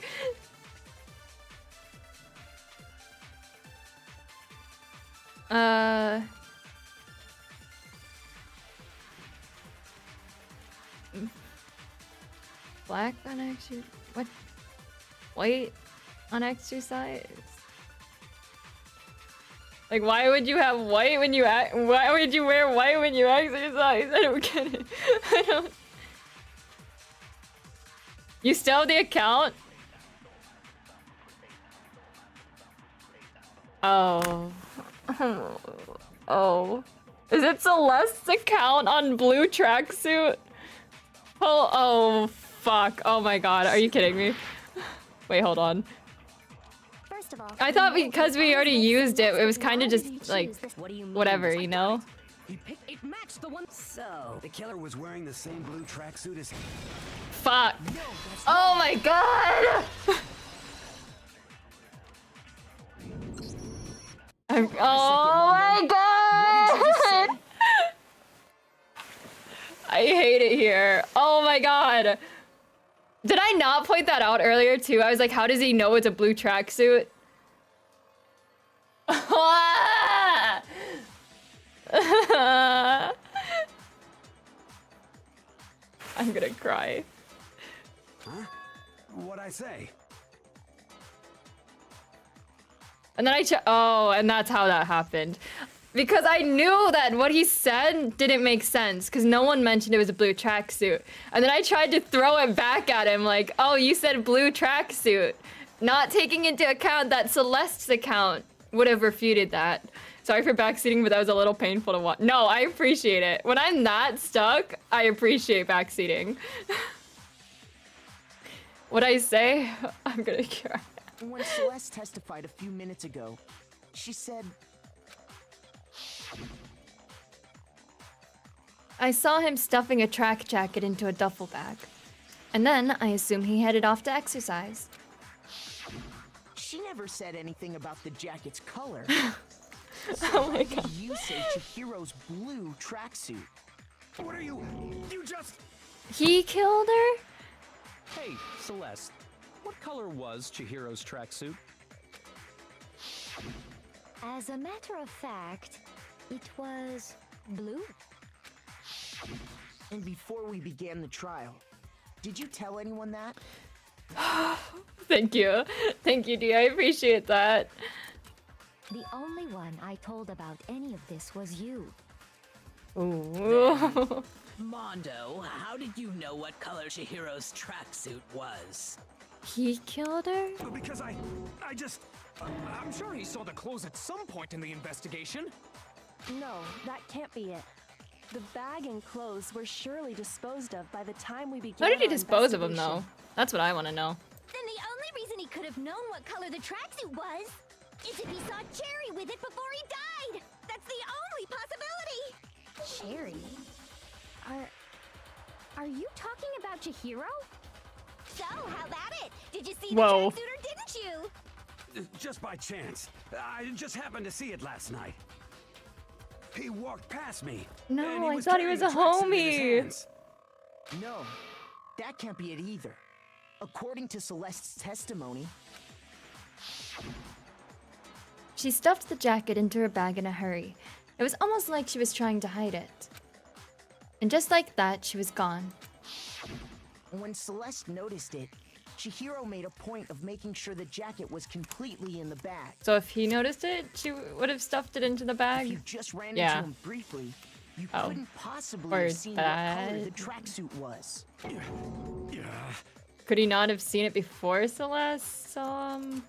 Black on exercise? What? White on exercise? Like, why would you have white when you why would you wear white when you exercise? I don't get it. I don't... You still have the account? Oh. Oh. Is it Celeste's account on blue tracksuit? Oh, fuck. Oh my god. Are you kidding me? Wait, hold on. First of all, I thought because we already used it, it was kind of just like whatever, you know? It matched the one. So the killer was wearing the same blue tracksuit as. Fuck. Oh my god! Oh my god! I hate it here. Oh my god. Did I not point that out earlier too? I was like, how does he know it's a blue tracksuit? I'm gonna cry. Huh? What'd I say? And then oh, and that's how that happened. Because I knew that what he said didn't make sense because no one mentioned it was a blue tracksuit. And then I tried to throw it back at him like, oh, you said blue tracksuit. Not taking into account that Celeste's account would have refuted that. Sorry for backseating, but that was a little painful to watch. No, I appreciate it. When I'm that stuck, I appreciate backseating. What'd I say? I'm gonna cry. When Celeste testified a few minutes ago, she said... I saw him stuffing a track jacket into a duffel bag. And then I assume he headed off to exercise. She never said anything about the jacket's color. Oh my god. You say Chihiro's blue tracksuit. What are you just... He killed her? Hey, Celeste. What color was Chihiro's tracksuit? As a matter of fact, it was blue. And before we began the trial, did you tell anyone that? Thank you. Thank you, D. I appreciate that. The only one I told about any of this was you. Ooh. Mondo, how did you know what color Chihiro's tracksuit was? He killed her? Because I'm sure he saw the clothes at some point in the investigation. No, that can't be it. The bag and clothes were surely disposed of by the time we began. How did he our dispose of him, though? investigation. That's what I want to know. Then the only reason he could have known what color the tracksuit was is if he saw Cherry with it before he died. That's the only possibility. Cherry? Are you talking about Chihiro? So, how about it? Did you see the Whoa. tracksuit or didn't you? Just by chance. I just happened to see it last night. He walked past me. and No, I was thought he was a carrying the tracksuit in his homie. hands. No, that can't be it either. According to Celeste's testimony, She stuffed the jacket into her bag in a hurry. It was almost like she was trying to hide it. And just like that, she was gone. when Celeste noticed it, Chihiro made a point of making sure the jacket was completely in the bag. So if he noticed it, she would have stuffed it into the bag? If you just ran Yeah. into him briefly, you Oh. couldn't possibly Or have seen what color the that. tracksuit was. Could he not have seen it before Celeste saw him?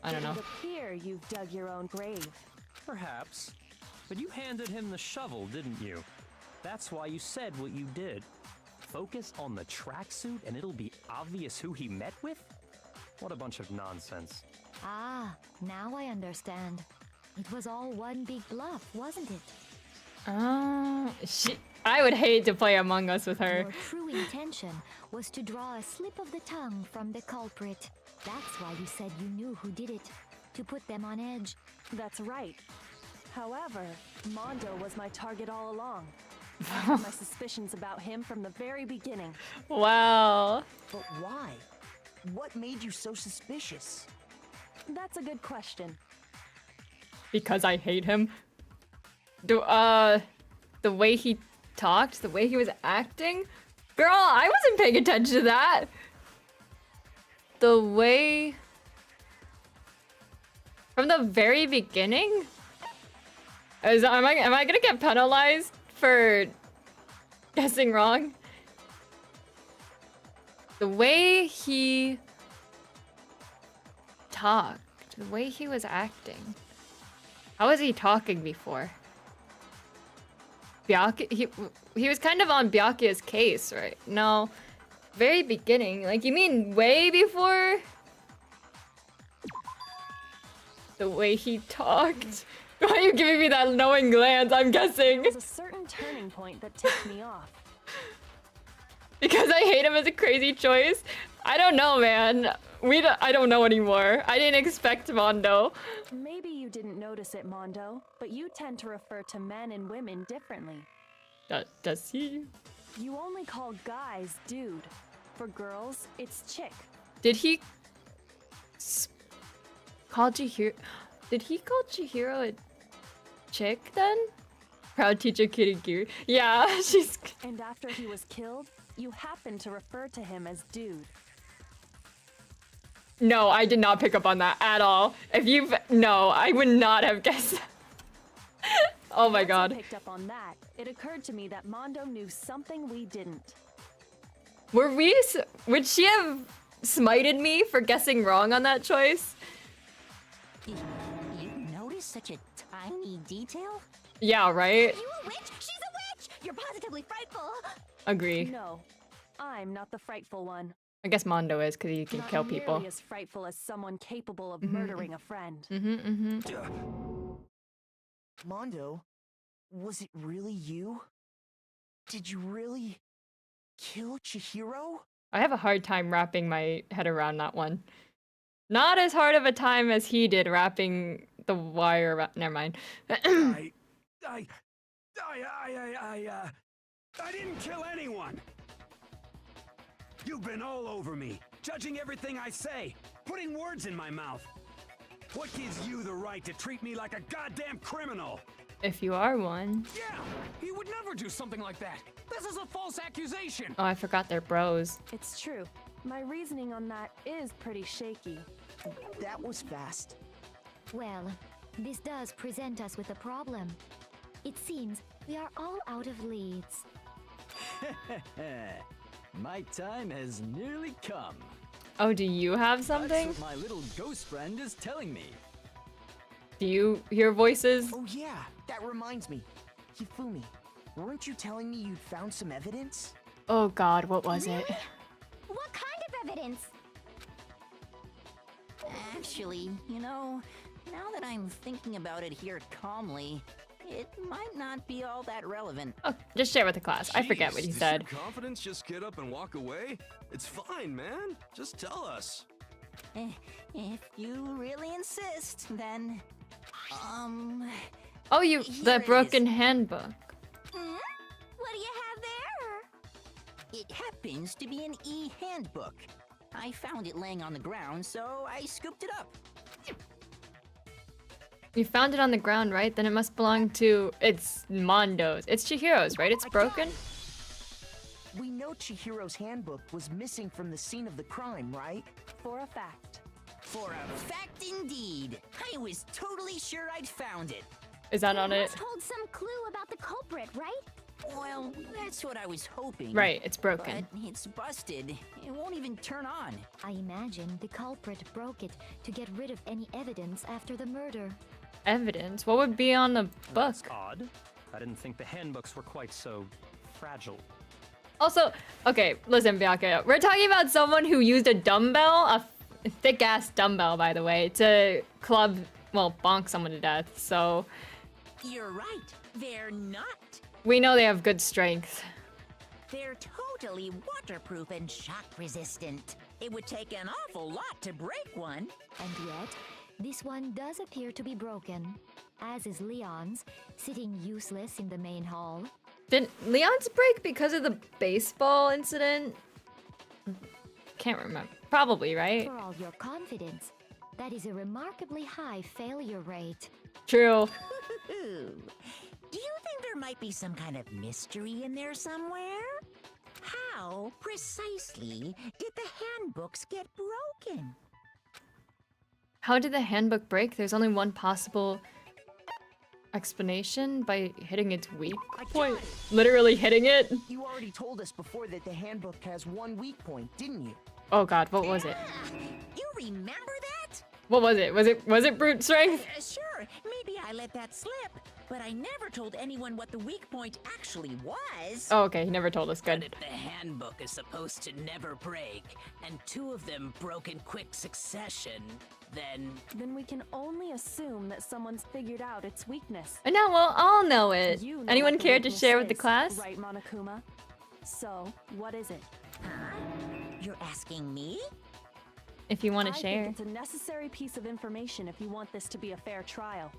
I don't It know. would appear you've dug your own grave. Perhaps. But you handed him the shovel, didn't you? That's why you said what you did. Focus on the tracksuit and it'll be obvious who he met with? What a bunch of nonsense. Ah, now I understand. It was all one big bluff, wasn't it? I would hate to play Among Us with her. Your true intention was to draw a slip of the tongue from the culprit. That's why you said you knew who did it. To put them on edge. That's right. However, Mondo was my target all along. I had my suspicions about him from the very beginning. Wow. But why? What made you so suspicious? That's a good question. Because I hate him. The way he talked, the way he was acting. Girl, I wasn't paying attention to that. The way... From the very beginning? Am I gonna get penalized for guessing wrong? The way he talked, the way he was acting. How was he talking before? Byakuya, he was kind of on Byakuya's case, right? No, very beginning. Like, you mean way before? The way he talked. Why are you giving me that knowing glance? I'm guessing. There was a certain turning point that tipped me off. Because I hate him as a crazy choice? I don't know, man. I don't know anymore. I didn't expect Mondo. Maybe you didn't notice it, Mondo, but you tend to refer to men and women differently. Does he? You only call guys dude. For girls, it's chick. Did he call Chihiro? Did he call Chihiro a chick then? Proud teacher Kirigiri. Yeah, she's. And after he was killed, you happened to refer to him as dude. No, I did not pick up on that at all. No, I would not have guessed that. Oh my Once god. I picked up on that, it occurred to me that Mondo knew something we didn't. Would she have smited me for guessing wrong on that choice? You noticed such a tiny detail? Yeah, right? Are you a witch? She's a witch! You're positively frightful! Agree. No, I'm not the frightful one. I guess Mondo is because he can Not kill people. nearly as frightful as someone capable of murdering a friend. Mondo, was it really you? Did you really kill Chihiro? I have a hard time wrapping my head around that one. Not as hard of a time as he did wrapping the wire around. Never mind. I didn't kill anyone. You've been all over me, judging everything I say, putting words in my mouth. What gives you the right to treat me like a goddamn criminal? If you are one. Yeah, he would never do something like that. This is a false accusation. Oh, I forgot they're bros. It's true. my reasoning on that is pretty shaky. That was fast. Well, this does present us with a problem. It seems we are all out of leads. My time has nearly come. Oh, do you have something? That's what my little ghost friend is telling me. Do you hear voices? Oh yeah, that reminds me. Hifumi, weren't you telling me you'd found some evidence? Oh god, what was it? What kind of evidence? Actually, you know, now that I'm thinking about it here calmly, it might not be all that relevant. Oh, just share with the class. I forget what he Jeez, said. Does your confidence just get up and walk away? It's fine, man. Just tell us. If you really insist, then... Oh, Here the it broken is. handbook. What do you have there? It happens to be an e-handbook. I found it laying on the ground, so I scooped it up. You found it on the ground, right? Then it must belong to... It's Mondo's. It's Chihiro's, right? It's broken? We know Chihiro's handbook was missing from the scene of the crime, right? For a fact. For a fact indeed. I was totally sure I'd found it. Is that on It it? must hold some clue about the culprit, right? Well, that's what I was hoping. Right, it's broken. But it's busted. It won't even turn on. I imagine the culprit broke it to get rid of any evidence after the murder. Evidence? What would be on the book? That's odd. I didn't think the handbooks were quite so fragile. Also, okay, listen, Bianca. We're talking about someone who used a dumbbell, a thick-ass dumbbell, by the way, to club, well, bonk someone to death, so... You're right. They're not. We know they have good strength. They're totally waterproof and shock resistant. It would take an awful lot to break one. And yet, this one does appear to be broken, as is Leon's, sitting useless in the main hall. Did Leon's break because of the baseball incident? Can't remember. Probably, right? For all your confidence, that is a remarkably high failure rate. True. Do you think there might be some kind of mystery in there somewhere? How precisely did the handbooks get broken? How did the handbook break? There's only one possible explanation, by hitting its weak point. Literally hitting it? You already told us before that the handbook has one weak point, didn't you? Oh god, what was it? You remember that? What was it? Was it brute strength? Sure, maybe I let that slip, but I never told anyone what the weak point actually was. Oh, okay, he never told us. Good. But if the handbook is supposed to never break, and two of them broke in quick succession, then we can only assume that someone's figured out its weakness. And now we'll all know it. You know Anyone what the care to weakness share with the is, class? Right, Monokuma? So, what is it? You're asking me? If you want to I share. think it's a necessary piece of information if you want this to be a fair trial.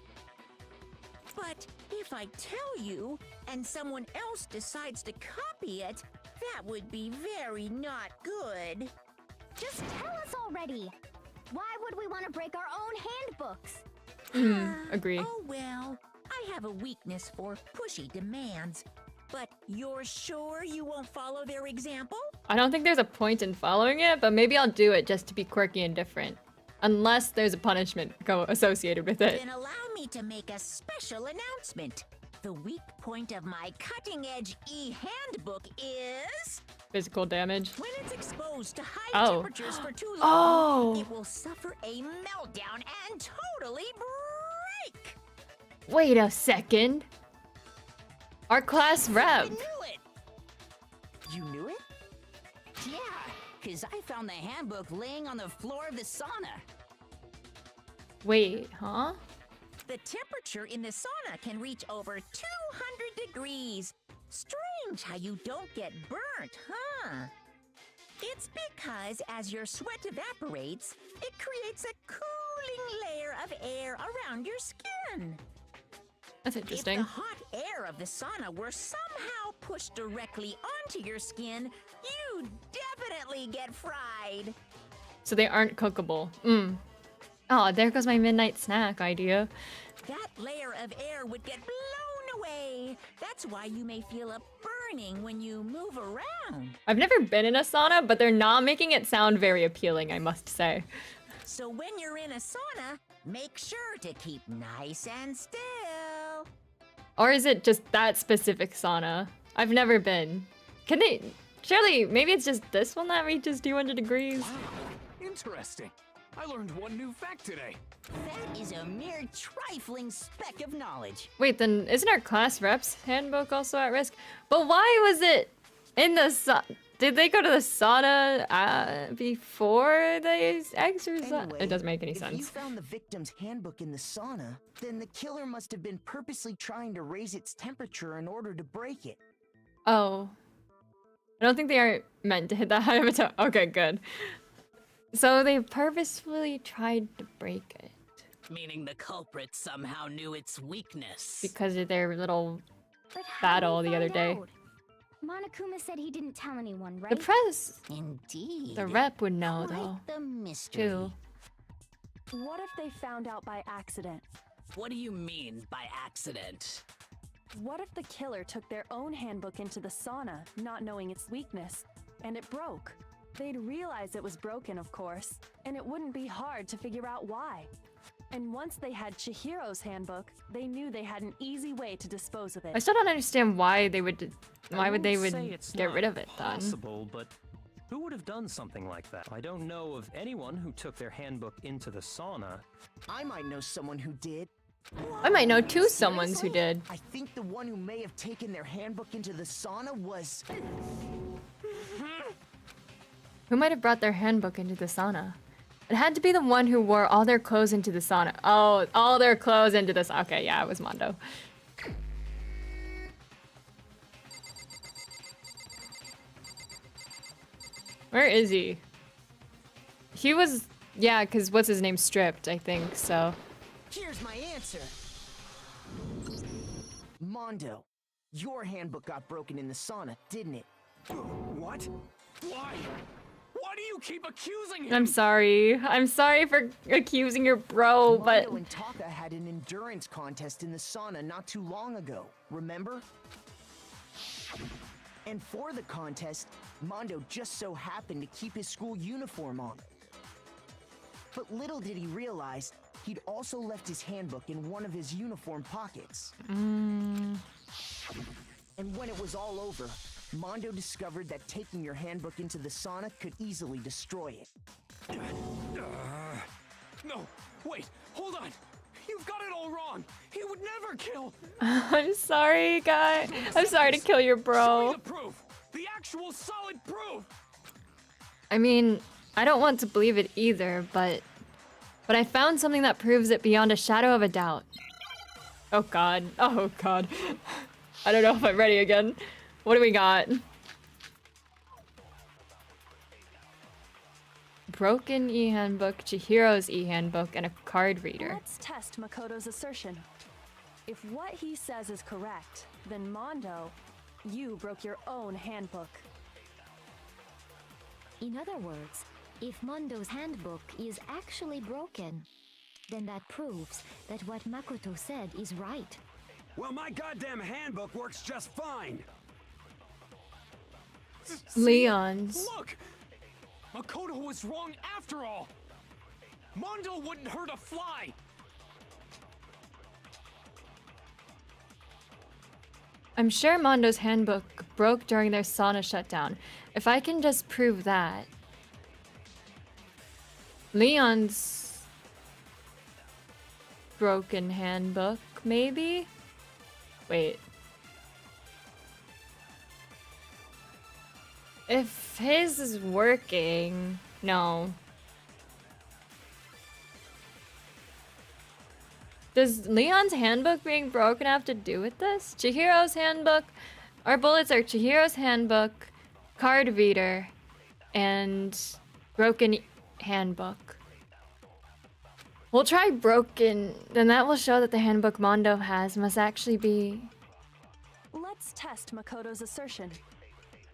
But if I tell you, and someone else decides to copy it, that would be very not good. Just tell us already! Why would we want to break our own handbooks? Agree. Oh well, I have a weakness for pushy demands. But you're sure you won't follow their example? I don't think there's a point in following it, but maybe I'll do it just to be quirky and different. Unless there's a punishment associated with it. Then allow me to make a special announcement. The weak point of my cutting-edge e-handbook is... Physical damage. When it's exposed to high temperatures for too long, Oh. it will suffer a meltdown and totally break. Wait a second. Our class rep. I knew it. You knew it? Yeah, because I found the handbook laying on the floor of the sauna. Wait, huh? The temperature in the sauna can reach over 200 degrees. Strange how you don't get burnt, huh? It's because as your sweat evaporates, it creates a cooling layer of air around your skin. That's interesting. If the hot air of the sauna were somehow pushed directly onto your skin, you'd definitely get fried. So they aren't cookable. Oh, there goes my midnight snack idea. That layer of air would get blown away. That's why you may feel a warning when you move around. I've never been in a sauna, but they're not making it sound very appealing, I must say. So when you're in a sauna, make sure to keep nice and still. Or is it just that specific sauna? I've never been. Can they... Surely, maybe it's just this one that reaches 200 degrees. Wow, interesting. I learned one new fact today. That is a mere trifling speck of knowledge. Wait, then isn't our class reps handbook also at risk? But why was it in the did they go to the sauna before they exercise? Anyway, It doesn't make any if sense. you found the victim's handbook in the sauna, then the killer must have been purposely trying to raise its temperature in order to break it. Oh. I don't think they are meant to hit that high of a temperature. Okay, good. So they purposefully tried to break it. Meaning the culprit somehow knew its weakness. Because of their little But how battle did the he other find day. out? Monokuma said he didn't tell anyone, right? The press, Indeed. the rep would know Quite though, the mystery. too. What if they found out by accident? What do you mean by accident? What if the killer took their own handbook into the sauna, not knowing its weakness, and it broke? They'd realize it was broken, of course, and it wouldn't be hard to figure out why. And once they had Chihiro's handbook, they knew they had an easy way to dispose of it. I still don't understand why they would. Why would they won't say it's get not rid of it then? Possible, but who would have done something like that? I don't know of anyone who took their handbook into the sauna. I might know someone who did. I might know two someones who did. I think the one who may have taken their handbook into the sauna was... Who might have brought their handbook into the sauna? It had to be the one who wore all their clothes into the sauna. Oh, all their clothes into this. Okay, yeah, it was Mondo. Where is he? He was, yeah, because what's his name? Stripped, I think, so. Here's my answer. Mondo, your handbook got broken in the sauna, didn't it? What? Why? Why do you keep accusing him? I'm sorry. I'm sorry for accusing your bro, but... Mondo and Taka had an endurance contest in the sauna not too long ago, remember? And for the contest, Mondo just so happened to keep his school uniform on. But little did he realize, he'd also left his handbook in one of his uniform pockets. And when it was all over, Mondo discovered that taking your handbook into the sauna could easily destroy it. No, wait, hold on. You've got it all wrong. He would never kill. I'm sorry, guy. I'm sorry to kill your Show me bro. the proof. The actual solid proof. I mean, I don't want to believe it either, but I found something that proves it beyond a shadow of a doubt. Oh god. Oh god. I don't know if I'm ready again. What do we got? Broken e-handbook, Chihiro's e-handbook, and a card reader. Let's test Makoto's assertion. If what he says is correct, then Mondo, you broke your own handbook. In other words, if Mondo's handbook is actually broken, then that proves that what Makoto said is right. Well, my goddamn handbook works just fine. Leon's. Look! Makoto was wrong after all. Mondo wouldn't hurt a fly. I'm sure Mondo's handbook broke during their sauna shutdown. If I can just prove that. Leon's broken handbook, maybe? Wait. If his is working, no. Does Leon's handbook being broken have to do with this? Chihiro's handbook? Our bullets are Chihiro's handbook, card reader, and broken handbook. We'll try broken, then that will show that the handbook Mondo has must actually be... Let's test Makoto's assertion.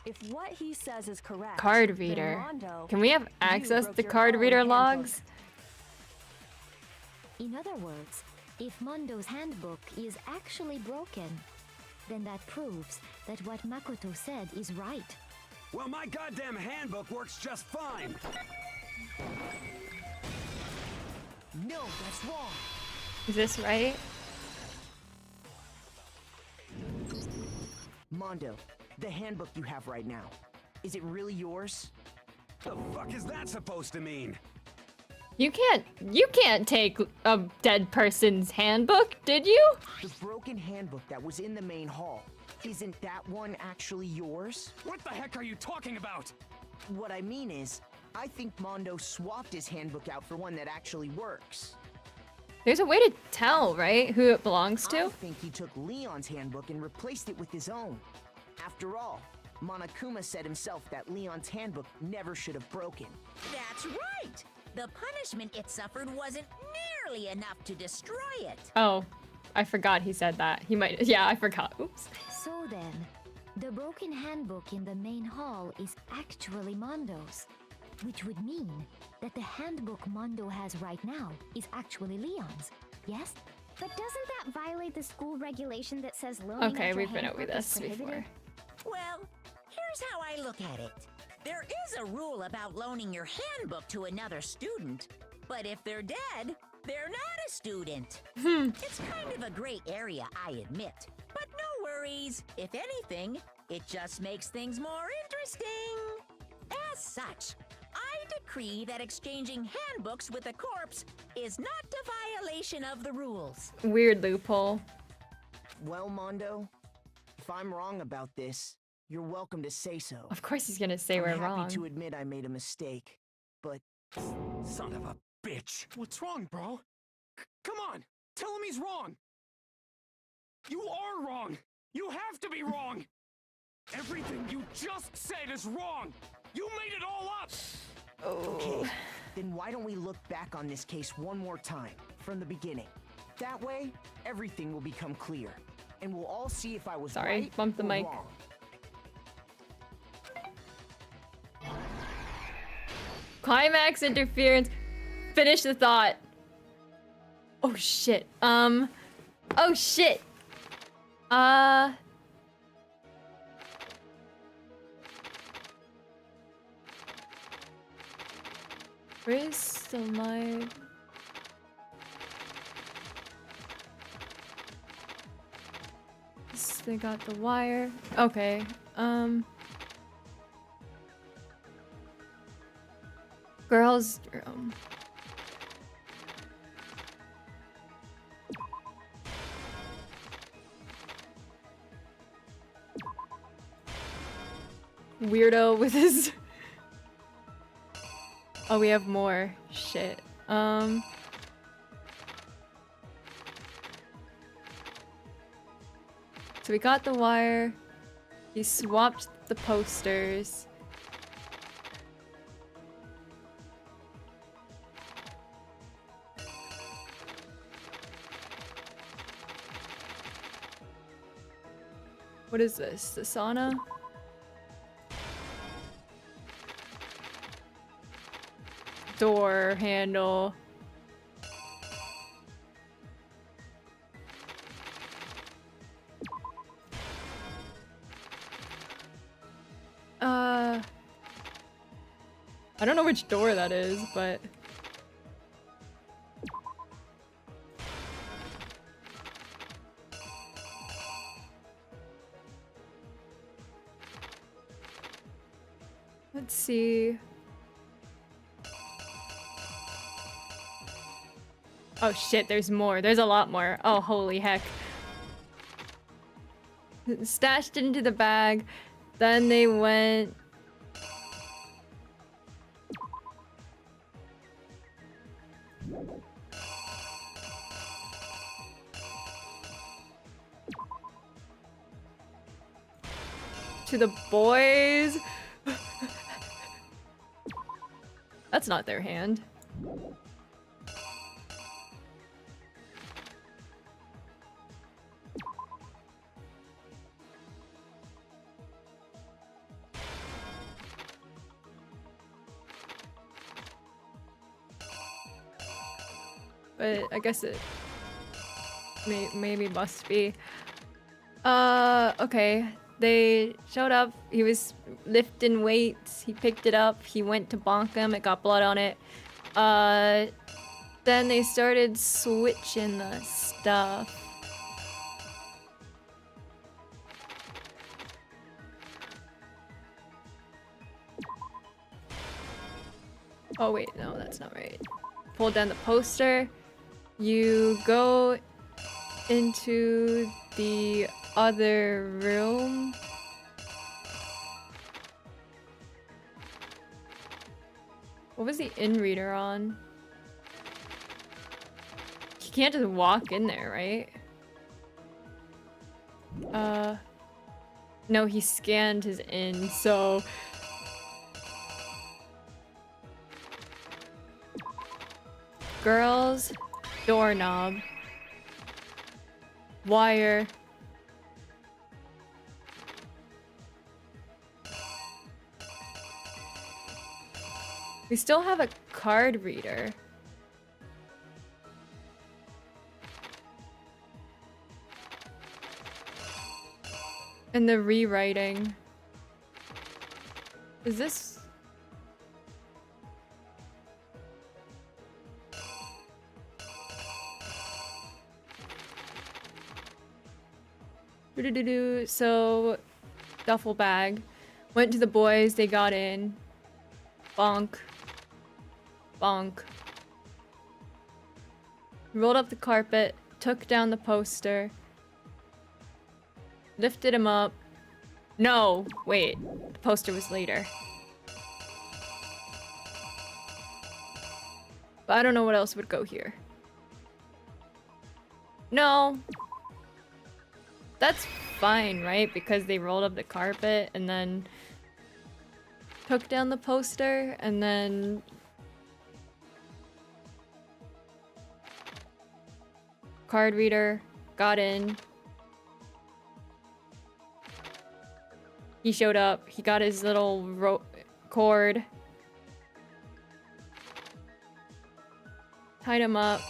If what he says is correct, card then reader. Mondo, Can we have you access broke to your card own reader handbook. logs? In other words, if Mondo's handbook is actually broken, then that proves that what Makoto said is right. Well, my goddamn handbook works just fine. No, that's wrong. Is this right? Mondo, the handbook you have right now, is it really yours? The fuck is that supposed to mean? You can't take a dead person's handbook, did you? The broken handbook that was in the main hall, isn't that one actually yours? What the heck are you talking about? What I mean is, I think Mondo swapped his handbook out for one that actually works. There's a way to tell, right, who it belongs to? I think he took Leon's handbook and replaced it with his own. After all, Monokuma said himself that Leon's handbook never should have broken. That's right! The punishment it suffered wasn't nearly enough to destroy it. Oh, I forgot he said that. He might, yeah, I forgot. Oops. So then, the broken handbook in the main hall is actually Mondo's, which would mean that the handbook Mondo has right now is actually Leon's, yes? But doesn't that violate the school regulation that says loaning Okay, out your we've been over handbook is this prohibited? before. Well, here's how I look at it. There is a rule about loaning your handbook to another student, but if they're dead, they're not a student. It's kind of a gray area, I admit. But no worries. If anything, it just makes things more interesting. As such, I decree that exchanging handbooks with a corpse is not a violation of the rules. Weird loophole. Well, Mondo, if I'm wrong about this, you're welcome to say so. Of course he's gonna say we're I'm wrong. happy to admit I made a mistake, but... Son of a bitch. What's wrong, bro? Come on, tell him he's wrong. You are wrong. You have to be wrong. Everything you just said is wrong. You made it all up. Okay, then why don't we look back on this case one more time, from the beginning? That way, everything will become clear, and we'll all see if I was Sorry, right bumped the or mic. wrong. Climax interference. Finish the thought. Oh shit. Oh shit. Where's the light? They got the wire. Okay. Girls' room. Weirdo with his... Oh, we have more shit. So we got the wire. He swapped the posters. What is this? The sauna? Door handle. I don't know which door that is, but... Let's see... Oh shit, there's more. There's a lot more. Oh, holy heck. Stashed into the bag. Then they went... to the boys. That's not their hand. But I guess it maybe must be. Okay. They showed up. He was lifting weights. He picked it up. He went to bonk him. It got blood on it. Then they started switching the stuff. Oh wait, no, that's not right. Pull down the poster. You go into the other room. What was the in-reader on? You can't just walk in there, right? No, he scanned his in, so... Girls, doorknob, wire. We still have a card reader. And the rewriting. Is this... So, duffel bag. Went to the boys, they got in. Bonk. Bonk. Rolled up the carpet, took down the poster. Lifted him up. No, wait. The poster was later. But I don't know what else would go here. No. That's fine, right? Because they rolled up the carpet and then took down the poster and then card reader got in. He showed up. He got his little cord. Tied him up.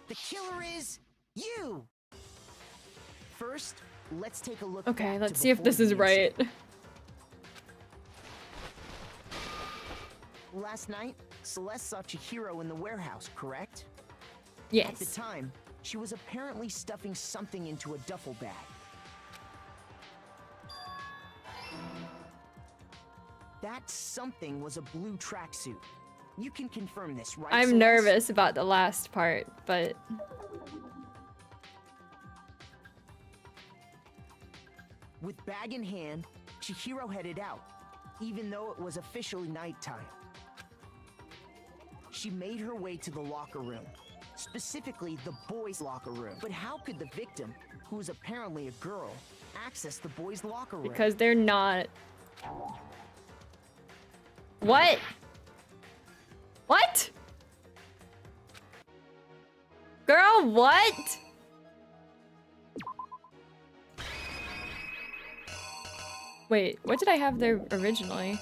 The killer is you! First, let's take a look. Okay, let's see if this is right. Last night, Celeste saw Chihiro in the warehouse, correct? Yes. At the time, she was apparently stuffing something into a duffel bag. That something was a blue tracksuit. You can confirm this, right? I'm Celeste? nervous about the last part, but... With bag in hand, Chihiro headed out, even though it was officially nighttime. She made her way to the locker room, specifically the boys' locker room. But how could the victim, who was apparently a girl, access the boys' locker room? Because they're not... What? What? Girl, what? Wait, what did I have there originally?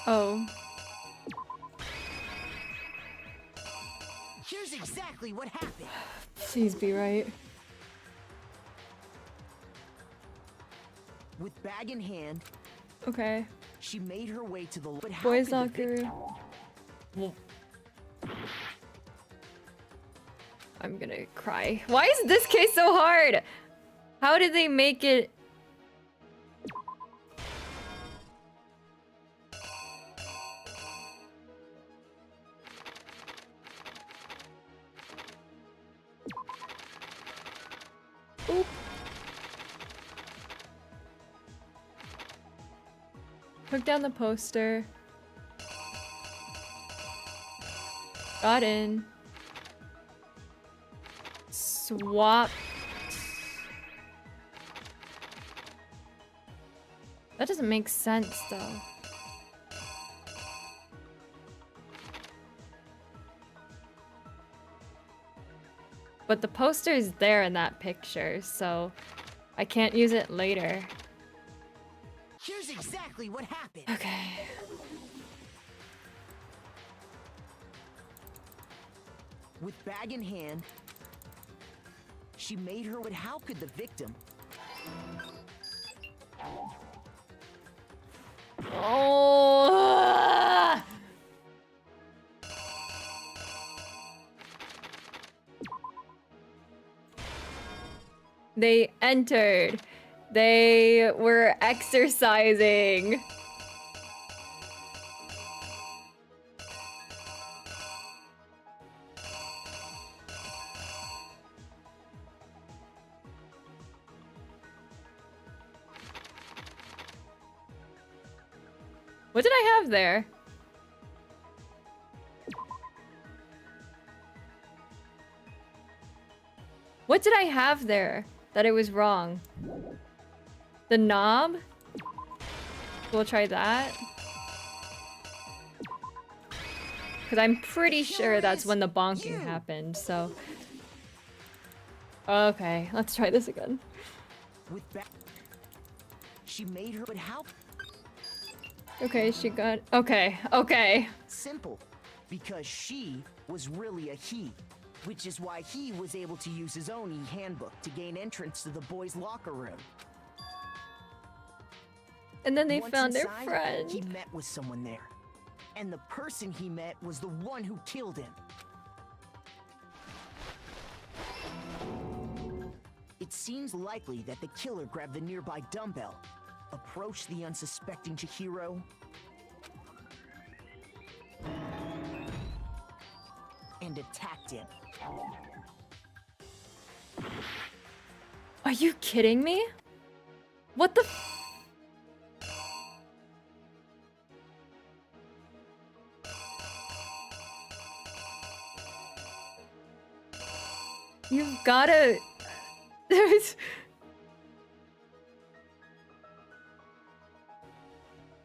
Oh. Here's exactly what happened. Please be right. With bag in hand, okay. She made her way to the boys' locker room. I'm gonna cry. Why is this case so hard? How did they make it? Oop. Took down the poster. Got in. Swap. That doesn't make sense though. But the poster is there in that picture, so I can't use it later. Here's exactly what happened. Okay. With bag in hand, she made her. But how could the victim? Oh. They entered. They were exercising. What did I have there? What did I have there that it was wrong? The knob? We'll try that. Because I'm pretty sure that's when the bonking happened, so... Okay, let's try this again. With she made her. But how? Okay, she got... Okay, okay. Simple. Because she was really a he. Which is why he was able to use his own e-handbook to gain entrance to the boys' locker room. And then they Once found their inside, friend. He met with someone there. And the person he met was the one who killed him. It seems likely that the killer grabbed the nearby dumbbell, approached the unsuspecting Chihiro, and attacked him. Are you kidding me? What the f- You've gotta... There's...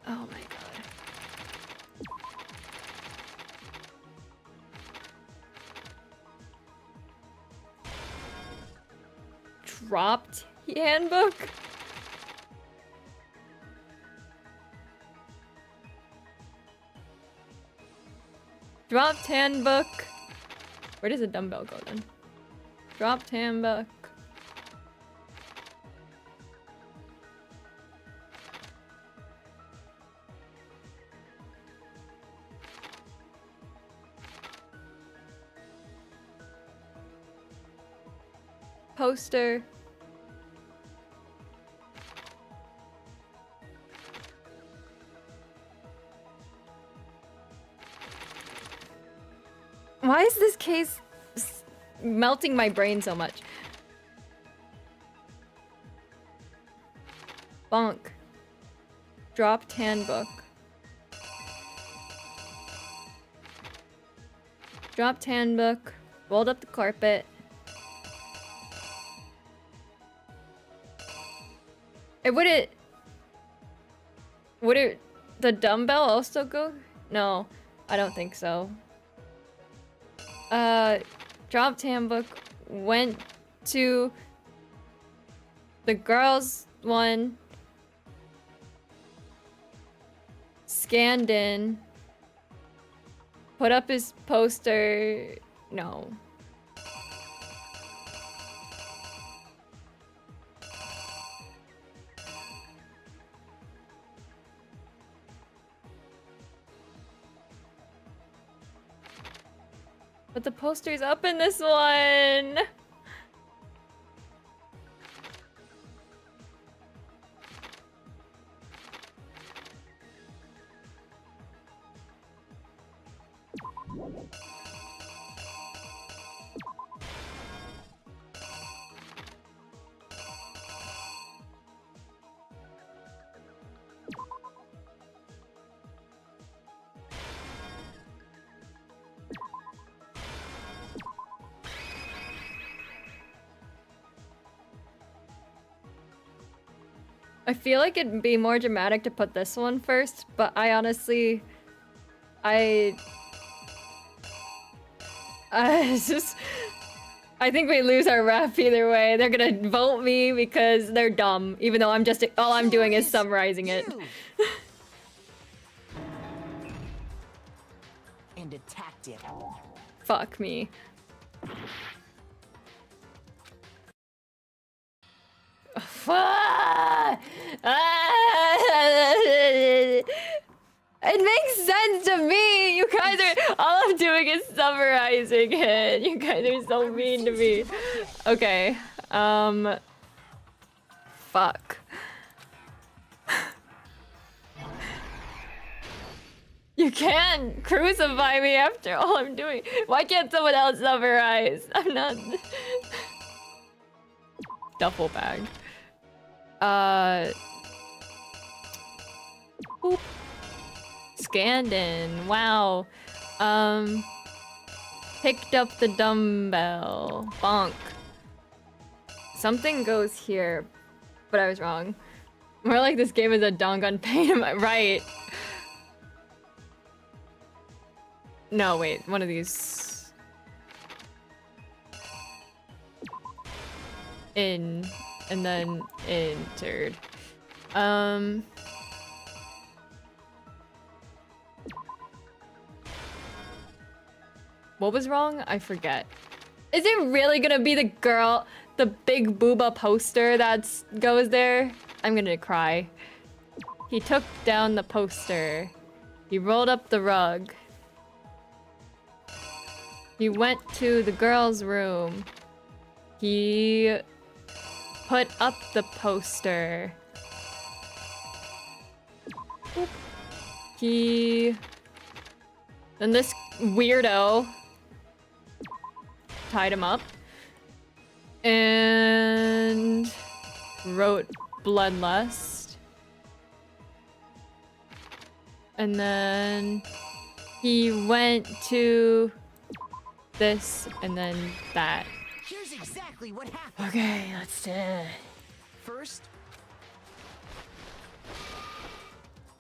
Oh my god. Dropped handbook? Dropped handbook. Where does the dumbbell go then? Dropped handbook. Poster. Why is this case melting my brain so much? Bonk. Dropped handbook. Dropped handbook. Rolled up the carpet. It wouldn't... Would it... The dumbbell also go? No, I don't think so. Dropped handbook. Went to... the girls' one. Scanned in. Put up his poster. No. But the poster's up in this one. I feel like it'd be more dramatic to put this one first, but I honestly... I I think we lose our ref either way. They're gonna vote me because they're dumb, even though I'm just all I'm doing is summarizing it. And attacked it. Fuck me. It makes sense to me. You guys are all I'm doing is summarizing it. You guys are so mean to me. Okay. Fuck. You can't crucify me after all I'm doing. Why can't someone else summarize? I'm not. Duffel bag. Boop. Scanned in. Wow. Picked up the dumbbell. Bonk. Something goes here, but I was wrong. More like this game is a Danganronpa. Am I right? No, wait. One of these. In. And then entered. What was wrong? I forget. Is it really gonna be the girl, the big booba poster that goes there? I'm gonna cry. He took down the poster. He rolled up the rug. He went to the girls' room. He put up the poster. Boop. Then this weirdo tied him up and wrote bloodlust. And then he went to this and then that. Here's exactly what happened. Okay, let's do it. First,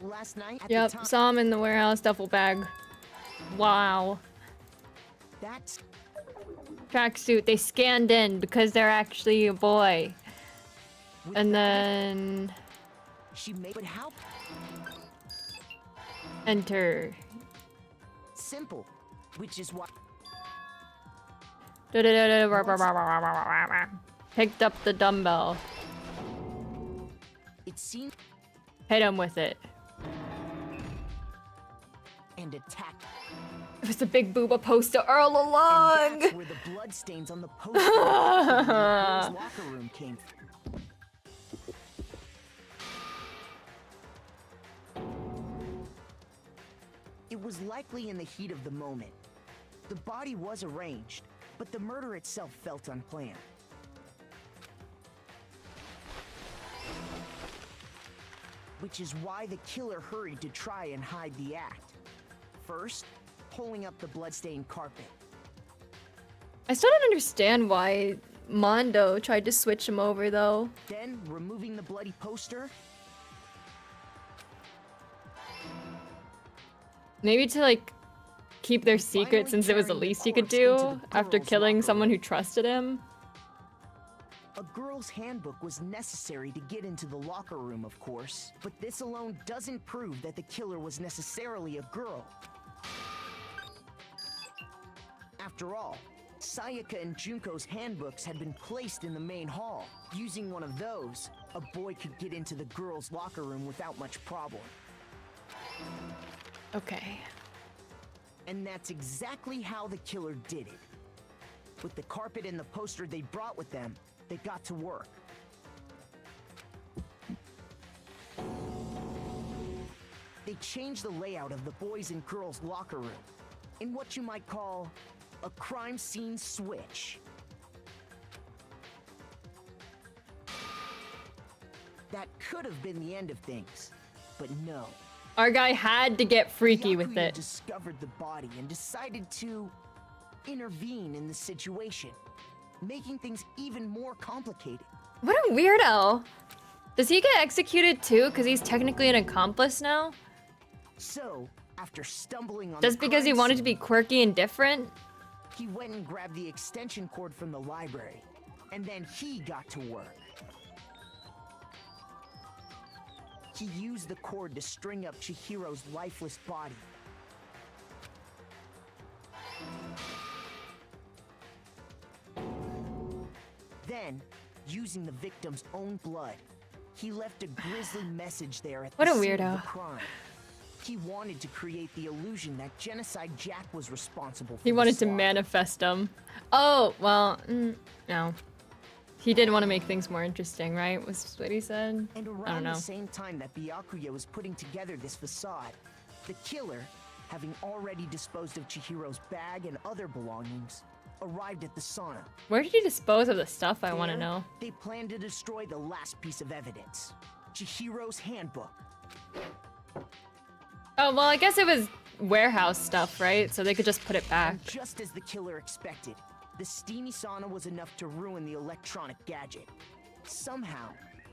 last night at Yep, the time, saw him in the warehouse duffel bag. Wow. that's Tracksuit, they scanned in because they're actually a boy. And then she made it. How enter. simple, which is why Picked up the dumbbell. it seemed Hit him with it. and attacked. It was a big booba poster all along. And that's where the bloodstains on the poster in the girls' locker room came from. It was likely in the heat of the moment. The body was arranged, but the murder itself felt unplanned. Which is why the killer hurried to try and hide the act. First, pulling up the bloodstained carpet. I still don't understand why Mondo tried to switch him over though. Then, removing the bloody poster. Maybe to like keep their secret since it was the least he could do after killing someone who trusted him. A girl's handbook was necessary to get into the locker room, of course, but this alone doesn't prove that the killer was necessarily a girl. After all, Sayaka and Junko's handbooks had been placed in the main hall. Using one of those, a boy could get into the girls' locker room without much problem. Okay. And that's exactly how the killer did it. With the carpet and the poster they brought with them, they got to work. They changed the layout of the boys' and girls' locker room in what you might call a crime scene switch. That could have been the end of things, but no. Our guy had to get freaky with Yakuya it. discovered the body and decided to intervene in the situation, making things even more complicated. What a weirdo. Does he get executed too? Because he's technically an accomplice now? So, after stumbling on Just the because he crime wanted to scene, be quirky and different? He went and grabbed the extension cord from the library, and then he got to work. He used the cord to string up Chihiro's lifeless body. Then, using the victim's own blood, he left a grisly message there at What the a scene of weirdo. the crime. He wanted to create the illusion that Genocide Jack was responsible for He the wanted to slaughter. manifest them. Oh, well, no. He did want to make things more interesting, right? Was what he said? And I don't around know. the same time that Byakuya was putting together this facade, the killer, having already disposed of Chihiro's bag and other belongings, arrived at the sauna. Where did he dispose of the stuff? I want to There, know. They planned to destroy the last piece of evidence, Chihiro's handbook. Oh, well, I guess it was warehouse stuff, right? So they could just put it back. And just as the killer expected, the steamy sauna was enough to ruin the electronic gadget. Somehow,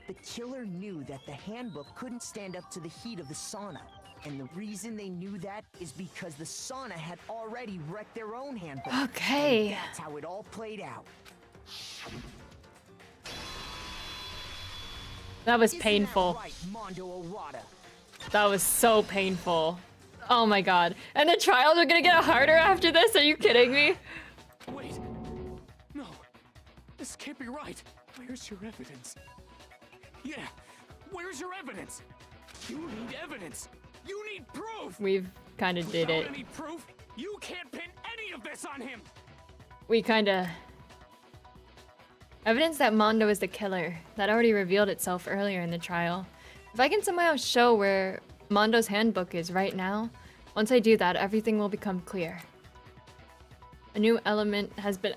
the killer knew that the handbook couldn't stand up to the heat of the sauna. And the reason they knew that is because the sauna had already wrecked their own handbook. Okay. And that's how it all played out. That was Isn't painful. that right, Mondo Arata? That was so painful. Oh my god. And the trials are gonna get harder after this? Are you kidding me? Wait. No. This can't be right. Where's your evidence? Yeah. Where's your evidence? You need evidence. You need proof. We've kind of did it. Without any proof, you can't pin any of this on him. We kind of... Evidence that Mondo is the killer. That already revealed itself earlier in the trial. If I can somehow show where Mondo's handbook is right now, once I do that, everything will become clear. A new element has been...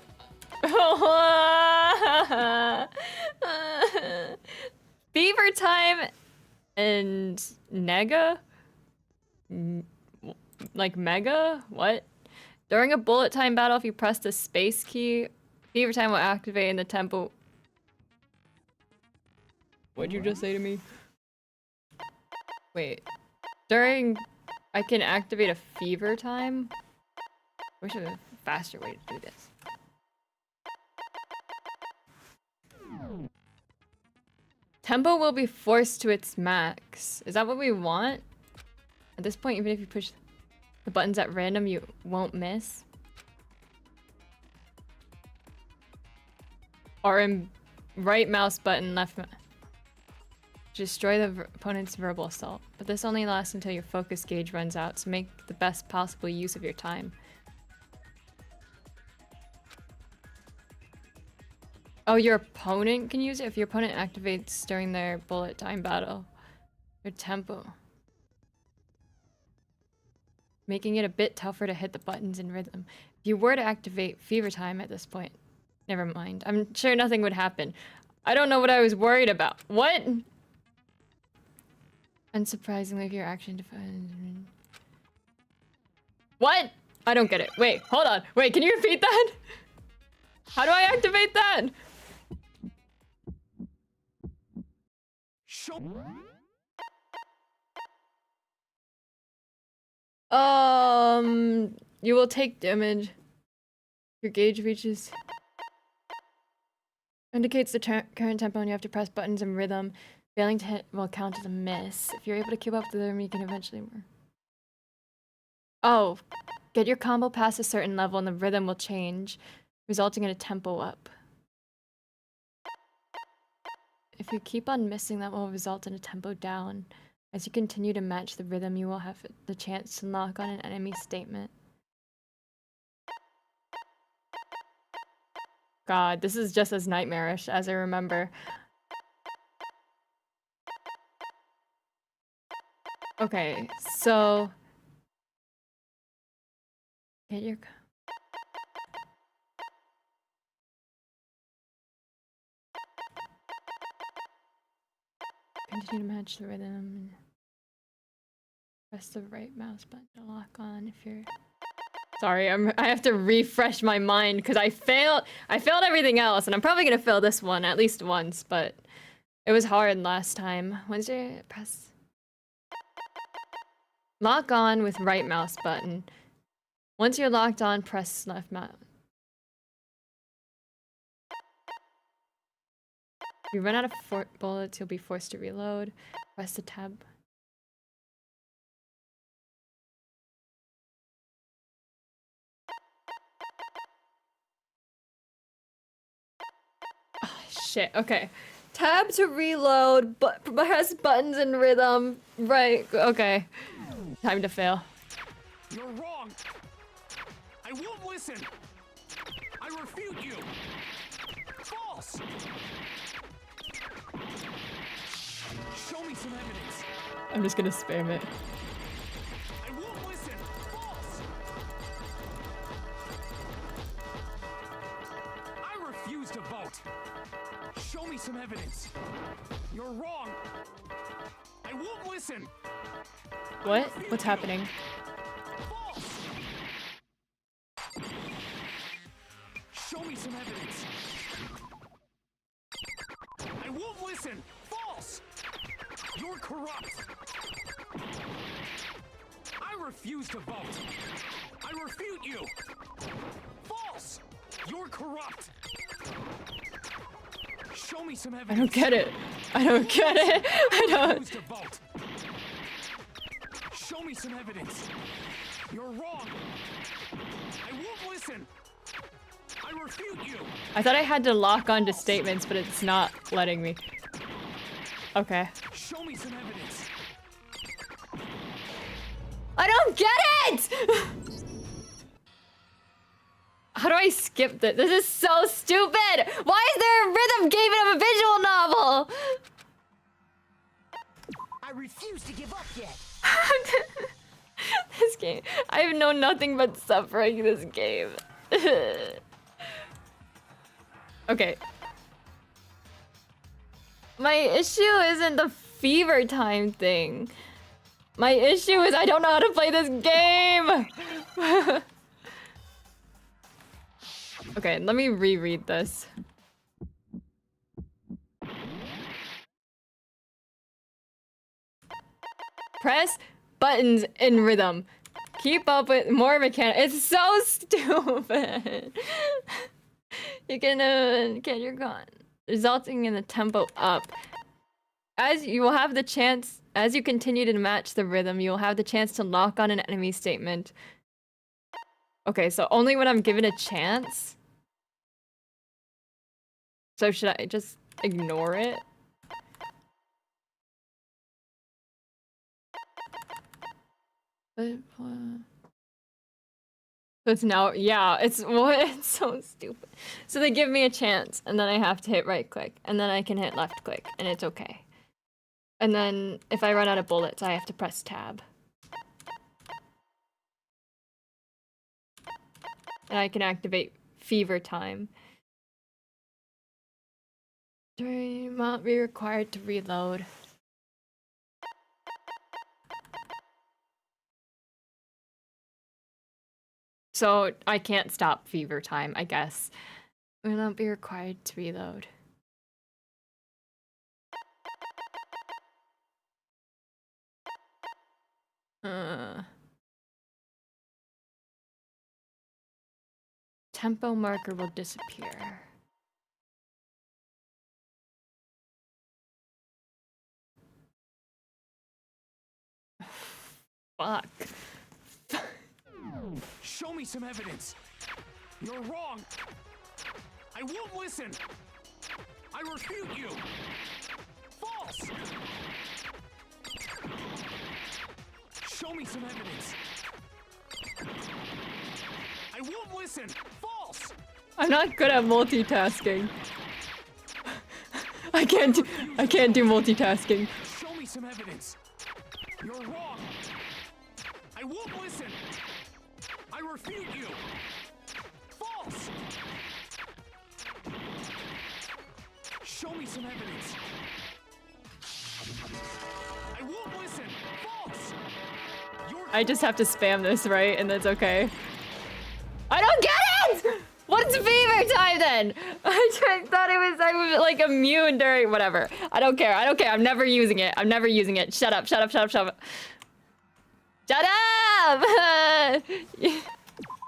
Fever Time and Nega? Like Mega? What? During a bullet time battle, if you press the space key, Fever Time will activate in the tempo. What'd you just say to me? Wait. During... I can activate a Fever Time? I wish there was a faster way to do this. Tempo will be forced to its max. Is that what we want? At this point, even if you push the buttons at random, you won't miss. Or in right mouse button, left mouse. Destroy the opponent's verbal assault. But this only lasts until your focus gauge runs out, so make the best possible use of your time. Oh, your opponent can use it? If your opponent activates during their bullet time battle. Your tempo. Making it a bit tougher to hit the buttons in rhythm. If you were to activate Fever Time at this point, never mind. I'm sure nothing would happen. I don't know what I was worried about. What? Unsurprisingly, if your action defines... What? I don't get it. Wait, hold on. Wait, can you repeat that? How do I activate that? You will take damage. Your gauge reaches... Indicates the current tempo and you have to press buttons in rhythm. Failing to hit will count as a miss. If you're able to keep up with them, you can eventually... Oh. Get your combo past a certain level and the rhythm will change, resulting in a tempo up. If you keep on missing, that will result in a tempo down. As you continue to match the rhythm, you will have the chance to knock on an enemy statement. God, this is just as nightmarish as I remember. Okay, so... Get your... Continue to match the rhythm. Press the right mouse button to lock on if you're... Sorry, I have to refresh my mind because I failed everything else, and I'm probably gonna fail this one at least once, but it was hard last time. Once you press... Lock on with right mouse button. Once you're locked on, press left mouse. If you run out of bullets, you'll be forced to reload. Press the tab. Oh, shit. Okay. Tab to reload, but press buttons in rhythm. Right. Okay. Time to fail. You're wrong. I won't listen. I refute you. False. Show me some evidence. I'm just gonna spam it. I won't listen. False. I refuse to vote. Show me some evidence. You're wrong. I won't listen. What? What's happening? False. Show me some evidence. I won't listen. False. You're corrupt. I refuse to vote. I refute you. False. You're corrupt. Show me some evidence. I don't get it. I don't get it. I don't. Refuse to vote. Show me some evidence. You're wrong. I won't listen. I refute you. I thought I had to lock onto statements, but it's not letting me. Okay. Show me some evidence. I don't get it! How do I skip this? This is so stupid! Why is there a rhythm game in a visual novel? I refuse to give up yet. This game. I have known nothing but suffering this game. Okay. My issue isn't the fever time thing. My issue is I don't know how to play this game! Okay, let me reread this. Press buttons in rhythm. Keep up with more mechanics. It's so stupid. You can get your gun, resulting in the tempo up. As you will have the chance, as you continue to match the rhythm, you will have the chance to lock on an enemy statement. Okay, so only when I'm given a chance? So should I just ignore it? But, so it's now, yeah, it's what? It's so stupid. So they give me a chance, and then I have to hit right click, and then I can hit left click, and it's okay. And then if I run out of bullets, I have to press tab. And I can activate fever time. Do I not be required to reload? So I can't stop fever time, I guess. Will not be required to reload. Tempo marker will disappear. Fuck. Show me some evidence. You're wrong. I won't listen. I refute you. False. Show me some evidence. I won't listen. False. I'm not good at multitasking. I can't do multitasking. Show me some evidence. You're wrong. I won't listen. I refute you. False. Show me some evidence. I won't listen. False. I just have to spam this, right? And that's okay. I don't get it! What's fever time then? I thought I was like immune during whatever. I don't care. I don't care. I'm never using it. I'm never using it. Shut up. Shut up. Shut up. Shut up. Shut up!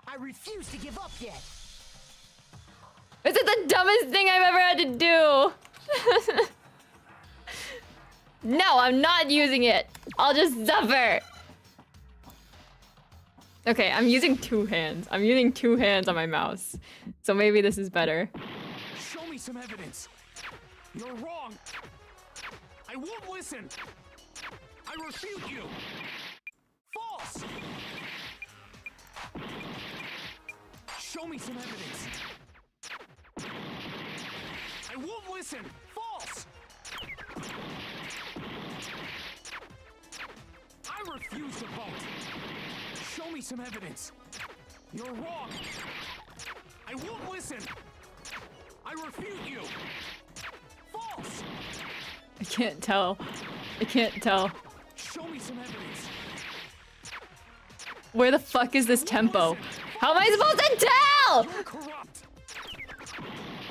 I refuse to give up yet. Is it the dumbest thing I've ever had to do? No, I'm not using it. I'll just suffer. Okay, I'm using 2 hands. I'm using 2 hands on my mouse. So maybe this is better. Show me some evidence. You're wrong. I won't listen. I refute you. False. Show me some evidence. I won't listen. False. I refuse to vote. Show me some evidence. You're wrong. I won't listen. I refute you. False. I can't tell. I can't tell. Show me some evidence. Where the fuck is this tempo? How am I supposed to tell? You're corrupt.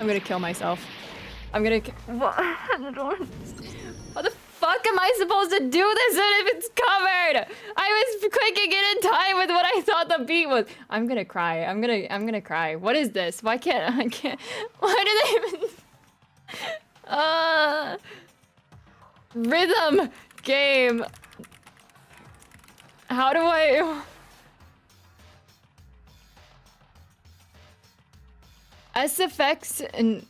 I'm gonna kill myself. I'm gonna. What? How the fuck am I supposed to do this if it's covered? I was clicking it in time with what I thought the beat was. I'm gonna cry. I'm gonna cry. What is this? Why can't I can't? Why do they even? Rhythm game. How do I? SFX and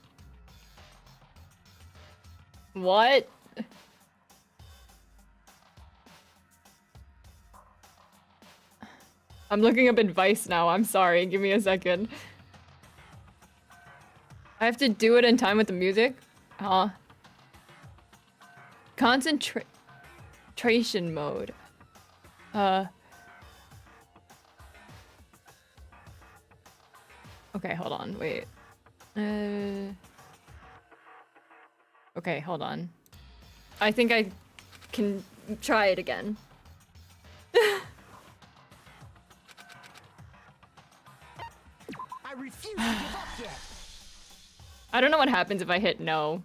what? I'm looking up advice now. I'm sorry. Give me a second. I have to do it in time with the music? Huh? Concentration mode. Okay, hold on. Wait. Okay, hold on. I think I can try it again. I refuse to give up yet. I don't know what happens if I hit no,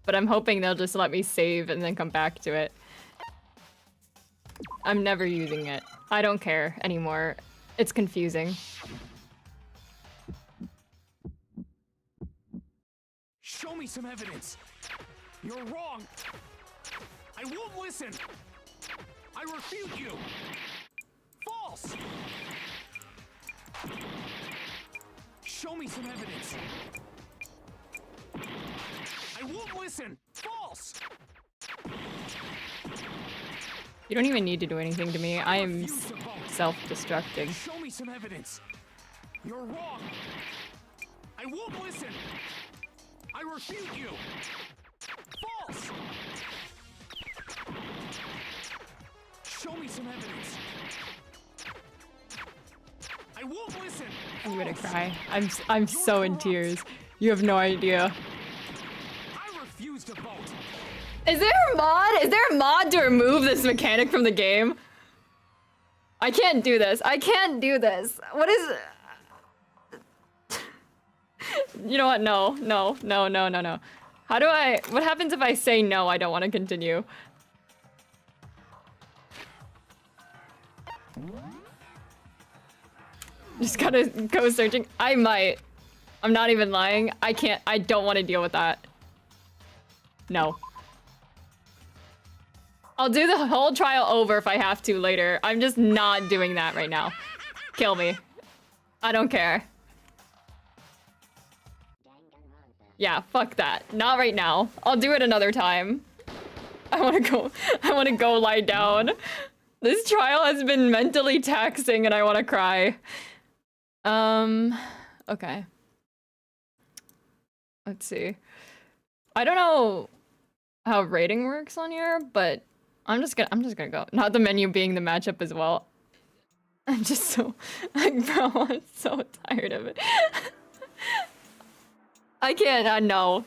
but I'm hoping they'll just let me save and then come back to it. I'm never using it. I don't care anymore. It's confusing. Show me some evidence. You're wrong. I won't listen. I refute you. False. Show me some evidence. I won't listen. False. You don't even need to do anything to me. I am self-destructing. Show me some evidence. You're wrong. I won't listen. I refute you. False. Show me some evidence. I won't listen. I'm gonna cry. I'm so in tears. You have no idea. I refuse to vote. Is there a mod? Is there a mod to remove this mechanic from the game? I can't do this. I can't do this. What is... You know what? No. How do I... What happens if I say no, I don't want to continue? Just gotta go searching. I might. I'm not even lying. I can't. I don't want to deal with that. No. I'll do the whole trial over if I have to later. I'm just not doing that right now. Kill me. I don't care. Yeah, fuck that. Not right now. I'll do it another time. I wanna go lie down. This trial has been mentally taxing and I wanna cry. Okay. Let's see. I don't know how rating works on here, but I'm just gonna go. Not the menu being the matchup as well. I'm just so, like, bro, I'm so tired of it. I can't, no,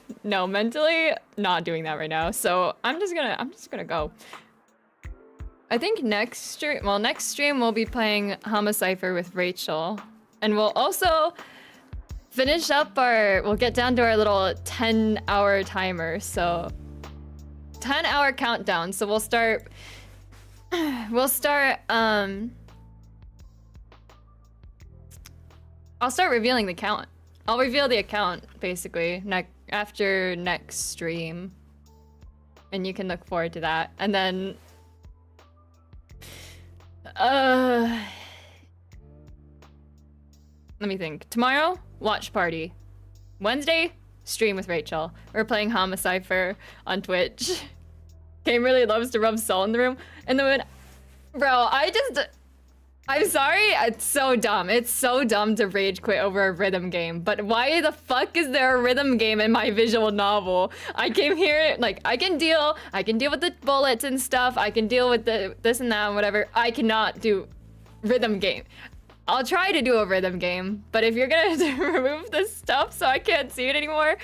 mentally not doing that right now. So I'm just gonna go. I think next stream we'll be playing Homicipher with Rachel. And we'll also finish up we'll get down to our little 10-hour timer. So 10-hour countdown. So we'll start, I'll start revealing the count. I'll reveal the account basically after next stream. And you can look forward to that. And then let me think. Tomorrow, watch party. Wednesday, stream with Rachel. We're playing Homicipher on Twitch. Game really loves to rub salt in the room. And then bro, I'm sorry, it's so dumb. It's so dumb to rage quit over a rhythm game. But why the fuck is there a rhythm game in my visual novel? I came here, like, I can deal with the bullets and stuff. I can deal with the this and that and whatever. I cannot do rhythm game. I'll try to do a rhythm game, but if you're gonna remove this stuff so I can't see it anymore,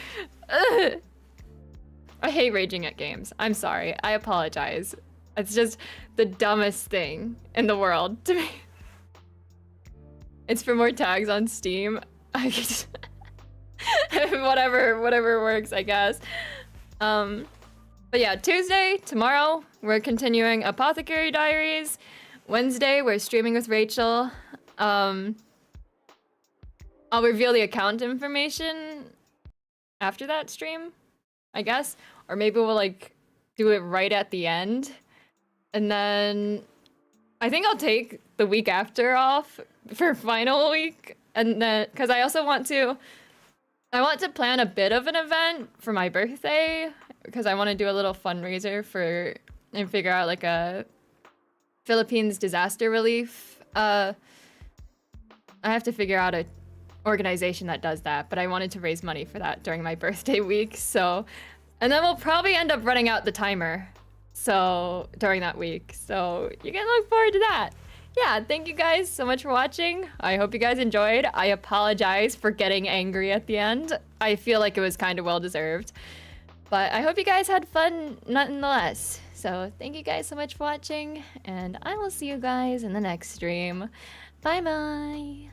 ugh. I hate raging at games. I'm sorry, I apologize. It's just the dumbest thing in the world to me. It's for more tags on Steam. I just whatever works, I guess. But yeah, Tuesday, tomorrow, we're continuing Apothecary Diaries. Wednesday, we're streaming with Rachel. I'll reveal the account information after that stream, I guess. Or maybe we'll like do it right at the end. And then I think I'll take the week after off for final week. And then, because I also want to plan a bit of an event for my birthday, because I want to do a little fundraiser and figure out like a Philippines disaster relief. I have to figure out a organization that does that, but I wanted to raise money for that during my birthday week. So, and then we'll probably end up running out the timer. So during that week, so you can look forward to that. Yeah, thank you guys so much for watching. I hope you guys enjoyed. I apologize for getting angry at the end. I feel like it was kind of well deserved, but I hope you guys had fun nonetheless. So thank you guys so much for watching, and I will see you guys in the next stream. Bye bye.